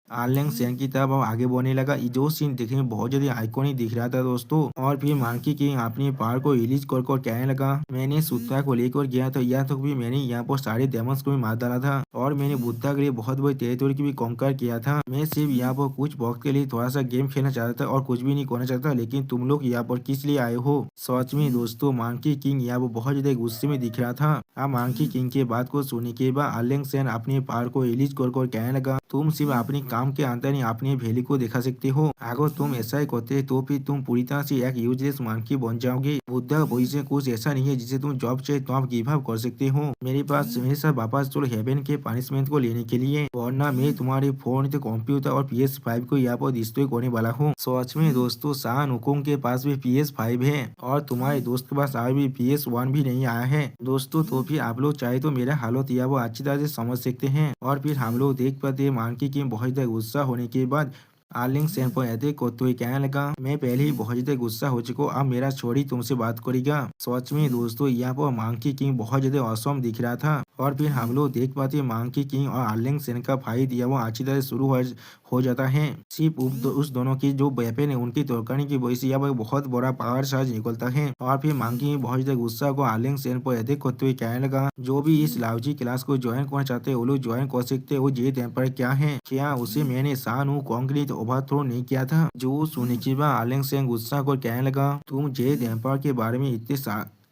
आलोंग सेन की तरफ आगे बढ़ने लगा। जो सीन देखने में बहुत ज्यादा आइकॉनिक दिख रहा था दोस्तों। और फिर मांकी किंग अपने पार को रिलीज कर कहने लगा, मैंने सूत्रा को लेकर गया था, यहाँ तक भी मैंने यहाँ पर सारे डेमंस को भी मार डाला था और मैंने बुद्धा के लिए बहुत बड़ी टेरिटोरी की भी कॉन्कर किया था। मैं सिर्फ यहाँ पर कुछ वक्त के लिए थोड़ा सा गेम खेलना चाहता था और कुछ भी नहीं करना चाहता, लेकिन तुम लोग यहाँ पर किस लिए आए हो। सच में दोस्तों मांकी किंग यहाँ पर बहुत ज्यादा गुस्से में दिख रहा था। अब मांकी किंग के बात को सुनने के बाद आलोंग सेन अपने पार को रिलीज कर कहने लगा, तुम सिर्फ अपनी काम के अंदर ही अपनी वैल्यू को दिखा सकते हो, अगर तुम ऐसा ही करते तो फिर तुम पूरी तरह से एक यूजलेस मांकी बन जाओगे। बुद्धा वही से कुछ ऐसा नहीं है जिसे तुम जॉब चाहे तो आप गिव अप कर सकते हो। मेरे साथ वापस चलो हेवन के पनिशमेंट को लेने के लिए, वरना मैं तुम्हारे फोन कंप्यूटर और PS5 को यहाँ पर डिस्ट्रॉय करने वाला हूँ। सच में दोस्तों शान हुकुम के पास भी PS5 है और तुम्हारे दोस्त के पास अभी भी PS1 भी नहीं आया है दोस्तों। तो फिर आप लोग चाहे तो मेरा हालत यहाँ पर अच्छी तरह से समझ सकते हैं। और फिर हम लोग देख पाते हैं मांकी की बहुत ज्यादा गुस्सा होने के बाद आर्लिंग सेन पर ऐसे करते हुए कहने लगा, मैं पहले ही बहुत ज्यादा गुस्सा हो चुका हूँ, अब मेरा छोड़ी तुमसे बात करेगा। सच में दोस्तों यहाँ पर मंकी किंग बहुत ज्यादा औसम दिख रहा था। और फिर हम लोग देख पाते हैं मंकी किंग और आर्लिंग सेन का फाइट या वो अच्छी तरह शुरू हो जाता है। सिर्फ उस दोनों की जो वेपन है उनकी तोड़ने की वजह से यहाँ पर बहुत बड़ा पावर चार्ज निकलता है। और फिर मंकी बहुत ज्यादा गुस्सा को आर्लिंग सेन पर अटैक करते हुए कहने लगा, जो भी इस लाउजी क्लास को ज्वाइन करना चाहते हैं वो लोग ज्वाइन कर सकते हैं। वो जेड एम्पायर क्या है, क्या उसे मैंने शान कंक्रीट ओवरथ्रो नहीं किया था। जो सुनने के बाद आर्लिंग सेन गुस्सा को कहने लगा, तुम जेड एम्पायर के बारे में इतने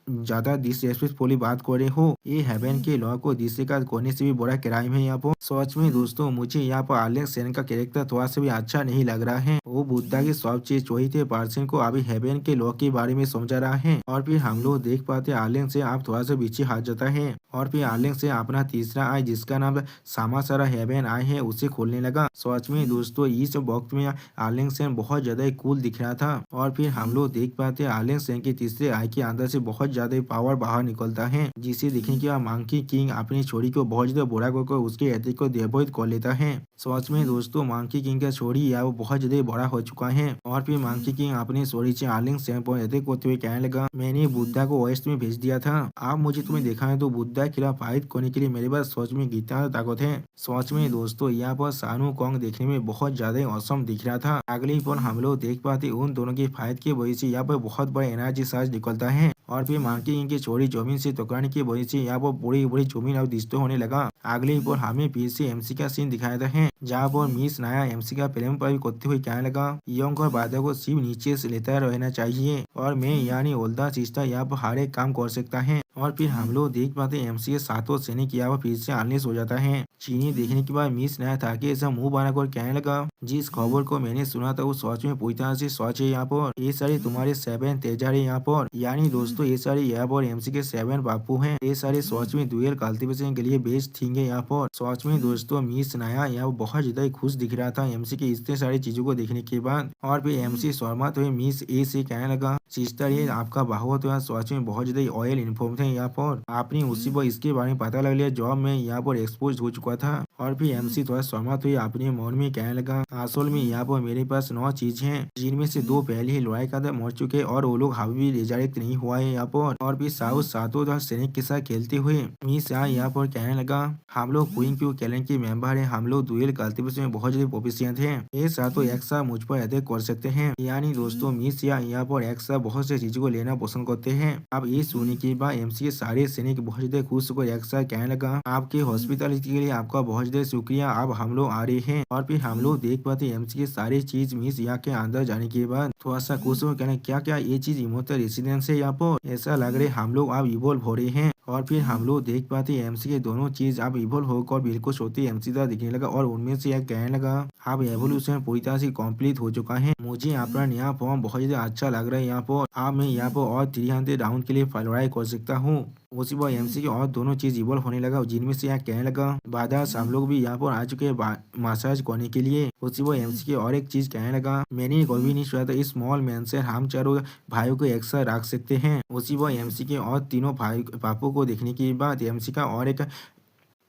ज्यादा डिसरेस्पेक्टफुली बात कर रहे हो, ये हेवन के लॉ को डिसरिस्पेक्ट करने से भी बड़ा क्राइम है यहाँ पर। सच में दोस्तों मुझे यहाँ पर आर्लिंग सेन का कैरेक्टर थोड़ा सा भी अच्छा नहीं लग रहा है। वो बुद्धा की सब चीज चोरी थे पर्सन को अभी हेवन के लॉ के बारे में समझा रहा है। और फिर हम लोग देख पाते आर्लिंग से आप थोड़ा सा पीछे हाथ जाता है। और फिर आर्लिंग से अपना तीसरा आई जिसका नाम सामासारा हेवन आई है उसे खोलने लगा। सच में दोस्तों इस वक्त में आर्लिंग सेन बहुत ज्यादा कूल दिख रहा था। और फिर हम लोग देख पाते आर्लिंग सेन के तीसरे आई के अंदर से बहुत ज्यादा पावर बाहर निकलता है, जिसे देखने के बाद मंकी किंग अपनी छोरी को बहुत ज्यादा बुरा कर उसके अटैक को डिवॉइड कर लेता है। सच में दोस्तों मंकी किंग का छोरी या वो बहुत ज्यादा बड़ा हो चुका है। और फिर मंकी किंग अपनी छोरी से आर्लिंग सेन पर अटैक करते हुए कहने लगा, मैंने बुद्धा को वेस्ट में भेज दिया था, आप मुझे तुम्हें देखा है तो बुद्धा के खिलाफ फाइट करने के लिए मेरे पास सच में कितना ताकत है। सच में दोस्तों यहाँ पर शानू कॉन्ग देखने में बहुत ज्यादा औसम दिख रहा था। अगले पल हम लोग देख पाते उन दोनों की फाइट की वजह से यहाँ पर बहुत बड़ा एनर्जी चार्ज निकलता है। और फिर मंकी किंग की छोरी जमीन से टकराने की वजह से यहाँ पर बड़ी बड़ी जमीन अब डिस्टर्ब होने लगा। अगले पर हमें फिर से एमसी का सीन दिखाया है, जहाँ पर मिस नया एमसी का प्रेम पर करते हुए कहने लगा, यंग और बाधा को सिर्फ नीचे से लेता रहना चाहिए और मैं यानी ओल्डा सिस्टर यहाँ पर हर एक काम कर सकता है। और फिर हम लोग देख पाते एमसी के सातों सैनिक यहाँ पर फिर से अनलेस हो जाता है। चीनी देखने के बाद मिस नया था कि ऐसा मुंह बनाकर कहने लगा, जिस खबर को मैंने सुना था वो सच में पूरी तरह से सच है। यहाँ पर ये सारे तुम्हारे 7 तेजा है यहाँ पर, यानी दोस्तों ये सारे यहाँ पर एमसी के 7 बापू हैं। ये सारे सच में डुअल कल्टीवेशन के लिए बेस्ट थिंग है यहाँ पर। सच में दोस्तों मिस नया यहाँ बहुत ज्यादा खुश दिख रहा था एमसी के इतने सारी चीजों को देखने के बाद। और फिर एमसी शर्मा तो मिस ए से कहने लगा, सिस्टर ये आपका बाहुआ तो यहाँ सच में बहुत ज्यादा ऑयल इन्फॉर्म है यहाँ पर, आपने उसी पर इसके बारे में पता लग लिया जॉब में यहाँ पर एक्सपोज हो चुका था। और फिर एमसी थोड़ा शर्मा तो अपने मन में कहने लगा, असल में यहाँ पर मेरे पास 9 चीज हैं, जिनमें से 2 पहले ही लड़ाई का मर चुके और वो लोग हावी भी रिजायरेक्ट नहीं हुआ है यहाँ पर। और फिर साउथ सातों सैनिक के साथ खेलते हुए मिस यहाँ पर कहने लगा, हम लोग क्वीन क्यू कैलेंड के मेंबर है, हम लोग डुएल कल्टीवेशन में बहुत ज्यादा प्रोफिशिएंट हैं, ये सातों एक साथ मुझ पर अटैक कर सकते हैं। यानी दोस्तों मिस यहाँ पर एक साथ बहुत से चीजों को लेना पसंद करते हैं। अब ये सुनने के बाद एमसी के सारे सैनिक बहुत ज्यादा खुश होकर एक साथ कहने लगा, आपके हॉस्पिटलिटी के लिए आपका बहुत ज्यादा शुक्रिया, अब हम लोग आ रहे हैं। और फिर हम लोग देख पाते एमसी के सारी चीज मिस यहाँ के अंदर जाने के बाद थोड़ा सा खुश हो कहना, क्या क्या ये चीज इमोटल रेसिडेंस है यहाँ पर, ऐसा लग रहा है हम लोग अब इवॉल्व हो रहे हैं। और फिर हम लोग देख पाते एमसी के दोनों चीज अब इवॉल्व होकर बिल्कुल सोती एमसी तरह दिखने लगा और उनमें से यह कहने लगा, अब एवोल्यूशन पूरी तरह से कंप्लीट हो चुका है, मुझे अपना नया फॉर्म बहुत ज्यादा अच्छा लग रहा है यहाँ पर, अब मैं यहाँ पर और 300 राउंड के लिए लड़ाई कर सकता हूँ। उसी पर एमसी के और दोनों चीज इवॉल्व होने लगा, जिनमें से यहाँ कहने लगा, बादास हम लोग भी यहाँ पर आ चुके हैं मसाज करने के लिए। उसी पर एमसी के और एक चीज कहने लगा, मैंने कभी नहीं सोचा था इस स्मॉल मैन से हम चारों भाइयों को एक साथ रख सकते हैं। उसी पर एमसी के और तीनों भाई पापों को देखने के बाद एमसी का और एक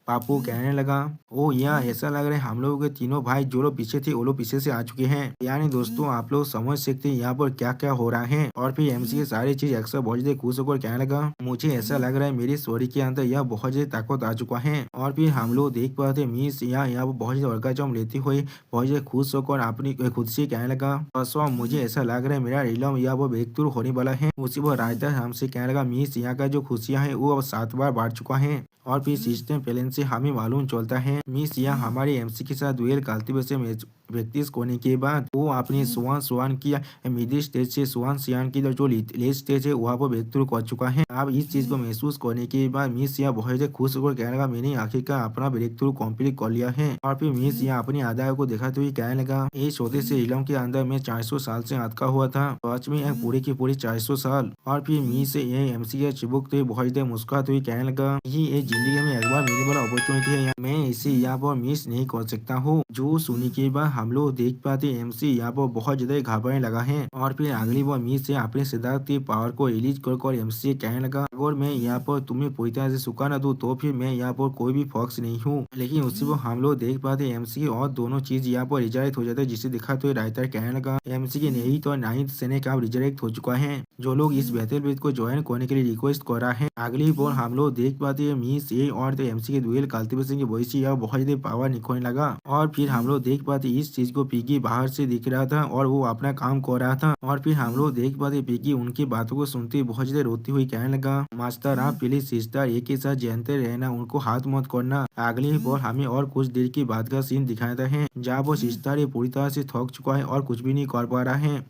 पापू कहने लगा, ओ या ऐसा लग रहा है हम लोगों के तीनों भाई जो लोग पीछे थे वो लोग पीछे से आ चुके हैं। यानी दोस्तों आप लोग समझ सकते हैं यहाँ पर क्या क्या हो रहा है। और फिर एमसी के सारी चीज अक्सर बहुत ज्यादा खुश होकर कहने लगा, मुझे ऐसा लग रहा है मेरी स्टोरी के अंदर यह बहुत ज्यादा ताकत आ चुका है। और फिर हम लोग देख पाते मिस यहाँ बहुत ज्यादा वर्काजम लेते हुए बहुत ज्यादा खुश होकर अपनी खुद से कहने लगा, बसवा मुझे ऐसा लग रहा है मेरा रिलम यह वो ब्रेक थ्रू होने वाला है। उसी पर रायता हमसे कहने लगा, मिस यहाँ का जो खुशियाँ है वो अब 7 बार बढ़ चुका है। और फिर सिस्टम पहले से हमें मालूम चलता है मिस यहाँ हमारे एमसी के साथ डुएल कल्टीवेशन प्रैक्टिस करने के बाद वो अपनी स्वान की मिडिल स्टेज से सियान की जो लेट स्टेज है वहाँ पर ब्रेक थ्रू कर चुका है। अब इस चीज को महसूस करने के बाद मिस यहाँ बहुत ज्यादा खुश होकर कहने लगा, मैंने आखिरकार अपना ब्रेक थ्रू कम्प्लीट कर लिया है। और फिर मिस यहाँ अपनी आदाय को दिखाते हुए कहने लगा, ये छोटे से इलम के अंदर में 400 साल से अटका हुआ था, सच में पूरी की पूरी 400 साल। और फिर मिस ये एमसी के चिबुकते बहुत ज्यादा मुस्कुराते हुए कहने लगा, ये जिंदगी में एक बार मिलने वाला अपॉर्चुनिटी है, मैं इसे यहाँ पर मिस नहीं कर सकता हूँ। जो सुनने के बाद हम लोग देख पाते एमसी यहाँ पर बहुत ज्यादा घबराने लगा है। और फिर अगली बार मिस से अपने सिद्धार्थ की पावर को रिलीज कर एमसी कहने लगा, अगर मैं यहाँ पर तुम्हें पूरी तरह से सुखा न दूं तो फिर मैं यहाँ पर कोई भी फॉक्स नहीं हूँ। लेकिन उसी वक्त हम लोग देख पाते एमसी और दोनों चीज यहाँ पर रिजेक्ट हो जाता है, जिसे देखा तो राइटर कहने लगा एमसी के नहीं तो 9th सेने का रिजेक्ट हो चुका है। जो लोग इस बैटलफील्ड को ज्वाइन करने के लिए रिक्वेस्ट कर रहा है। अगली बार हम लोग देख पाते हैं मिस ए और तो एमसी के डुएल कल्टीवेशन की वजह से यह बहुत ज्यादा पावर निकलने लगा। और फिर हम लोग देख पाते इस चीज को पिगी बाहर से दिख रहा था और वो अपना काम कर रहा था। और फिर हम लोग देख पाते पिगी उनकी बातों को सुनते बहुत ज्यादा रोती हुई कहने लगा मास्टर आप प्लीज सिस्टर एक ही साथ जानते रहना, उनको हाथ मत करना। अगली बार हमें और कुछ देर की बात का सीन दिखाता है जहाँ वो सिस्टर पूरी तरह से थक चुका है और कुछ भी नहीं कर पा रहा है।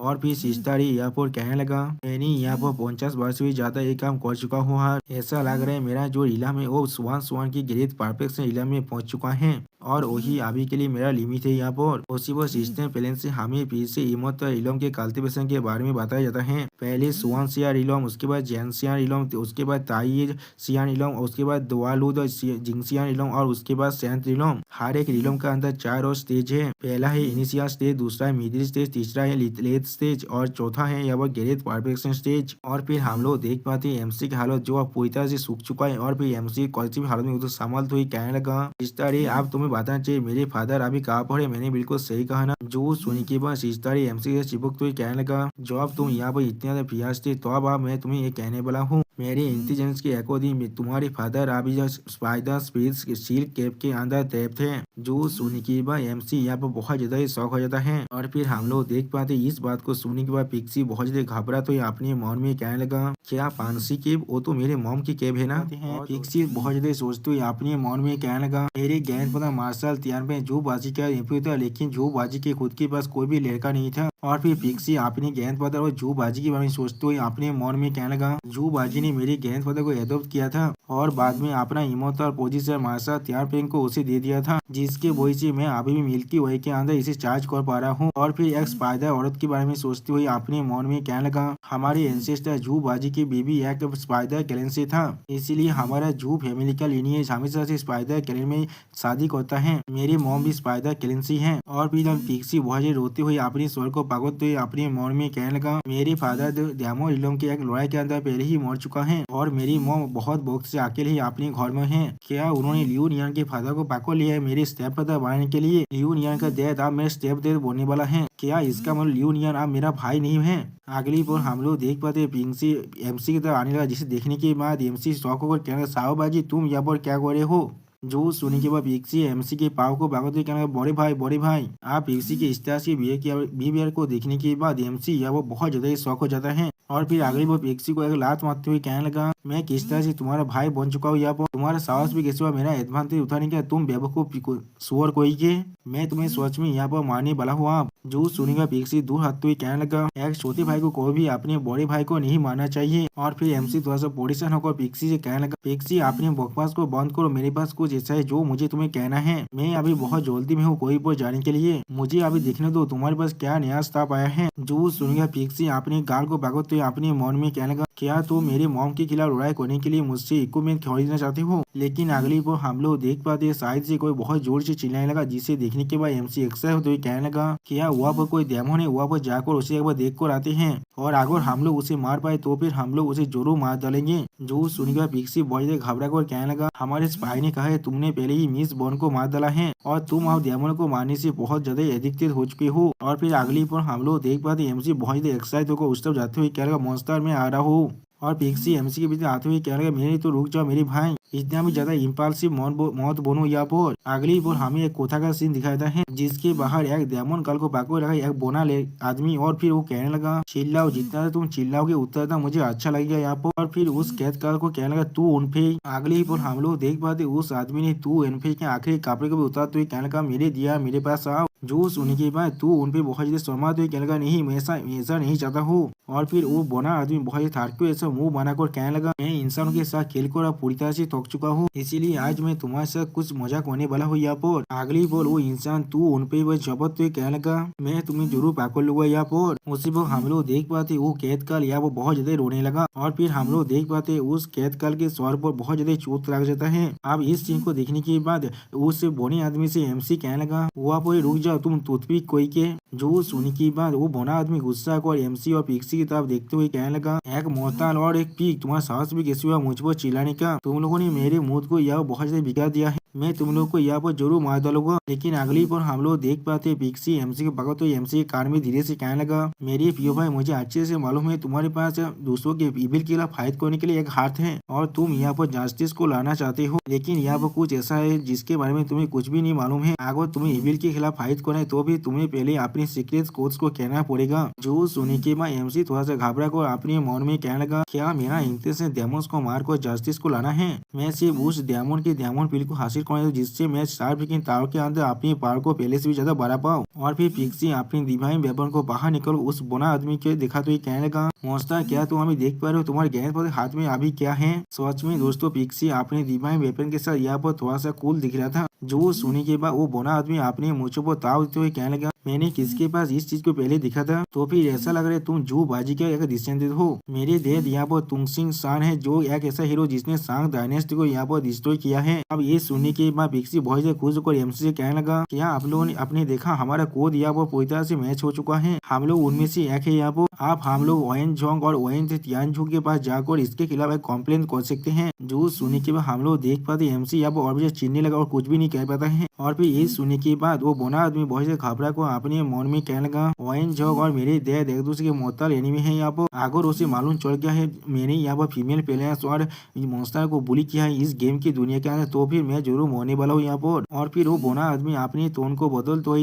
और फिर सिस्टर यहाँ पर कहने लगा मैंने यहाँ पर 50 वर्ष भी ज्यादा ये काम कर चुका हूँ। ऐसा लग रहा है मेरा जो इलम है वो स्वान की ग्रेट परफेक्शन इलम में पहुंच चुका है और वही अभी के लिए मेरा लिमिट है। यहाँ पर उसी पर सिस्टम प्लान से हमें फिर से इमोट इलम के कल्टीवेशन के बारे में बताया जाता है। पहले स्वान सियार इलम, उसके बाद जैनसियान इलम, उसके बाद ताई सियान इलम, उसके बाद दुआलूद जिंगसियान इलम और उसके बाद सेंट इलम। हर एक इलम का अंदर 4 और स्टेज है। पहला है इनिशियल स्टेज, दूसरा है मिडिल स्टेज, तीसरा है लेट स्टेज और चौथा है यहाँ पर ग्रेट परफेक्शन स्टेज। और फिर हम लोग देख पाते हैं एमसी की हालत जो अब पूरी तरह से सूख चुका है। और फिर एमसी किसी भी हालत में संभाल तो ही कहने लगा सिस्टर आप तुम्हें बताना चाहिए मेरे फादर अभी कहाँ पर है। मैंने बिल्कुल सही कहा ना। जो सुनी के बाद सिस्टर एमसी से चिपक तो ही कहने लगा जो अब तुम यहाँ पर इतने ज्यादा प्यास थे तो अब मैं तुम्हें ये कहने वाला हूँ मेरे इंटेलिजेंस के अकॉर्डिंग तुम्हारे फादर अभी जो स्पाइडर स्पिरिट सील कैप के अंदर टैप थे। जो सुनी के बाद एमसी यहाँ पर बहुत ज्यादा ही शौक हो जाता है। और फिर हम लोग देख पाते इस बात को सुनने के बाद पिक्सी बहुत ज्यादा घबरा तो अपने मन में कहने लगा क्या फांसी केब वो तो मेरे मॉम की केब है ना। पिक्सी बहुत ज्यादा सोचते हुए अपने मन में कहने लगा मेरे ग्रैंडफादर मार्शल त्यान में जो बाजी का एम्प्लॉय था, लेकिन जो बाजी के खुद के पास कोई भी लड़का नहीं था। और फिर पिक्सी अपने ग्रैंडफादर और जो बाजी के बारे में सोचते हुए अपने मन में कहने लगा जो बाजी ने मेरे ग्रैंडफादर को एडॉप्ट किया था और बाद में अपना इमोर्टल पोजीशन मार्शल त्यान को उसे दे दिया था, जिसके वजह से मैं अभी भी मिल्की वे के अंदर इसे चार्ज कर पा रहा हूँ। और फिर एक स्पाइडर औरत के बारे में सोचते हुए अपने मन में कहने लगा हमारे एंसेस्टर जू बाजी की बीबी एक स्पाइडर क्लैन से था, इसीलिए हमारा जू फैमिली का लिनिएज हमेशा से स्पाइडर क्लैन में शादी करता है। मेरे मॉम भी स्पाइडर क्लैन से हैं। और फिर जब पिक्सी बहुत रोते हुए अपने स्वर को पागलते हुए अपने मन में कहने लगा मेरे फादर डैमो इलम के एक लड़ाई के अंदर पहले ही मर चुका है और मेरी मॉम बहुत वक्त से अकेले ही अपने घर में है। क्या उन्होंने लियू नियन के फादर को पकड़ लिया है मेरे स्टेप फादर बनाने के लिए। लियू नियन का डैड अब मेरे स्टेप डैड बनने वाला है। क्या इसका मतलब लियू नियन अब मेरा भाई नहीं है। अगली बार हम लोग देख पाते पिंसी एमसी की तरफ आने लगा, जिसे देखने के बाद एमसी शौक होकर कहने लगा साहबाजी तुम यहाँ पर क्या कर रहे हो। जो सुनने के बाद पिक्सी एमसी के पाव को भागते कहने लगा बड़े भाई आप पिक्सी के इस तरह से बिहेवियर को देखने के बाद एमसी या वो बहुत ज्यादा शौक हो जाता है। और फिर अगली बार पिक्सी को एक लात मारते हुए कहने लगा मैं किस तरह से तुम्हारा भाई बन चुका हूँ, यहाँ पर तुम्हारा साहस भी कैसे हुआ मेरा एडवांटेज उठाने का। तुम बेवकूफ सुअर कोई के, मैं तुम्हें सच में यहाँ पर मारने वाला हूँ। आप जो सुनेगा पिक्सी दूर हटते हुए कहने लगा एक छोटे भाई को कोई भी अपने बड़े भाई को नहीं मारना चाहिए। और फिर एमसी थोड़ा सा पोजिशन होकर पिक्सी से कहने लगा पिक्सी अपने बकवास को बंद करो, मेरे पास कुछ ऐसा है जो मुझे तुम्हें कहना है। मैं अभी बहुत जल्दी में हूँ कोई पर जाने के लिए, मुझे अभी देखने दो तुम्हारे पास क्या नया स्टाफ आया है। जो सुनेगा पिक्सी अपने गाल को भागते हुए अपने मन में कहने लगा क्या तो मेरे मॉम के खिलाफ लड़ाई करने के लिए मुझसे इक्विपमेंट खरीदना चाहते हो। लेकिन अगली बार हम लोग देख पाते शायद से कोई बहुत जोर से चिल्लाने लगा, जिसे देखने के बाद एमसी एक्साइट होते हुए कहने लगा क्या वहाँ पर कोई डेमन है, वहाँ पर जाकर उसे एक बार देख कर आते हैं और अगर हम लोग उसे मार पाए तो फिर हम लोग उसे जरूर मार डालेंगे। जो सुनकर पिक्सी बहुत घबरा कर कहने लगा हमारे स्पाई ने कहा है तुमने पहले ही मिस बॉन को मार डाला है और तुम अब डेमन को मारने से बहुत ज्यादा एडिक्टेड हो चुके हो। और फिर अगली बार हम लोग देख पाते एमसी बहुत एक्साइट होकर उस तरफ जाते हुए कह लगा मॉन्स्टर में आ रहा हूँ। और पिक्सी एमसी के पीछे आते हुए कह लगा मेरे तो रुक जाओ मेरे भाई, इतना भी ज्यादा इम्पल्सिव मौत बनो यहाँ पर। अगली बार हमें एक कोठा का सीन दिखाता है जिसके बाहर एक डेमन कल को पकड़ रखा एक बोना ले आदमी। और फिर वो कहने लगा चिल्लाओ, जितना तुम चिल्लाओगे उतना मुझे अच्छा लगेगा यहाँ पर। और फिर उस कैद कल को कहने लगा तू उनफे। अगली बार हम लोग देख पाते उस आदमी ने तू उनफे के आखिरी कपड़े को भी उतारते हुए कहने लगा मेरे दिया मेरे पास आओ। जो सुनने के बाद तू उन पे बहुत ज्यादा शर्माते हुए कहने लगा नहीं मैं ऐसा नहीं चाहता हूँ। और फिर वो बोना आदमी बहुत ज्यादा थाट ऐसा मुंह बनाकर कहने लगा मैं इंसानों के साथ खेलकर अब पूरी तरह से थक चुका हूँ, इसीलिए आज मैं तुम्हारे साथ कुछ मजाक होने वाला हूँ यहाँ पर। अगली बार वो इंसान तू उन पे वह जबत हुए कहने लगा मैं तुम्हें जरूर पकड़ लूंगा यहाँ पर। उसी पर हम लोग देख पाते वो कैद काल यहाँ पर बहुत ज्यादा रोने लगा। और फिर हम लोग देख पाते उस कैद काल के स्वर पर बहुत ज्यादा चोट लग जाता है। अब इस सीन को देखने के बाद उस बोने आदमी से एमसी कहने लगा वहाँ पर रुक जाओ तुम टूथपिक कोई के। जो सुनी की बात वो बना आदमी गुस्सा को और एमसी और पिक्सी की तरफ देखते हुए कहने लगा, एक मोहताल और एक पीक, तुम्हारा साहस भी कैसे हुआ मुझ पर चिल्लाने का? तुम लोगों ने मेरे मुंह को यह बहुत ज्यादा बिगाड़ दिया है, मैं तुम लोग को यहाँ पर जरूर मार डालूंगा। लेकिन अगली पर हम लोग देख पाते पिक्सी एमसी को पकड़ते हुए एमसी के कान में धीरे से कहने लगा, मेरे पियो भाई मुझे अच्छे से मालूम है तुम्हारे पास दूसरों के इविल के खिलाफ फाइट करने के लिए एक हाथ है और तुम यहाँ पर जस्टिस को लाना चाहते हो, लेकिन यहाँ पर कुछ ऐसा है जिसके बारे में तुम्हें कुछ भी नहीं मालूम है। अगर तुम्हें इविल के खिलाफ फाइट करना है तो भी तुम्हें पहले अपने सीक्रेट कोड्स को कहना पड़ेगा। जो सुनने के बाद एमसी थोड़ा सा घबरा कर अपने मन में कहने लगा, क्या मेरा इंटेंशन डेमोन्स को मारकर जस्टिस को लाना है? मैं सिर्फ उस डेमोन के डेमोन पिल को हासिल करना जिससे मैं शार्प की तार के अंदर अपनी पावर को पहले से भी ज्यादा बढ़ा पाऊं। और फिर पिक्सी अपनी डिवाइन वेपन को बाहर निकल उस बोना आदमी के देखा तो ये कहने लगा, मौसता क्या तुम अभी देख पा रहे हो तुम्हारे गहन पर हाथ में अभी क्या है? सच में दोस्तों पिक्सी अपने डिवाइन वेपन के साथ यहाँ पर थोड़ा सा कूल दिख रहा था। जो सुनने के बाद वो बोना आदमी अपने मुझे पर ताव देते हुए कहने लगा, मैंने किसके पास इस चीज को पहले देखा था? तो फिर ऐसा लग रहा है तुम जू बाजी का एक डिसेंडेंट हो। मेरे देश यहाँ पर तुंगसिंग शान है जो एक ऐसा हीरो जिसने सांग डायनेस्टी को यहाँ पर डिस्ट्रॉय किया है। अब ये सुनने के बाद पिक्सी बहुत से खुश होकर एमसी से कहने लगा, क्या आप लोगों ने अपने देखा हमारा कोड यहाँ पर पूरी तरह से मैच हो चुका है, हम लोग उनमें से एक है। यहाँ पर आप हम लोग ओएन जोंग और ओएन तियानझू के पास जाकर इसके खिलाफ एक कम्प्लेन कर सकते हैं। जो सुनने के बाद हम लोग देख पाते एमसी यहाँ पर और भी चिन्हने लगा और कुछ भी नहीं कह पाता है। और फिर ये सुनने के बाद वो बोना आदमी बहुत से घबरा को अपने मन में कहने लगा, ओएन जोंग और मेरे देह एक दूसरे के मोहताल एनिमी है। यहाँ पर अगर उसे मालूम चल गया है मैंने यहाँ पर फीमेल प्लेयर्स और मॉन्स्टर को बुली किया है इस गेम की दुनिया के अंदर, तो फिर मैं जरूर मरने वाला हूँ यहाँ पर। और फिर वो बोना आदमी अपने टोन को बदल तो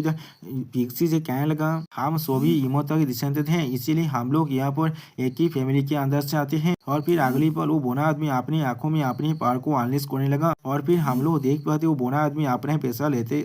पिक्सी से कहने लगा, हम सभी इमोता के डिसेंडेंट हैं, इसीलिए हम लोग यहाँ पर एक ही फैमिली के अंदर से आते हैं। और फिर अगली पल वो बोना आदमी अपनी आंखों में अपनी पावर को अनलिश करने लगा। और फिर हम लोग देख पाते वो बोना आदमी अपने पैसा लेते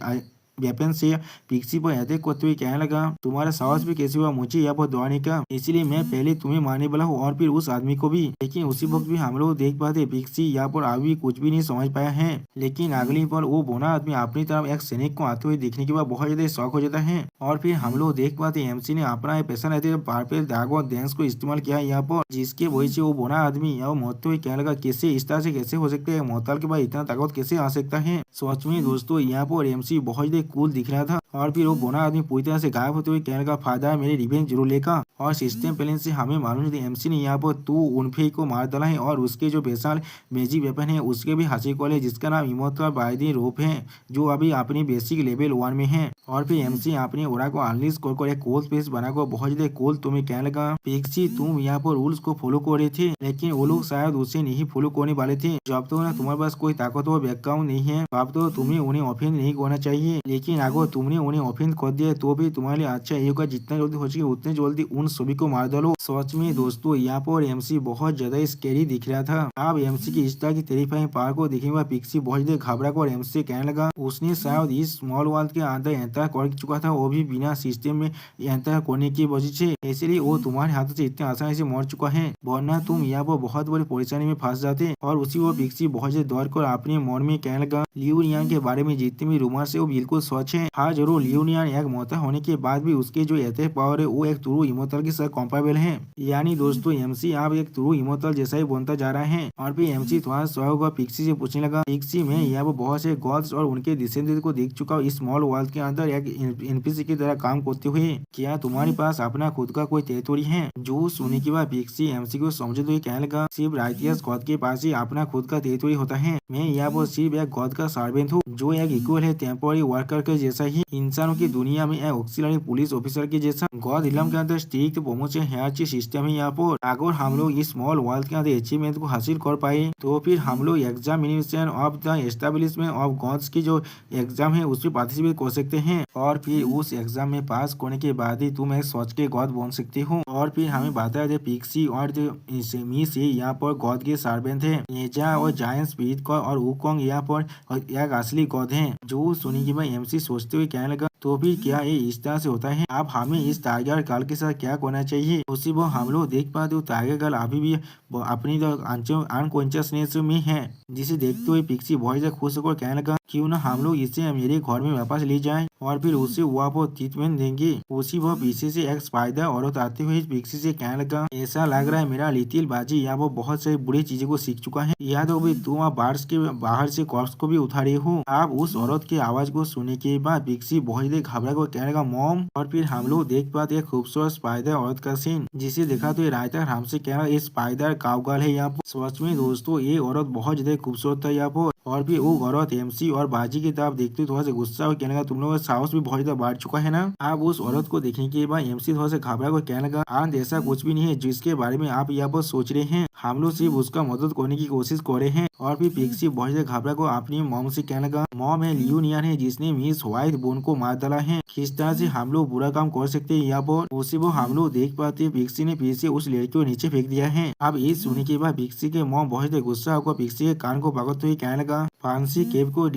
वेपन से पिक्सी पर अटैक करते हुए कहने लगा, तुम्हारा साहस भी कैसे हुआ मुझे यहाँ पर दौड़ने का? इसलिए मैं पहले तुम्हें मारने वाला हूँ और फिर उस आदमी को भी। लेकिन उसी वक्त भी हम लोग देख पाते पिक्सी यहाँ पर अभी कुछ भी नहीं समझ पाया है। लेकिन अगली पर वो बोना आदमी अपनी तरफ एक सैनिक को आते हुए देखने के बाद बहुत ज्यादा शौक हो जाता है। और फिर हम लोग देख पाते एमसी ने अपना पैसा लेते पार्पल दाग और डेंस को इस्तेमाल किया यहाँ पर, जिसके वजह से वो बोना आदमी यहाँ मरते हुए कहने लगा, कैसे इस तरह से कैसे हो सकता है? मोहताल के बाद इतना ताकत कैसे आ सकता है? सच में दोस्तों यहाँ पर एमसी बहुत ज्यादा कूल दिख रहा था। और फिर वो बोना आदमी पूरी तरह से गायब होते हुए कहने लगा, फादर मेरे रिवेंज जरूर लेगा। और सिस्टम प्लान से हमें मालूम है एमसी ने यहाँ पर तू उनफे को मार डाला है और उसके जो बेसाल मैजिक वेपन है उसके भी हासिल कर ले, जिसका नाम इमोता बायदी रोप है जो अभी अपनी बेसिक लेवल 1 में है। और फिर एमसी अपनी ओरा को अनलिश कर एक कोल स्पेस बनाकर बहुत ज्यादा कोल तुम्हें कहने लगा, पिक्सी तुम यहाँ पर रूल्स को फॉलो कर रहे थे लेकिन वो लोग शायद उसे नहीं फॉलो करने वाले थे। जब तो ना तुम्हारे पास कोई ताकतवर बैकग्राउंड नहीं है तब तो तुम्हें उन्हें ऑफेंड नहीं करना चाहिए, लेकिन अगर तुमने उन्हें ऑफेंड कर दिया तो भी तुम्हारे लिए अच्छा ये होगा जितना जल्दी हो सके उतने जल्दी उन सभी को मार डालो। सच में दोस्तों यहाँ पर एमसी बहुत ज्यादा स्कैरी दिख रहा था। अब एमसी की इस तरह की टेरिफाइंग पावर को देखने के बाद पिक्सी बहुत ज्यादा घबरा कर एमसी से कहने लगा, उसने शायद इस स्मॉल वर्ल्ड के अंदर एंटर कर चुका था, वो भी बिना सिस्टम में एंटर करने की वजह से, इसलिए वो तुम्हारे हाथों से इतने आसानी से मर चुका है, वरना तुम यहाँ पर बहुत बड़ी परेशानी में फंस जाते। और उसी वो पिक्सी बहुत ज्यादा दौड़ कर अपने मन में कहने लगा, लियोनियन के बारे में जितने भी रूमर है वो बिल्कुल सच है। हाँ जरूर लियोनियन एक मोहता होने के बाद भी उसके जो अटैक पावर है वो एक ट्रू इमोर्टल के साथ कंपेरेबल है। यानी दोस्तों एमसी आप एक ट्रू इमोर्टल जैसा ही बनता जा रहा है। और फिर एमसी थोड़ा सा पिक्सी से पूछने लगा, पिक्सी में यहाँ पर बहुत से गॉड्स और उनके डिसेंडेंट को देख चुका हूँ इस स्मॉल वर्ल्ड के अंदर एक एनपीसी की तरह काम करते हुए, क्या तुम्हारे पास अपना खुद का कोई टेरिटोरी है? जो सुनने के बाद पिक्सी एमसी को समझते हुए कहने लगा, सिर्फ राइटियस गॉड के पास ही अपना खुद का टेरिटोरी होता है, मैं यहाँ पर सिर्फ एक गॉड का सर्वेंट हूँ जो एक इक्वल है टेम्पोररी वर्कर के जैसा ही, इंसानों की दुनिया में एक ऑक्सिलरी पुलिस ऑफिसर के जैसा। गॉड इलम के अंदर स्ट्रिक्ट प्रमोशन हायरार्ची सिस्टम है यहाँ पर। अगर हम लोग इस स्मॉल वर्ल्ड के अंदर अचीवमेंट को हासिल कर पाए तो फिर हम लोग examination of the establishment of gods की जो एग्जाम है उसमें पार्टिसिपेट कर सकते हैं और फिर उस एग्जाम में पास करने के बाद ही तुम एक सच के गॉड बन सकते हो। और फिर हमें बताया जाए पिक्सी और मिस यहाँ पर गॉड के सर्वेंट है, एजा और जायंट स्पिरिट का और वुकोंग यहाँ पर एक असली गॉड है। जो सुनी की भाई एमसी सोचते हुए कहने लगा, तो फिर क्या ये इस तरह से होता है? अब हमें इस टाइगर गर्ल के साथ क्या करना चाहिए? उसी वो हम लोग देख पाते हो टाइगर गर्ल अभी भी अपनी अनकॉन्शियसनेस में है, जिसे देखते हुए पिक्सी बहुत ज्यादा खुश होकर कहने लगा, क्यों ना हम लोग इसे मेरे घर में वापस ले जाएं और फिर उसे वहाँ पर ट्रीटमेंट देंगे। उसी वह पीछे से एक स्पाइडर औरत आते हुए पिक्सी से कहने लगा, ऐसा लग रहा है मेरा लिटिल बाजी यहाँ पर बहुत सारी बुरी चीजों को सीख चुका है, या तो भी तुम बार्स के बाहर से कॉर्प्स को भी उठा रहे हो। आप उस औरत की आवाज को सुनने के बाद पिक्सी बहुत देख घबरा कर कहने लगा मॉम। और फिर हम लोग देख पाते हैं खूबसूरत स्पाइडर औरत का सीन, जिसे देखा तो ये रायता हमसे कहना ये स्पाइडर काउगर्ल है यहाँ पर। सच में दोस्तों ये औरत बहुत ज्यादा खूबसूरत था यहाँ पर। और फिर वो औरत एमसी और बाजी की तरफ देखते थोड़ा सा गुस्सा और कहने लगा तुम लोगों का साहस भी बहुत ज्यादा बढ़ चुका है ना। आप उस औरत को देखने के बाद एमसी थोड़ा सा घबरा कर कहने लगा आनंद ऐसा कुछ भी नहीं है जिसके बारे में आप यहाँ पर सोच रहे हैं, हम लोग सिर्फ उसका मदद करने की कोशिश कर रहे हैं। और फिर पिक्सी बहुत ज्यादा घबरा को अपनी मॉम से कहने लगा मॉम है लियोनियन है जिसने मिस व्हाइट बोन को मार डाला है, किस तरह से हम लोग बुरा काम कर सकते हैं यहाँ पर। उसी वो हम लोग देख पाते हैं पिक्सी ने फिर से उस लड़की को नीचे फेंक दिया है। अब ये सुनने के बाद पिक्सी के मॉम बहुत ज्यादा गुस्सा होकर पिक्सी के कान को पकड़ते हुए कहने लगा फांसी केव को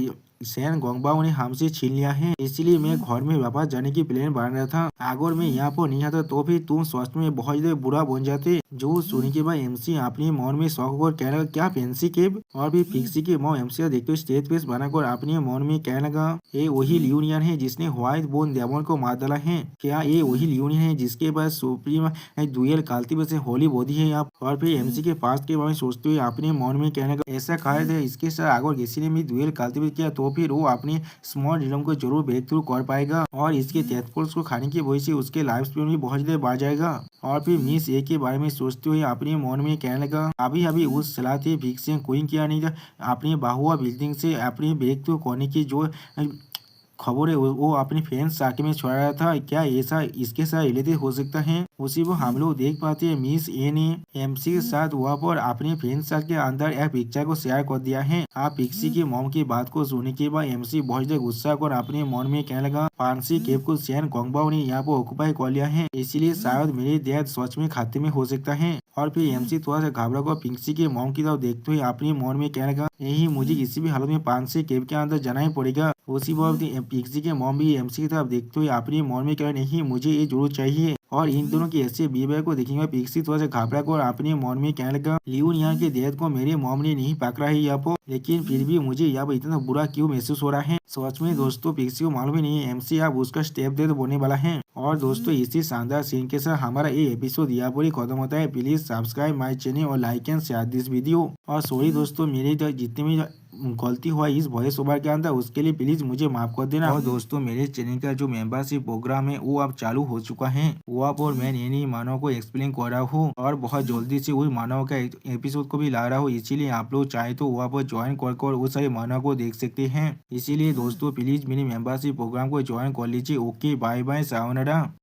सैन गोंगबाओ ने हमसे छीन लिया है, इसलिए मैं घर में वापस जाने की प्लान बना रहा था। अगर मैं यहाँ पर नहीं आता तो फिर तुम स्वास्थ्य में बहुत ज्यादा बुरा बन जाते। जो सुनने के बाद एमसी अपनी मन में शौक और कहने लगा क्या फैंसी केब। और फिर फिक्सी की मॉम एमसी का देखते हुए स्टेज पेस बनाकर अपने मन में कहने लगा ये वही लियोनियन है जिसने व्हाइट बोन डेमन को मार डाला है, क्या ये वही लियोनियन है जिसके पास सुप्रीम डुएल काल्ती से होली बॉडी है आप। और फिर एमसी के पास के बारे में सोचते हुए अपने मन में कहने लगा ऐसा कहा था इसके साथ अगर किसी ने भी डुएल काल्ती किया तो फिर वो अपनी स्मॉल ड्रीम को जरूर ब्रेक थ्रू कर पाएगा और इसके टेथपोल्स को खाने की वजह से उसके लाइफ स्पेन भी बहुत ज्यादा बढ़ जाएगा। और फिर मिस ए के बारे में सोचते हुए अपने मन में कहने लगा अभी अभी उस सलाह थे भिक्सियन क्वीन किया नहीं था अपनी बाहुआ बिल्डिंग से अपनी ब्रेक थ्रू करने की जो खबर है वो अपने फैंस साके में छोड़ रहा था, क्या ऐसा इसके साथ रिलेटेड हो सकता है। उसी वो हम लोग देख पाते हैं मिस ए ने एमसी के साथ वहाँ पर अपने फैंस के अंदर एक पिक्चर को शेयर कर दिया है। आप पिक्सी की मॉम की बात को सुनने के बाद एमसी बहुत ज्यादा गुस्सा कर अपने मन में कहने लगा फांसी केव को सैन गोंगबाओ ने यहाँ पर ऑक्यूपाई कर लिया है, इसलिए शायद मेरे डैड सच में खाते में हो सकता है। और फिर एमसी थोड़ा सा घबरा कर पिक्सी के मॉम की तरफ देखते हुए अपने मन में कहने लगा यही मुझे किसी भी हालत में फांसी केव के अंदर जाना ही पड़ेगा। उसी वक्त पिक्सी के मॉम भी एमसी की तरफ देखते हुए अपने मन में कह नहीं मुझे ये जरूर चाहिए। और इन दोनों के ऐसे बिहेवियर को देखेंगे पिक्सी थोड़ा सा घबरा कर अपने मन में कहने लगा लियोन यहाँ के डेथ को मेरे मॉम ने नहीं पकड़ा है यहाँ पर, लेकिन फिर भी मुझे यहाँ पर इतना बुरा क्यों महसूस हो रहा है। सच में दोस्तों पिक्सी को मालूम ही नहीं है एमसी अब उसका स्टेप डेथ बोलने वाला है। और दोस्तों इसी शानदार सीन के साथ हमारा ये एपिसोड यहाँ पर ही खत्म होता है। प्लीज सब्सक्राइब माई चैनल और like and share this video. और सॉरी दोस्तों मेरे जितने भी गलती हुआ इस वॉइस ओवर के अंदर उसके लिए प्लीज मुझे माफ कर देना। और दोस्तों मेरे चैनल का जो मेंबरशिप प्रोग्राम है वो अब चालू हो चुका है, वहाँ पर मैं नई मानव को एक्सप्लेन कर रहा हूँ और बहुत जल्दी से वही मानव का एपिसोड को भी ला रहा हूँ, इसीलिए आप लोग चाहे तो वहाँ पर ज्वाइन कर वो सारे मानव को देख सकते हैं। इसीलिए दोस्तों प्लीज मेरे मेंबरशिप प्रोग्राम को ज्वाइन कर लीजिए। Okay bye bye sayonara.